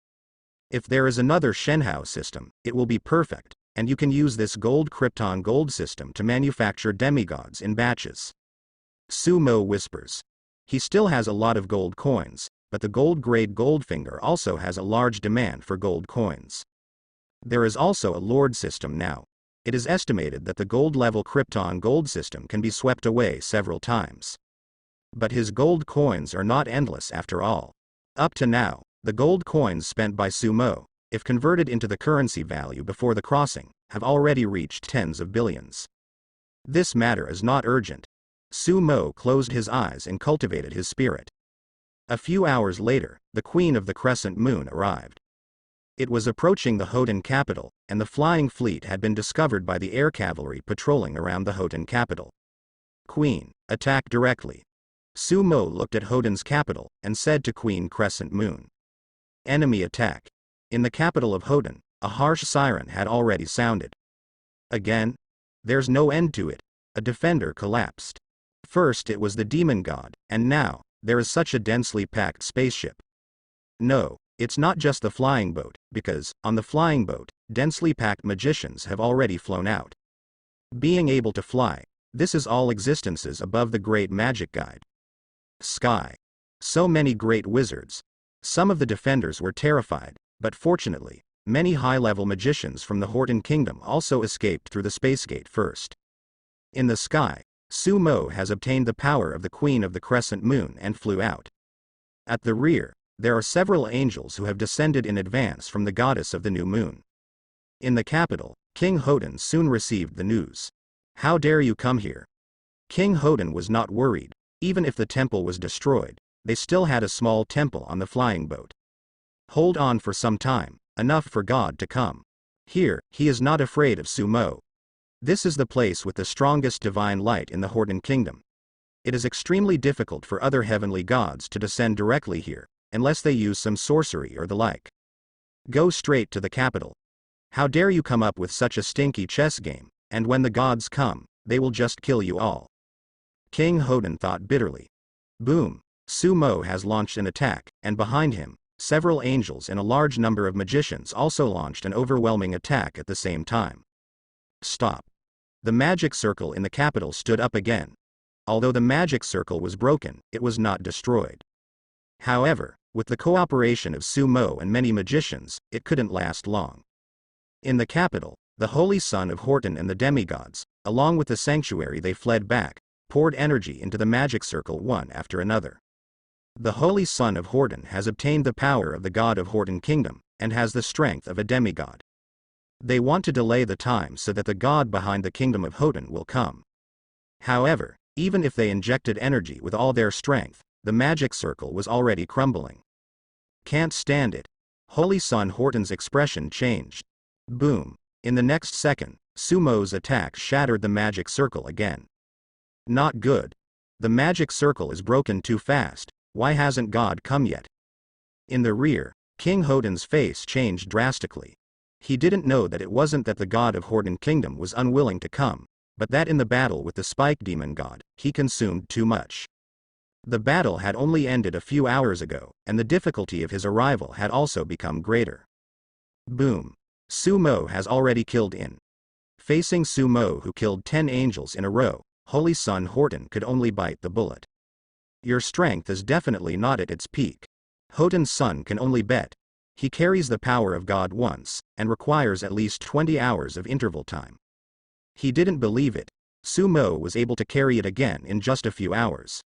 If there is another Shenhao system, it will be perfect, and you can use this gold Krypton gold system to manufacture demigods in batches. Sumo whispers. He still has a lot of gold coins, but the gold grade gold finger also has a large demand for gold coins. There is also a Lord system now. It is estimated that the gold level Krypton gold system can be swept away several times. But his gold coins are not endless after all. Up to now, the gold coins spent by Sumo, if converted into the currency value before the crossing, have already reached tens of billions. This matter is not urgent. Sumo closed his eyes and cultivated his spirit. A few hours later, the Queen of the Crescent Moon arrived. It was approaching the Hoden capital, and the flying fleet had been discovered by the air cavalry patrolling around the Hoden capital. Queen, attack directly. Sumo looked at Hoden's capital, and said to Queen Crescent Moon. Enemy attack. In the capital of Hoden, a harsh siren had already sounded. Again? There's no end to it. A defender collapsed. First it was the demon god, and now, there is such a densely packed spaceship. No, it's not just the flying boat, because, on the flying boat, densely packed magicians have already flown out. Being able to fly, this is all existences above the great magic guide. Sky. So many great wizards. Some of the defenders were terrified, but fortunately, many high-level magicians from the Horton Kingdom also escaped through the space gate first. In the sky, Sumo has obtained the power of the Queen of the Crescent Moon and flew out. At the rear, there are several angels who have descended in advance from the goddess of the new moon. In the capital, King Hoden soon received the news. How dare you come here? King Hoden was not worried. Even if the temple was destroyed, they still had a small temple on the flying boat. Hold on for some time, enough for God to come. Here, he is not afraid of Sumo. This is the place with the strongest divine light in the Horton Kingdom. It is extremely difficult for other heavenly gods to descend directly here, unless they use some sorcery or the like. Go straight to the capital. How dare you come up with such a stinky chess game, and when the gods come, they will just kill you all. King Hoden thought bitterly. Boom! Sumo has launched an attack, and behind him, several angels and a large number of magicians also launched an overwhelming attack at the same time. Stop! The magic circle in the capital stood up again. Although the magic circle was broken, it was not destroyed. However, with the cooperation of Sumo and many magicians, it couldn't last long. In the capital, the holy son of Horton and the demigods, along with the sanctuary they fled back, poured energy into the magic circle one after another. The holy son of Horton has obtained the power of the god of Horton Kingdom, and has the strength of a demigod. They want to delay the time so that the god behind the kingdom of Horton will come. However, even if they injected energy with all their strength, the magic circle was already crumbling. Can't stand it. Holy son Horton's expression changed. Boom! In the next second, Sumo's attack shattered the magic circle again. Not good. The magic circle is broken too fast. Why hasn't God come yet? In the rear, King Hoden's face changed drastically. He didn't know that it wasn't that the god of Horton Kingdom was unwilling to come, but that in the battle with the Spike Demon God, he consumed too much. The battle had only ended a few hours ago, and the difficulty of his arrival had also become greater. Boom! Sumo has already killed in. Facing Sumo, who killed 10 angels in a row, Holy Son Horton could only bite the bullet. Your strength is definitely not at its peak. Horton's son can only bet. He carries the power of God once, and requires at least 20 hours of interval time. He didn't believe it. Sumo was able to carry it again in just a few hours.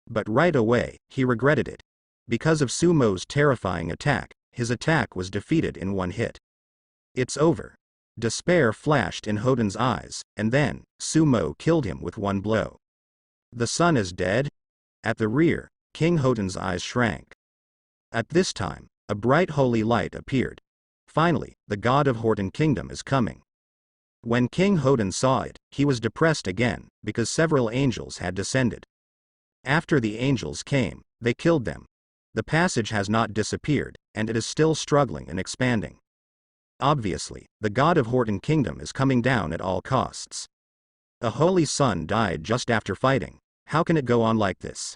But right away, he regretted it. Because of Sumo's terrifying attack, his attack was defeated in one hit. It's over. Despair flashed in Horton's eyes, and then, Sumo killed him with one blow. The son is dead? At the rear, King Horton's eyes shrank. At this time, a bright holy light appeared. Finally, the god of Horton Kingdom is coming. When King Horton saw it, he was depressed again, because several angels had descended. After the angels came, they killed them. The passage has not disappeared, and it is still struggling and expanding. Obviously, the god of Horton Kingdom is coming down at all costs. A holy son died just after fighting. How can it go on like this?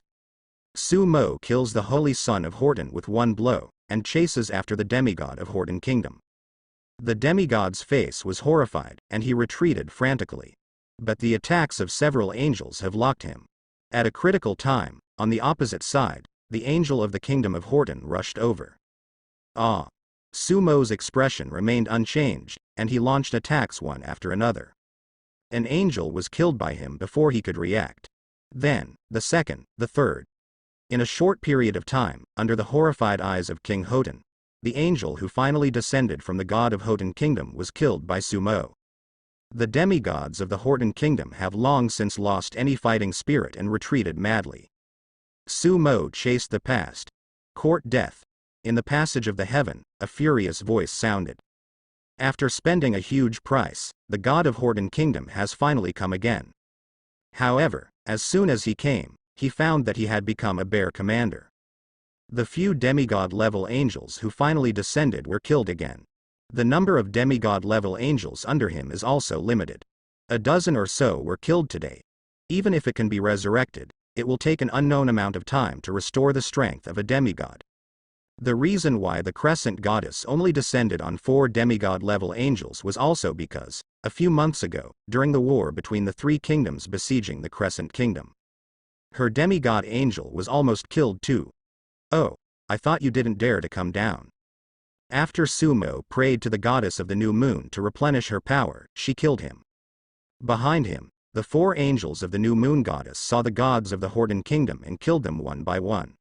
Sumo kills the holy son of Horton with one blow, and chases after the demigod of Horton Kingdom. The demigod's face was horrified, and he retreated frantically. But the attacks of several angels have locked him. At a critical time, on the opposite side, the angel of the kingdom of Horton rushed over. Ah! Sumo's expression remained unchanged, and he launched attacks one after another. An angel was killed by him before he could react. Then, the second, the third. In a short period of time, under the horrified eyes of King Horton, the angel who finally descended from the god of Horton Kingdom was killed by Sumo. The demigods of the Horton Kingdom have long since lost any fighting spirit and retreated madly. Sumo chased the past. Court death. In the passage of the heaven, a furious voice sounded. After spending a huge price, the god of Horton Kingdom has finally come again. However, as soon as he came, he found that he had become a bear commander. The few demigod-level angels who finally descended were killed again. The number of demigod-level angels under him is also limited. A dozen or so were killed today. Even if it can be resurrected, it will take an unknown amount of time to restore the strength of a demigod. The reason why the Crescent Goddess only descended on 4 demigod-level angels was also because, a few months ago, during the war between the 3 kingdoms besieging the Crescent Kingdom, her demigod angel was almost killed too. Oh, I thought you didn't dare to come down. After Sumo prayed to the goddess of the new moon to replenish her power, she killed him. Behind him, the 4 angels of the new moon goddess saw the gods of the Horton Kingdom and killed them one by one.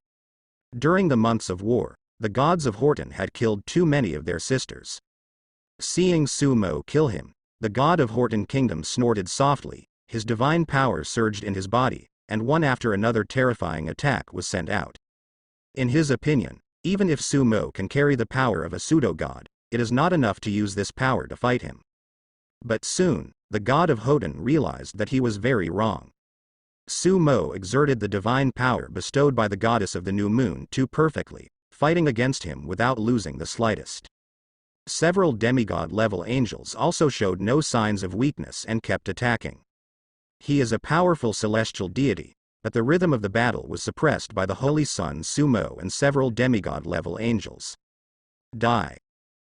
During the months of war, the gods of Horton had killed too many of their sisters. Seeing Sumo kill him, the god of Horton Kingdom snorted softly, his divine power surged in his body, and one after another terrifying attack was sent out. In his opinion, even if Sumo can carry the power of a pseudo-god, it is not enough to use this power to fight him. But soon, the god of Horton realized that he was very wrong. Sumo exerted the divine power bestowed by the goddess of the new moon too perfectly, fighting against him without losing the slightest. Several demigod-level angels also showed no signs of weakness and kept attacking. He is a powerful celestial deity, but the rhythm of the battle was suppressed by the Holy Sun Sumo and several demigod-level angels. Die.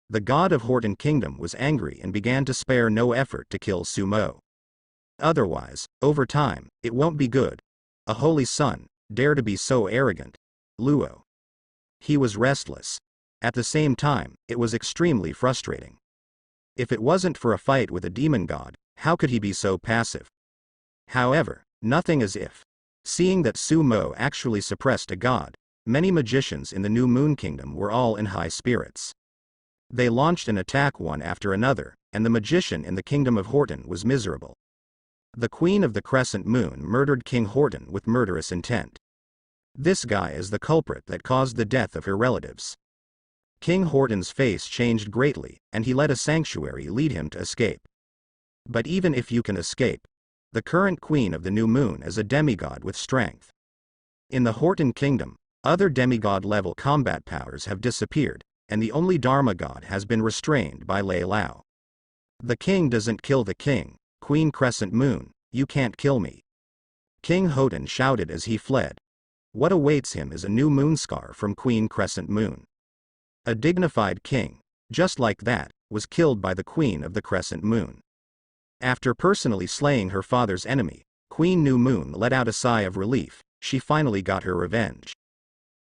The god of Horton Kingdom was angry and began to spare no effort to kill Sumo. Otherwise, over time, it won't be good. A holy sun, dare to be so arrogant. Luo. He was restless. At the same time, it was extremely frustrating. If it wasn't for a fight with a demon god, how could he be so passive? However, nothing as if. Seeing that Sumo actually suppressed a god, many magicians in the New Moon Kingdom were all in high spirits. They launched an attack one after another, and the magician in the Kingdom of Horton was miserable. The Queen of the Crescent Moon murdered King Horton with murderous intent. This guy is the culprit that caused the death of her relatives. King Horton's face changed greatly, and he let a sanctuary lead him to escape. But even if you can escape, the current Queen of the New Moon is a demigod with strength. In the Horton Kingdom, other demigod-level combat powers have disappeared, and the only Dharma god has been restrained by Lei Lao. The king doesn't kill the king. Queen Crescent Moon, you can't kill me. King Horton shouted as he fled. What awaits him is a new moonscar from Queen Crescent Moon. A dignified king, just like that, was killed by the Queen of the Crescent Moon. After personally slaying her father's enemy, Queen New Moon let out a sigh of relief. She finally got her revenge.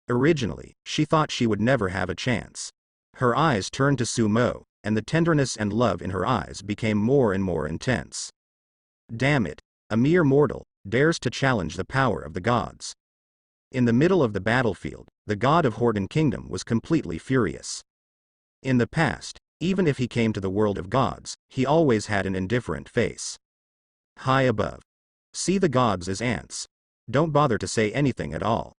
Originally, she thought she would never have a chance. Her eyes turned to Sumo, and the tenderness and love in her eyes became more and more intense. Damn it, a mere mortal dares to challenge the power of the gods. In the middle of the battlefield, the god of Horton Kingdom was completely furious. In the past, even if he came to the world of gods, he always had an indifferent face. High above. See the gods as ants. Don't bother to say anything at all.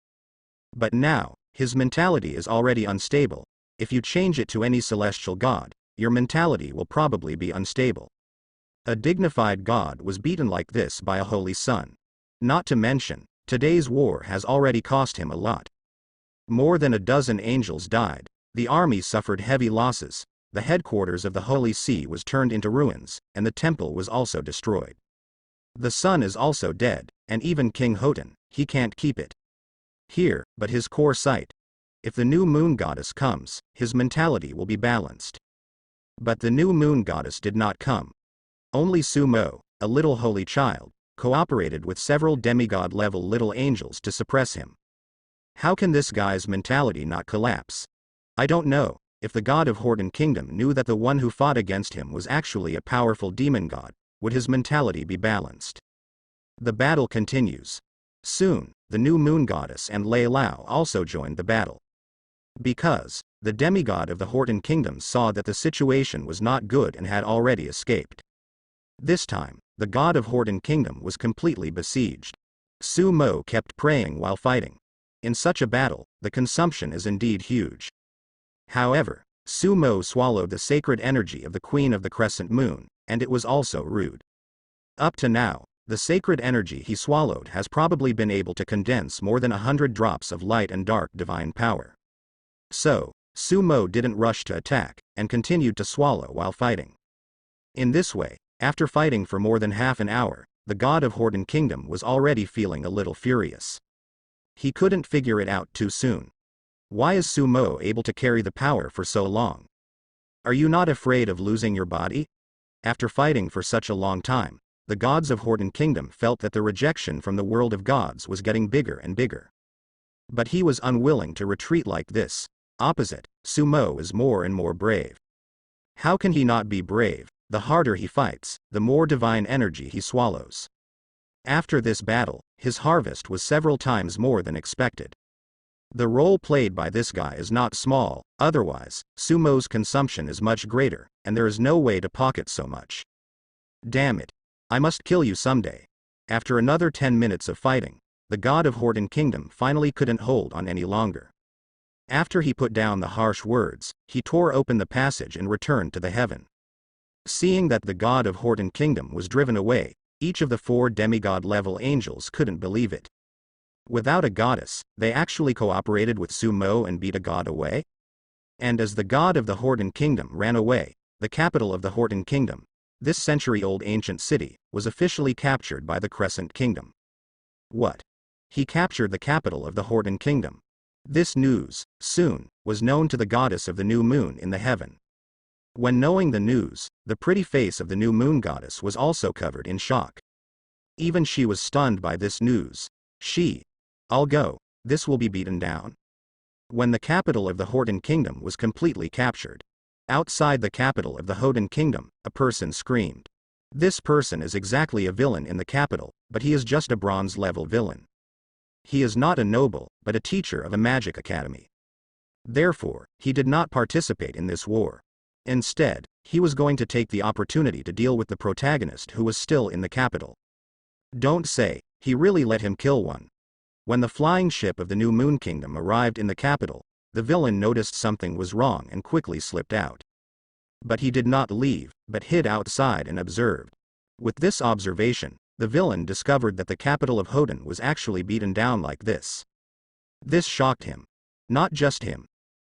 But now, his mentality is already unstable. If you change it to any celestial god, your mentality will probably be unstable. A dignified god was beaten like this by a holy sun. Not to mention, today's war has already cost him a lot. More than a dozen angels died, the army suffered heavy losses, the headquarters of the Holy See was turned into ruins, and the temple was also destroyed. The sun is also dead, and even King Horton, he can't keep it here, but his core sight. If the new moon goddess comes, his mentality will be balanced. But the new moon goddess did not come. Only Sumo, a little holy child, cooperated with several demigod-level little angels to suppress him. How can this guy's mentality not collapse? I don't know. If the god of Horton Kingdom knew that the one who fought against him was actually a powerful demon god, would his mentality be balanced? The battle continues. Soon, the new moon goddess and Lei Lao also joined the battle. Because the demigod of the Horton Kingdom saw that the situation was not good and had already escaped. This time, the god of Horton Kingdom was completely besieged. Sumo kept praying while fighting. In such a battle, the consumption is indeed huge. However, Sumo swallowed the sacred energy of the Queen of the Crescent Moon, and it was also rude. Up to now, the sacred energy he swallowed has probably been able to condense more than 100 drops of light and dark divine power. So, Sumo didn't rush to attack, and continued to swallow while fighting. In this way, after fighting for more than half an hour, the god of Horton Kingdom was already feeling a little furious. He couldn't figure it out too soon. Why is Sumo able to carry the power for so long? Are you not afraid of losing your body? After fighting for such a long time, the gods of Horton Kingdom felt that the rejection from the world of gods was getting bigger and bigger. But he was unwilling to retreat like this. Opposite, Sumo is more and more brave. How can he not be brave? The harder he fights, the more divine energy he swallows. After this battle, his harvest was several times more than expected. The role played by this guy is not small, otherwise, Sumo's consumption is much greater, and there is no way to pocket so much. Damn it. I must kill you someday. After another 10 minutes of fighting, the god of Horton Kingdom finally couldn't hold on any longer. After he put down the harsh words, he tore open the passage and returned to the heaven. Seeing that the god of Horton Kingdom was driven away, each of the 4 demigod-level angels couldn't believe it. Without a goddess, they actually cooperated with Sumo and beat a god away? And as the god of the Horton Kingdom ran away, the capital of the Horton Kingdom, this century-old ancient city, was officially captured by the Crescent Kingdom. What? He captured the capital of the Horton Kingdom. This news, soon, was known to the goddess of the new moon in the heaven. When knowing the news, the pretty face of the new moon goddess was also covered in shock. Even she was stunned by this news. I'll go, this will be beaten down. When the capital of the Horton Kingdom was completely captured, outside the capital of the Horton Kingdom, a person screamed. This person is exactly a villain in the capital, but he is just a bronze-level villain. He is not a noble, but a teacher of a magic academy. Therefore, he did not participate in this war. Instead, he was going to take the opportunity to deal with the protagonist who was still in the capital. Don't say, he really let him kill one. When the flying ship of the New Moon Kingdom arrived in the capital, the villain noticed something was wrong and quickly slipped out. But he did not leave, but hid outside and observed. With this observation, the villain discovered that the capital of Horton was actually beaten down like this. This shocked him. Not just him.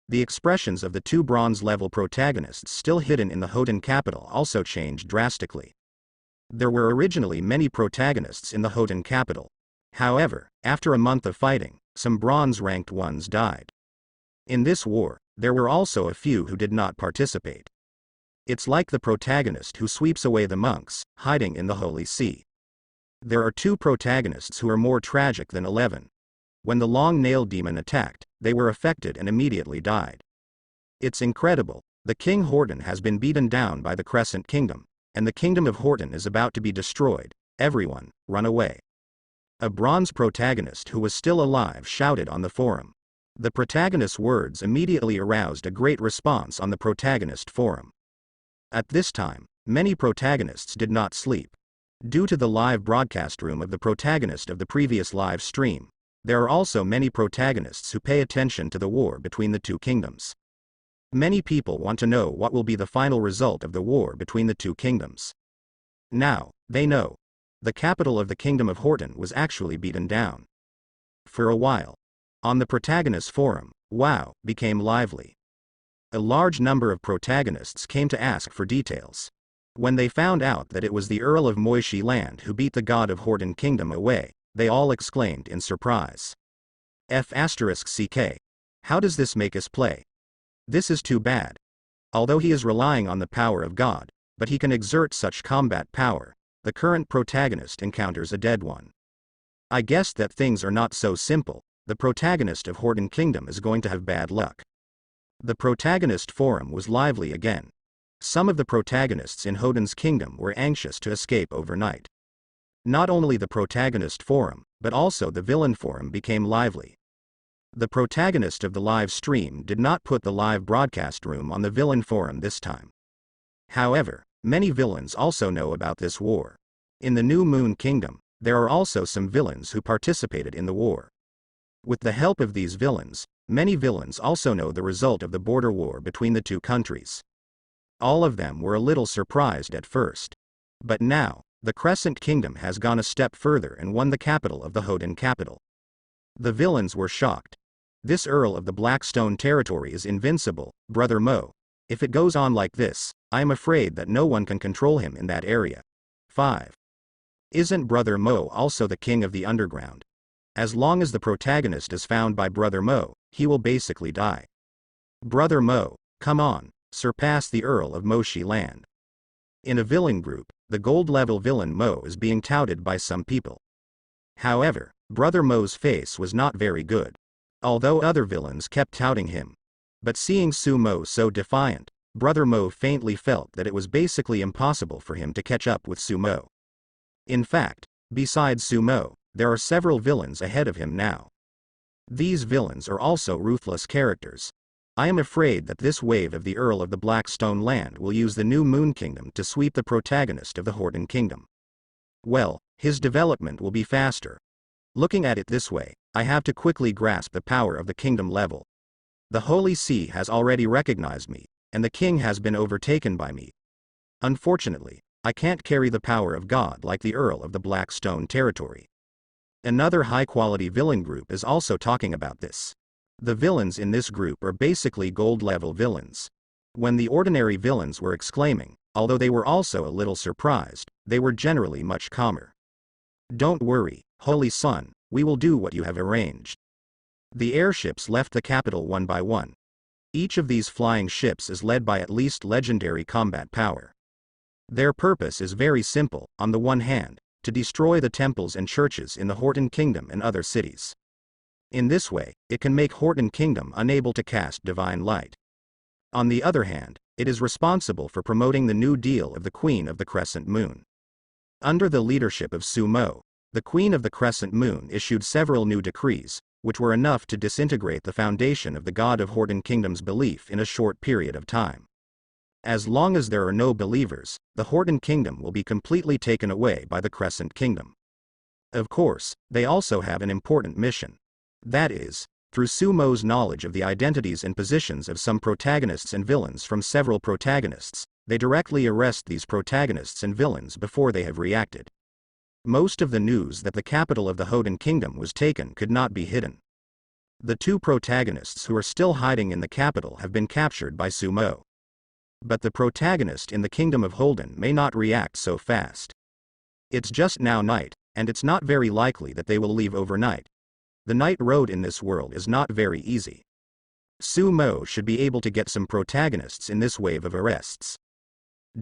The expressions of the two bronze-level protagonists still hidden in the Horton capital also changed drastically. There were originally many protagonists in the Horton capital. However, after a month of fighting, some bronze-ranked ones died. In this war, there were also a few who did not participate. It's like the protagonist who sweeps away the monks, hiding in the Holy See. There are two protagonists who are more tragic than 11. When the long-nailed demon attacked, they were affected and immediately died. It's incredible, the King Horton has been beaten down by the Crescent Kingdom, and the Kingdom of Horton is about to be destroyed. Everyone, run away. A bronze protagonist who was still alive shouted on the forum. The protagonist's words immediately aroused a great response on the protagonist forum. At this time, many protagonists did not sleep. Due to the live broadcast room of the protagonist of the previous live stream, there are also many protagonists who pay attention to the war between the two kingdoms. Many people want to know what will be the final result of the war between the two kingdoms. Now, they know. The capital of the Kingdom of Horton was actually beaten down. For a while, on the protagonist forum, WoW became lively. A large number of protagonists came to ask for details. When they found out that it was the Earl of Moishi Land who beat the god of Horton Kingdom away, they all exclaimed in surprise. F***CK. How does this make us play? This is too bad. Although he is relying on the power of God, but he can exert such combat power, the current protagonist encounters a dead one. I guess that things are not so simple, the protagonist of Horton Kingdom is going to have bad luck. The protagonist forum was lively again. Some of the protagonists in Horton's kingdom were anxious to escape overnight. Not only the protagonist forum, but also the villain forum became lively. The protagonist of the live stream did not put the live broadcast room on the villain forum this time. However, many villains also know about this war. In the New Moon Kingdom, there are also some villains who participated in the war. With the help of these villains, many villains also know the result of the border war between the two countries. All of them were a little surprised at first. But now, the Crescent Kingdom has gone a step further and won the capital of the Horton capital. The villains were shocked. This Earl of the Blackstone territory is invincible, Brother Mo. If it goes on like this, I am afraid that no one can control him in that area. 5. Isn't Brother Mo also the king of the underground? As long as the protagonist is found by Brother Mo, he will basically die. Brother Mo, come on, surpass the Earl of Moshi Land. In a villain group, the gold-level villain Mo is being touted by some people. However, Brother Mo's face was not very good. Although other villains kept touting him. But seeing Sumo so defiant, Brother Mo faintly felt that it was basically impossible for him to catch up with Sumo. In fact, besides Sumo, there are several villains ahead of him now. These villains are also ruthless characters. I am afraid that this wave of the Earl of the Blackstone Land will use the New Moon Kingdom to sweep the protagonist of the Horton Kingdom. Well, his development will be faster. Looking at it this way, I have to quickly grasp the power of the kingdom level. The Holy See has already recognized me, and the king has been overtaken by me. Unfortunately, I can't carry the power of God like the Earl of the Blackstone territory. Another high-quality villain group is also talking about this. The villains in this group are basically gold-level villains. When the ordinary villains were exclaiming, although they were also a little surprised, they were generally much calmer. "Don't worry, Holy Son, we will do what you have arranged." The airships left the capital one by one. Each of these flying ships is led by at least legendary combat power. Their purpose is very simple, on the one hand, to destroy the temples and churches in the Horton Kingdom and other cities. In this way, it can make Horton Kingdom unable to cast divine light. On the other hand, it is responsible for promoting the New Deal of the Queen of the Crescent Moon. Under the leadership of Sumo, the Queen of the Crescent Moon issued several new decrees, which were enough to disintegrate the foundation of the God of Horton Kingdom's belief in a short period of time. As long as there are no believers, the Horton Kingdom will be completely taken away by the Crescent Kingdom. Of course, they also have an important mission. That is, through Sumo's knowledge of the identities and positions of some protagonists and villains from several protagonists, they directly arrest these protagonists and villains before they have reacted. Most of the news that the capital of the Horton Kingdom was taken could not be hidden. The two protagonists who are still hiding in the capital have been captured by Sumo. But the protagonist in the Kingdom of Holden may not react so fast. It's just now night, and it's not very likely that they will leave overnight. The night road in this world is not very easy. Sumo should be able to get some protagonists in this wave of arrests.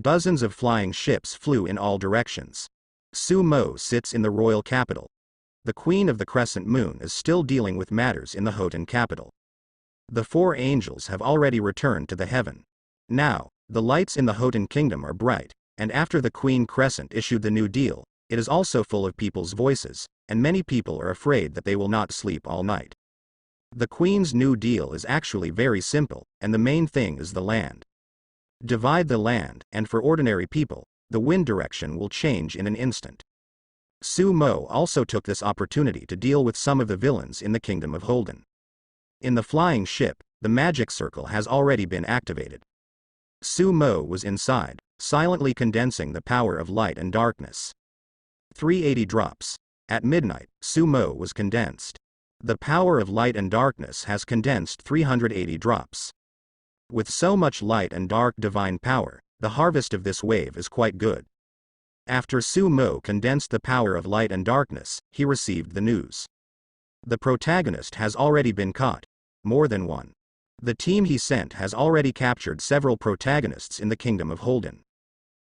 Dozens of flying ships flew in all directions. Sumo sits in the royal capital. The Queen of the Crescent Moon is still dealing with matters in the Horton capital. The four angels have already returned to the heaven. Now, the lights in the Horton Kingdom are bright, and after the Queen Crescent issued the New Deal, it is also full of people's voices, and many people are afraid that they will not sleep all night. The Queen's New Deal is actually very simple, and the main thing is the land. Divide the land, and for ordinary people, the wind direction will change in an instant. Sumo also took this opportunity to deal with some of the villains in the Kingdom of Holden. In the flying ship, the magic circle has already been activated. Sumo was inside, silently condensing the power of light and darkness. 380 drops. At midnight, Sumo was condensed. The power of light and darkness has condensed 380 drops. With so much light and dark divine power, the harvest of this wave is quite good. After Sumo condensed the power of light and darkness, he received the news. The protagonist has already been caught. More than one. The team he sent has already captured several protagonists in the Kingdom of Holden.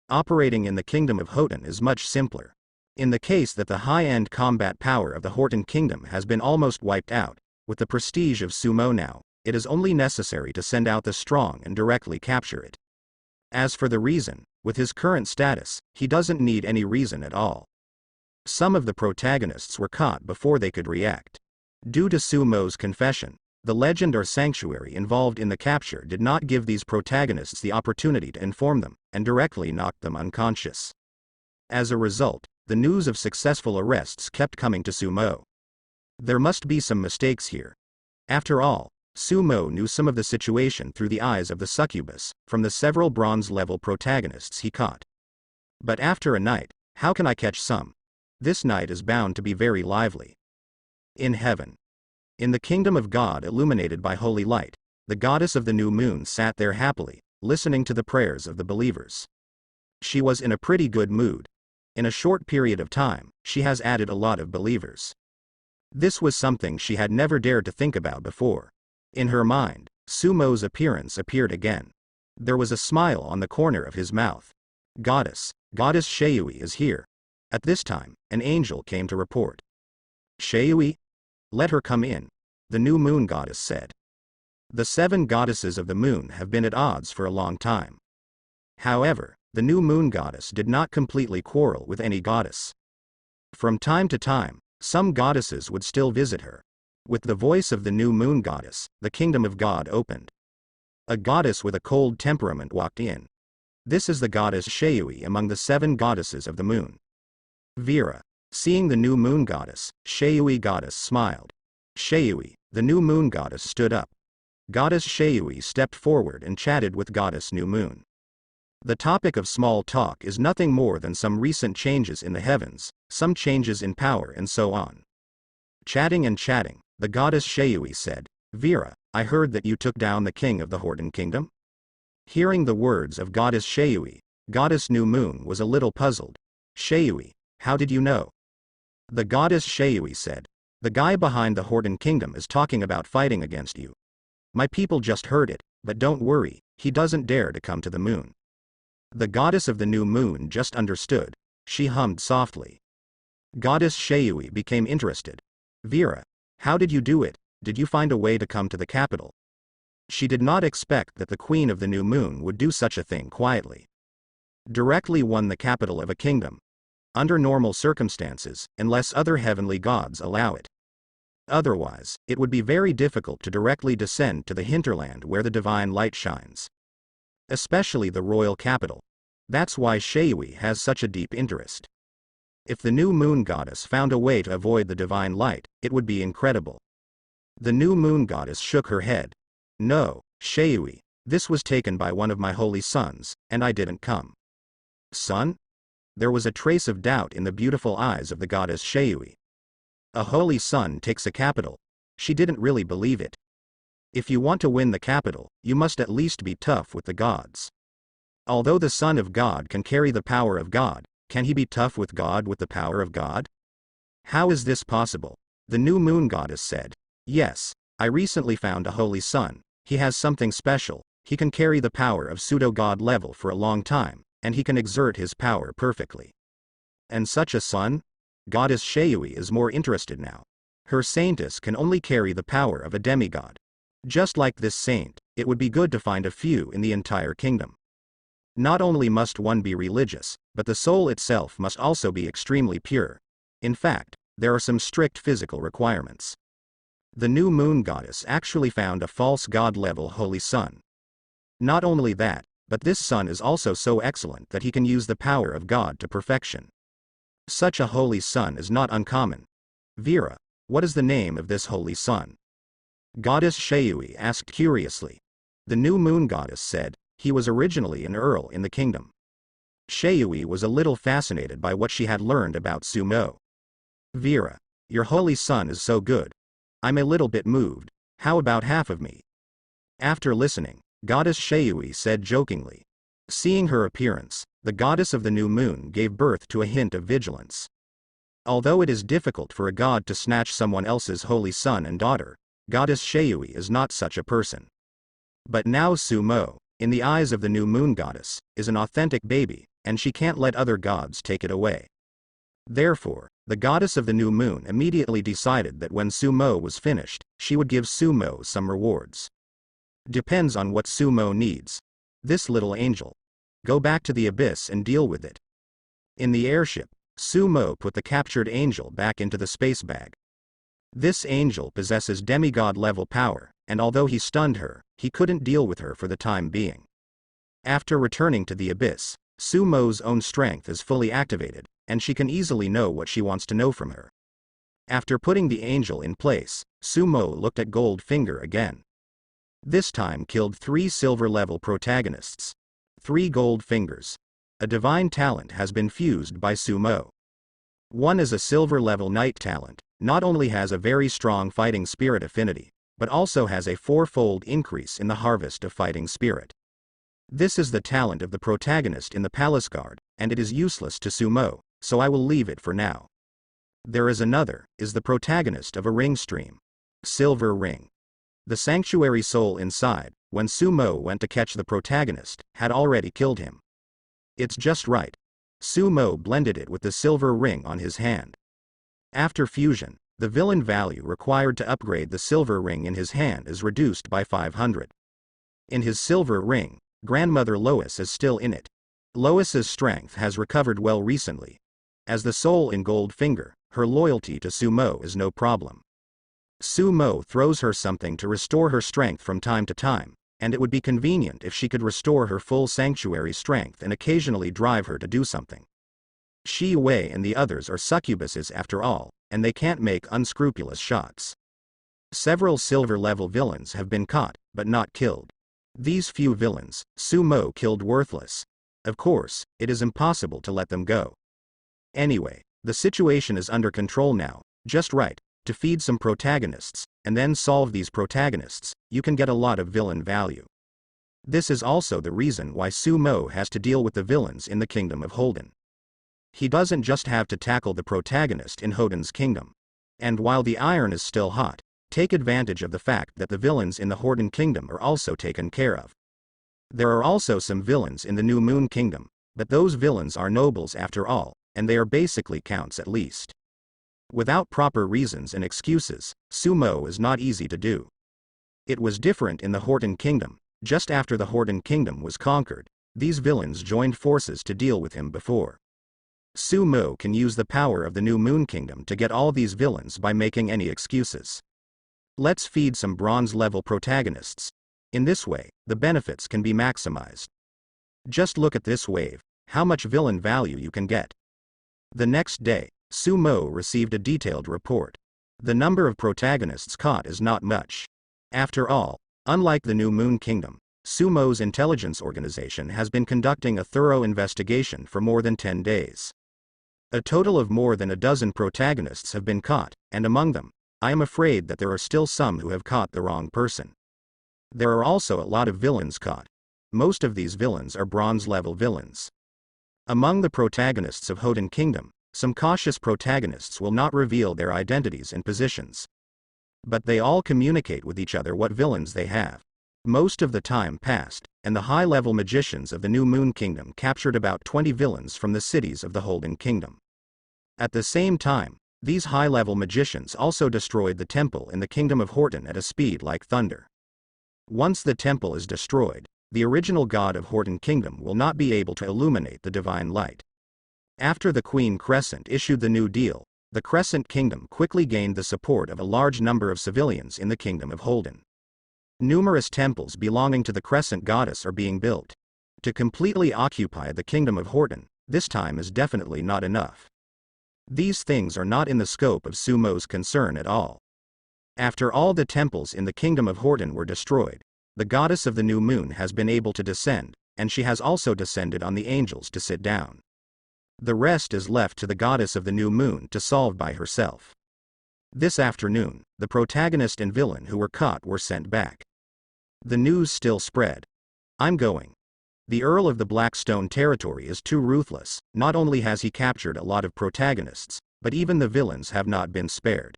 Operating in the Kingdom of Horton is much simpler. In the case that the high-end combat power of the Horton Kingdom has been almost wiped out, with the prestige of Sumo now, it is only necessary to send out the strong and directly capture it. As for the reason, with his current status, he doesn't need any reason at all. Some of the protagonists were caught before they could react. Due to Sumo's confession, the legend or sanctuary involved in the capture did not give these protagonists the opportunity to inform them, and directly knocked them unconscious. As a result, the news of successful arrests kept coming to Sumo. There must be some mistakes here. After all, Sumo knew some of the situation through the eyes of the succubus, from the several bronze-level protagonists he caught. But after a night, how can I catch some? This night is bound to be very lively. In heaven. In the kingdom of God illuminated by holy light, the goddess of the new moon sat there happily, listening to the prayers of the believers. She was in a pretty good mood. In a short period of time, she has added a lot of believers. This was something she had never dared to think about before. In her mind, Sumo's appearance appeared again. There was a smile on the corner of his mouth. Goddess Shayui is here. At this time, an angel came to report. Shayui? Let her come in, the new moon goddess said. The 7 goddesses of the moon have been at odds for a long time. However, the new moon goddess did not completely quarrel with any goddess. From time to time, some goddesses would still visit her. With the voice of the new moon goddess, the kingdom of God opened. A goddess with a cold temperament walked in. This is the goddess Shayui among the 7 goddesses of the moon. Vera. Seeing the new moon goddess, Shayui goddess smiled. Shayui, the new moon goddess stood up. Goddess Shayui stepped forward and chatted with goddess New Moon. The topic of small talk is nothing more than some recent changes in the heavens, some changes in power and so on. Chatting and chatting, the goddess Shayui said, Vera, I heard that you took down the king of the Horton Kingdom? Hearing the words of Goddess Sheui, Goddess New Moon was a little puzzled. Sheui, how did you know? The Goddess Sheui said, the guy behind the Horton Kingdom is talking about fighting against you. My people just heard it, but don't worry, he doesn't dare to come to the moon. The Goddess of the New Moon just understood. She hummed softly. Goddess Sheui became interested. Vera, how did you do it? Did you find a way to come to the capital? She did not expect that the Queen of the New Moon would do such a thing quietly. Directly won the capital of a kingdom. Under normal circumstances, unless other heavenly gods allow it. Otherwise, it would be very difficult to directly descend to the hinterland where the divine light shines. Especially the royal capital. That's why Sheui has such a deep interest. If the New Moon Goddess found a way to avoid the divine light, it would be incredible. The New Moon Goddess shook her head. No, Sheui, this was taken by one of my holy sons, and I didn't come. Son? There was a trace of doubt in the beautiful eyes of the Goddess Sheui. A holy son takes a capital. She didn't really believe it. If you want to win the capital, you must at least be tough with the gods. Although the Son of God can carry the power of God, can he be tough with God with the power of God? How is this possible? The New Moon Goddess said. Yes, I recently found a holy son. He has something special. He can carry the power of pseudo-god level for a long time, and he can exert his power perfectly. And such a son? Goddess Sheui is more interested now. Her saintess can only carry the power of a demigod. Just like this saint, it would be good to find a few in the entire kingdom. Not only must one be religious, but the soul itself must also be extremely pure. In fact, there are some strict physical requirements. The New Moon Goddess actually found a false god-level holy son. Not only that, but this son is also so excellent that he can use the power of God to perfection. Such a holy son is not uncommon. Vera, what is the name of this holy son? Goddess Sheui asked curiously. The New Moon Goddess said, he was originally an earl in the kingdom. Sheui was a little fascinated by what she had learned about sumo. Vera, your holy son is so good. I'm a little bit moved. How about half of me? After listening, Goddess Sheui said jokingly. Seeing her appearance, the goddess of the new moon gave birth to a hint of vigilance. Although it is difficult for a god to snatch someone else's holy son and daughter, Goddess Sheui is not such a person. But now Sumo, in the eyes of the new moon goddess, is an authentic baby, and she can't let other gods take it away. Therefore, the goddess of the new moon immediately decided that when Sumo was finished, she would give Sumo some rewards. Depends on what Sumo needs. This little angel. Go back to the abyss and deal with it. In the airship, Sumo put the captured angel back into the space bag. This angel possesses demigod-level power, and although he stunned her, he couldn't deal with her for the time being. After returning to the abyss, Sumo's own strength is fully activated, and she can easily know what she wants to know from her. After putting the angel in place, Sumo looked at Goldfinger again. This time killed 3 silver-level protagonists. 3 gold fingers. A divine talent has been fused by Sumo. One is a silver-level knight talent, not only has a very strong fighting spirit affinity, but also has a 4-fold increase in the harvest of fighting spirit. This is the talent of the protagonist in the Palace Guard, and it is useless to Sumo, so I will leave it for now. There is another, is the protagonist of a ring stream. Silver ring. The sanctuary soul inside, when Sumo went to catch the protagonist, had already killed him. It's just right. Sumo blended it with the silver ring on his hand. After fusion, the villain value required to upgrade the silver ring in his hand is reduced by 500. In his silver ring, Grandmother Lois is still in it. Lois's strength has recovered well recently. As the soul in Goldfinger, her loyalty to Sumo is no problem. Sumo throws her something to restore her strength from time to time, and it would be convenient if she could restore her full sanctuary strength and occasionally drive her to do something. Shi Wei and the others are succubuses after all, and they can't make unscrupulous shots. Several silver-level villains have been caught, but not killed. These few villains, Sumo killed worthless. Of course, it is impossible to let them go. Anyway, the situation is under control now, just right, to feed some protagonists, and then solve these protagonists, you can get a lot of villain value. This is also the reason why Sumo has to deal with the villains in the Kingdom of Holden. He doesn't just have to tackle the protagonist in Holden's kingdom. And while the iron is still hot, take advantage of the fact that the villains in the Holden kingdom are also taken care of. There are also some villains in the New Moon kingdom, but those villains are nobles after all, and they are basically counts at least. Without proper reasons and excuses, Sumo is not easy to do. It was different in the Holden kingdom. Just after the Holden kingdom was conquered, these villains joined forces to deal with him before. Sumo can use the power of the New Moon kingdom to get all these villains by making any excuses. Let's feed some bronze-level protagonists. In this way, the benefits can be maximized. Just look at this wave, how much villain value you can get. The next day, Sumo received a detailed report. The number of protagonists caught is not much. After all, unlike the New Moon Kingdom, Sumo's intelligence organization has been conducting a thorough investigation for more than 10 days. A total of more than a dozen protagonists have been caught, and among them, I am afraid that there are still some who have caught the wrong person. There are also a lot of villains caught. Most of these villains are bronze-level villains. Among the protagonists of Holden Kingdom, some cautious protagonists will not reveal their identities and positions. But they all communicate with each other what villains they have. Most of the time passed, and the high-level magicians of the New Moon Kingdom captured about 20 villains from the cities of the Holden Kingdom. At the same time, these high-level magicians also destroyed the temple in the Kingdom of Holden at a speed like thunder. Once the temple is destroyed, the original god of Holden Kingdom will not be able to illuminate the divine light. After the Queen Crescent issued the New Deal, the Crescent Kingdom quickly gained the support of a large number of civilians in the Kingdom of Holden. Numerous temples belonging to the Crescent Goddess are being built. To completely occupy the Kingdom of Holden, this time is definitely not enough. These things are not in the scope of Sumo's concern at all. After all the temples in the Kingdom of Holden were destroyed, the Goddess of the New Moon has been able to descend, and she has also descended on the angels to sit down. The rest is left to the Goddess of the New Moon to solve by herself. This afternoon, the protagonist and villain who were caught were sent back. The news still spread. I'm going. The Earl of the Blackstone territory is too ruthless. Not only has he captured a lot of protagonists, but even the villains have not been spared.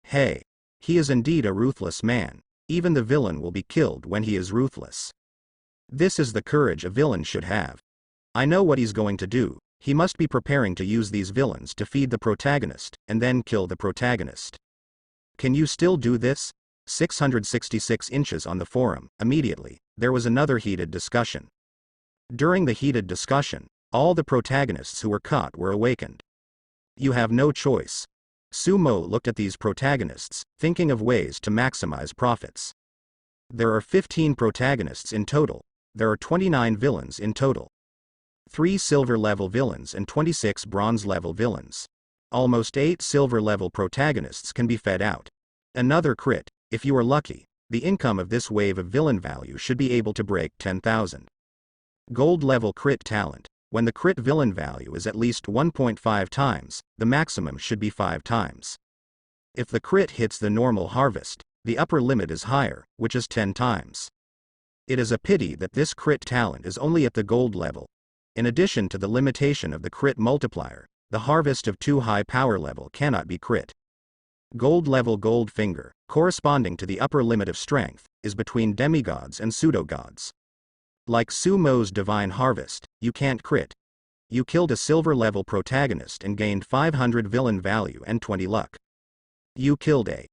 Hey, he is indeed a ruthless man. Even the villain will be killed when he is ruthless. This is the courage a villain should have. I know what he's going to do. He must be preparing to use these villains to feed the protagonist, and then kill the protagonist. Can you still do this? 666 inches on the forum. Immediately, there was another heated discussion. During the heated discussion, all the protagonists who were caught were awakened. You have no choice. Sumo looked at these protagonists, thinking of ways to maximize profits. There are 15 protagonists in total. There are 29 villains in total. 3 silver-level villains and 26 bronze-level villains. Almost 8 silver-level protagonists can be fed out. Another crit, if you are lucky. The income of this wave of villain value should be able to break 10,000. Gold-level crit talent. When the crit villain value is at least 1.5 times, the maximum should be 5 times. If the crit hits the normal harvest, the upper limit is higher, which is 10 times. It is a pity that this crit talent is only at the gold level. In addition to the limitation of the crit multiplier, the harvest of 2 high power level cannot be crit. Gold level gold finger, corresponding to the upper limit of strength, is between demigods and pseudo-gods. Like Sumo's divine harvest, you can't crit. You killed a silver level protagonist and gained 500 villain value and 20 luck. You killed a.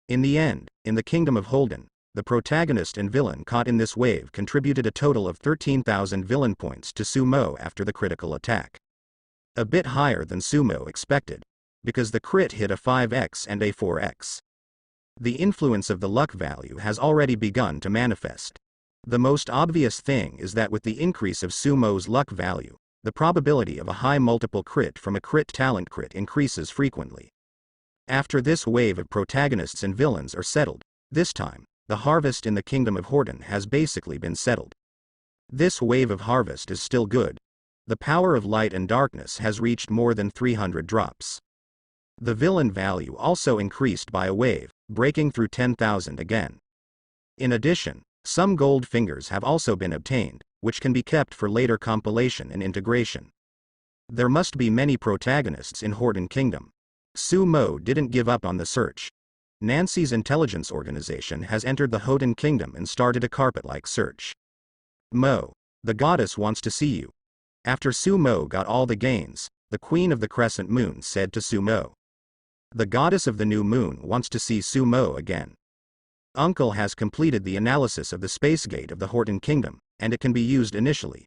In the end, in the Kingdom of Holden, the protagonist and villain caught in this wave contributed a total of 13,000 villain points to Sumo after the critical attack. A bit higher than Sumo expected, because the crit hit a 5x and a 4x. The influence of the luck value has already begun to manifest. The most obvious thing is that with the increase of Sumo's luck value, the probability of a high multiple crit from a crit talent crit increases frequently. After this wave of protagonists and villains are settled, this time, the harvest in the Kingdom of Holden has basically been settled. This wave of harvest is still good. The power of light and darkness has reached more than 300 drops. The villain value also increased by a wave, breaking through 10,000 again. In addition, some gold fingers have also been obtained, which can be kept for later compilation and integration. There must be many protagonists in Horton Kingdom. Su Mo didn't give up on the search. Nancy's intelligence organization has entered the Horton Kingdom and started a carpet-like search. Mo, the goddess wants to see you. After Su Mo got all the gains, the Queen of the Crescent Moon said to Su Mo. The goddess of the new moon wants to see Su Mo again. Uncle has completed the analysis of the space gate of the Horton Kingdom, and it can be used initially.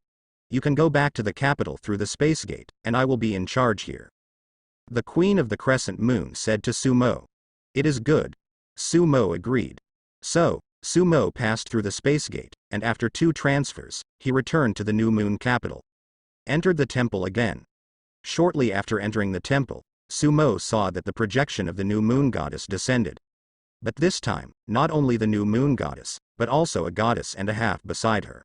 You can go back to the capital through the space gate, and I will be in charge here. The Queen of the Crescent Moon said to Su Mo. It is good. Su Mo agreed. So, Su Mo passed through the space gate, and after 2 transfers, he returned to the new moon capital. Entered the temple again. Shortly after entering the temple, Su Mo saw that the projection of the new moon goddess descended. But this time, not only the new moon goddess, but also a goddess and a half beside her.